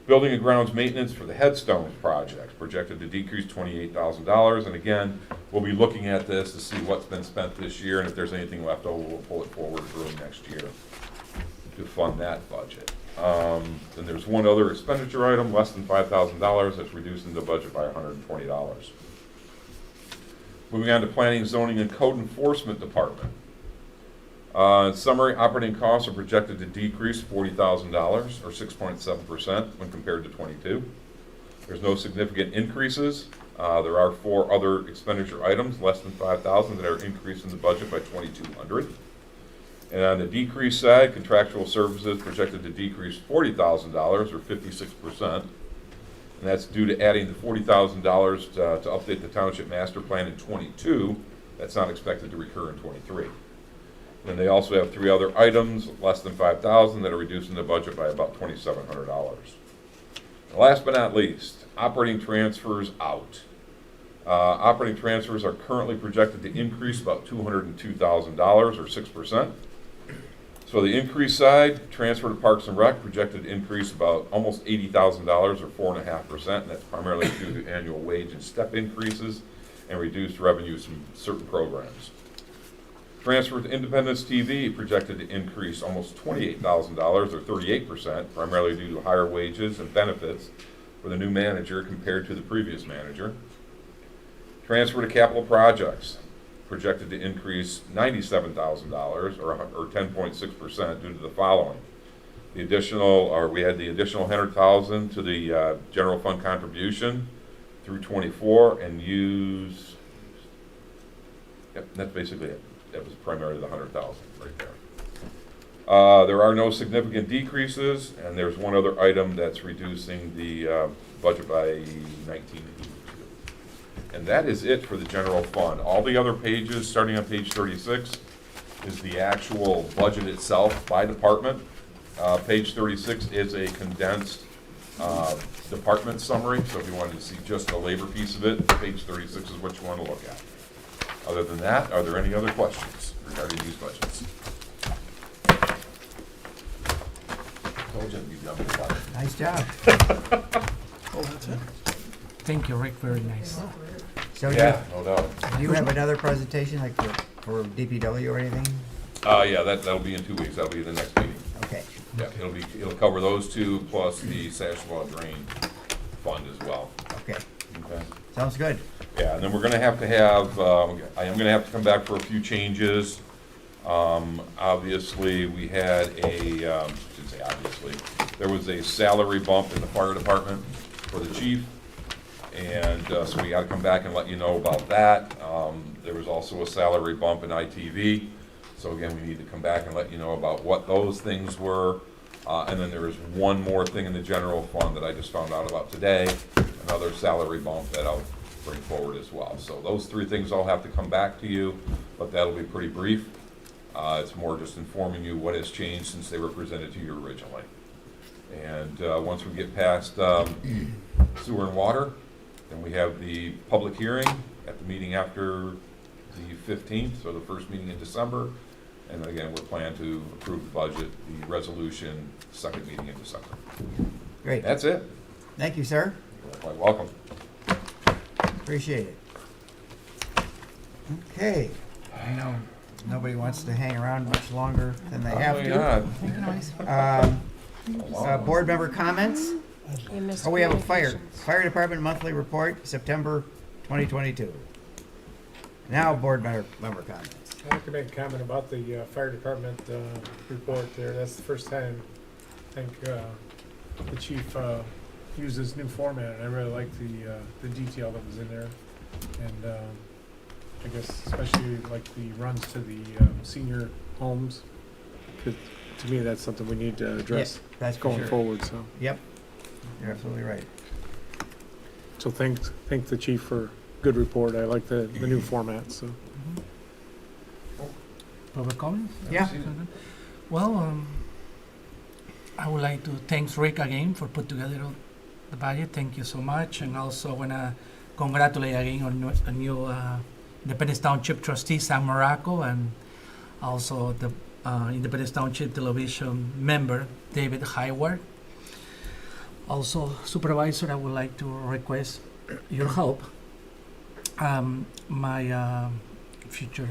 Building and grounds maintenance for the headstone projects projected to decrease $28,000, and again, we'll be looking at this to see what's been spent this year, and if there's anything left over, we'll pull it forward early next year to fund that budget. Then there's one other expenditure item, less than $5,000, that's reducing the budget by $120. Moving on to planning, zoning, and code enforcement department. In summary, operating costs are projected to decrease $40,000 or 6.7% when compared to '22. There's no significant increases. There are 4 other expenditure items, less than $5,000, that are increasing the budget by $2,200. And on the decrease side, contractual services projected to decrease $40,000 or 56%. And that's due to adding the $40,000 to update the township master plan in '22. That's not expected to recur in '23. And they also have 3 other items, less than $5,000, that are reducing the budget by about $2,700. Last but not least, operating transfers out. Operating transfers are currently projected to increase about $202,000 or 6%. So the increase side, transfer to Parks and Rec, projected to increase about almost $80,000 or 4.5%, and that's primarily due to annual wage and step increases and reduced revenues from certain programs. Transfer to Independence TV projected to increase almost $28,000 or 38%, primarily due to higher wages and benefits for the new manager compared to the previous manager. Transfer to capital projects projected to increase $97,000 or 10.6% due to the following. We had the additional $100,000 to the general fund contribution through '24 and use. Yep, that's basically it. That was primarily the $100,000 right there. There are no significant decreases, and there's one other item that's reducing the budget by And that is it for the general fund. All the other pages, starting on page 36, is the actual budget itself by department. Page 36 is a condensed department summary, so if you wanted to see just the labor piece of it, page 36 is what you want to look at. Other than that, are there any other questions regarding these budgets? Told you I'd be done with that. Nice job. Oh, that's it. Thank you, Rick, very nice. So Yeah, no doubt. do you have another presentation like for DPW or anything? Yeah, that'll be in 2 weeks. That'll be the next meeting. Okay. Yeah, it'll cover those two plus the Sashua Drain Fund as well. Okay. Okay. Sounds good. Yeah, and then we're gonna have to have, I am gonna have to come back for a few changes. Obviously, we had I should say obviously, there was a salary bump in the fire department for the chief. And so we gotta come back and let you know about that. There was also a salary bump in ITV. So again, we need to come back and let you know about what those things were. And then there is one more thing in the general fund that I just found out about today, another salary bump that I'll bring forward as well. So those three things all have to come back to you, but that'll be pretty brief. It's more just informing you what has changed since they were presented to you originally. And once we get past sewer and water, then we have the public hearing at the meeting after the 15th, so the first meeting in December. And then again, we're planning to approve the budget, the resolution, second meeting in December. Great. That's it. Thank you, sir. You're quite welcome. Appreciate it. Okay. I know nobody wants to hang around much longer than they have to. Board member comments? Oh, we have a fire department monthly report, September 2022. Now, board member comments. I'd like to make a comment about the fire department report there. That's the first time I think the chief used this new format, and I really like the detail that was in there. And I guess especially like the runs to the senior homes. 'Cause to me, that's something we need to address that's for going sure. forward. So. Yep, you're absolutely right. So thank the chief for good report. I like the new format. So. Public comments? Yeah. Well, I would like to thank Rick again for put together the budget. Thank you so much. And also want to congratulate again on a new Independence Township trustee, Sam Morocco, and also the Independence Township television member, David Hayward. Also, Supervisor, I would like to request your help. My future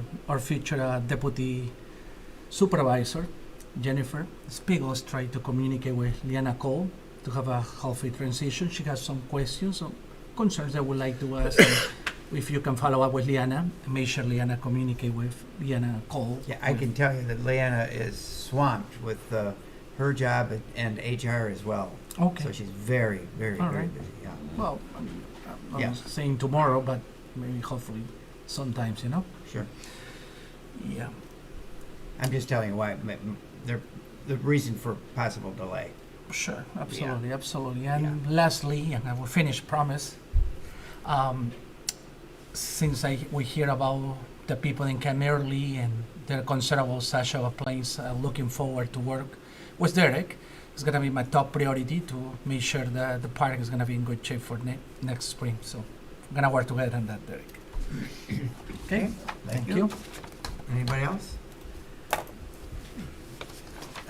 deputy supervisor, Jennifer Spiegels, tried to communicate with Liana Cole to have a healthy transition. She has some questions or concerns I would like to ask. If you can follow up with Liana, make sure Liana communicate with Liana Cole. Yeah, I can tell you that Leanna is swamped with her job and HR as well. Okay. So she's very, very, All very right. busy. Yeah. Well, I'm Yeah. saying tomorrow, but maybe hopefully sometimes, Sure. Yeah. I'm just telling you why, the reason for possible delay. Sure, absolutely, absolutely. And lastly, and I will finish, promise. Since we hear about the people in Camerley and their concern about Sashua Plains, looking forward to work with Derek. It's going to be my top priority to make sure that the park is going to be in good shape for next spring. So I'm going to work together on that, Derek. Okay, thank you. Anybody else?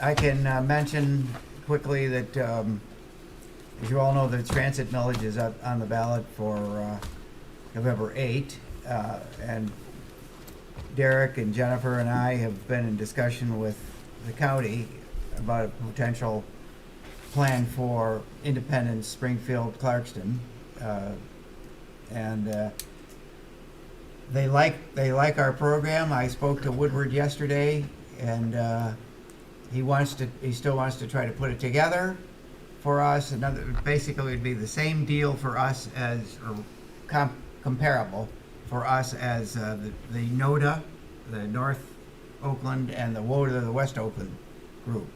I can mention quickly that, as you all know, the transit millage is up on the ballot for November 8th. And Derek and Jennifer and I have been in discussion with the county about a potential plan for Independence, Springfield, Clarkston. And they like our program. I spoke to Woodward yesterday, and he still wants to try to put it together for us. Basically, it'd be the same deal for us comparable for us as the NODA, the North Oakland, and the WODA, the West Oakland group.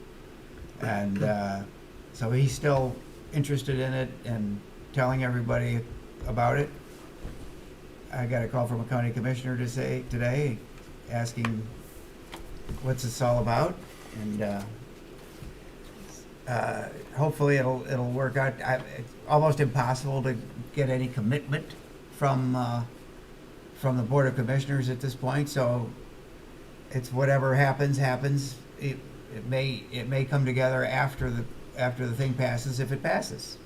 And so he's still interested in it and telling everybody about it. I got a call from a county commissioner to say today, asking what's this all about, and hopefully it'll work out. It's almost impossible to get any commitment from the Board of Commissioners at this point, so it's whatever happens. It may come together after the thing passes, if it passes.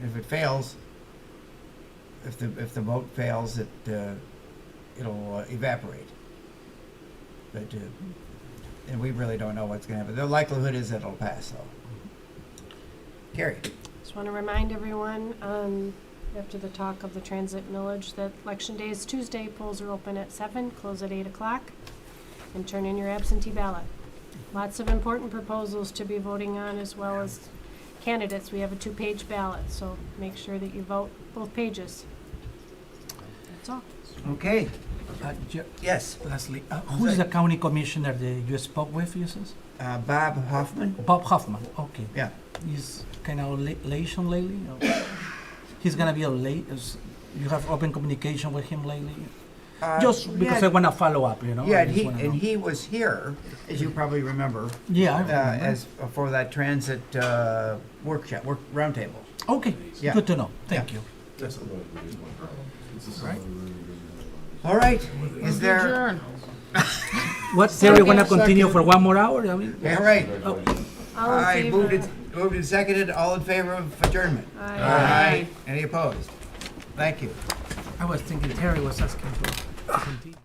If it fails, if the vote fails, it'll evaporate. But and we really don't know what's going to happen. The likelihood is that it'll pass, though. Carrie. Just want to remind everyone, after the talk of the transit millage, that Election Day is Tuesday. Polls are open at 7, close at 8 o'clock, and turn in your absentee ballot. Lots of important proposals to be voting on, as well as candidates. We have a 2-page ballot, so make sure that you vote both pages. That's all. Okay. Yes. Leslie, who's the county commissioner that you spoke with, you says? Bob Hoffman. Bob Hoffman, okay. Yeah. He's kind of elation lately? Or he's going to be late? You have open communication with him lately? Just because I want to follow up, you know? Yeah, he was here, as you probably remember. Yeah, I remember. As for that transit workshop, roundtable. Okay, Yeah. good to know. Thank you. Right. All right. Is there? Adjourn. What, Terry, want to continue for 1 more hour? I mean, Yeah, right. oh, All right. Moved and seconded. All in favor of adjournment? Aye. Any opposed? Thank you. I was thinking Terry was asking for continue.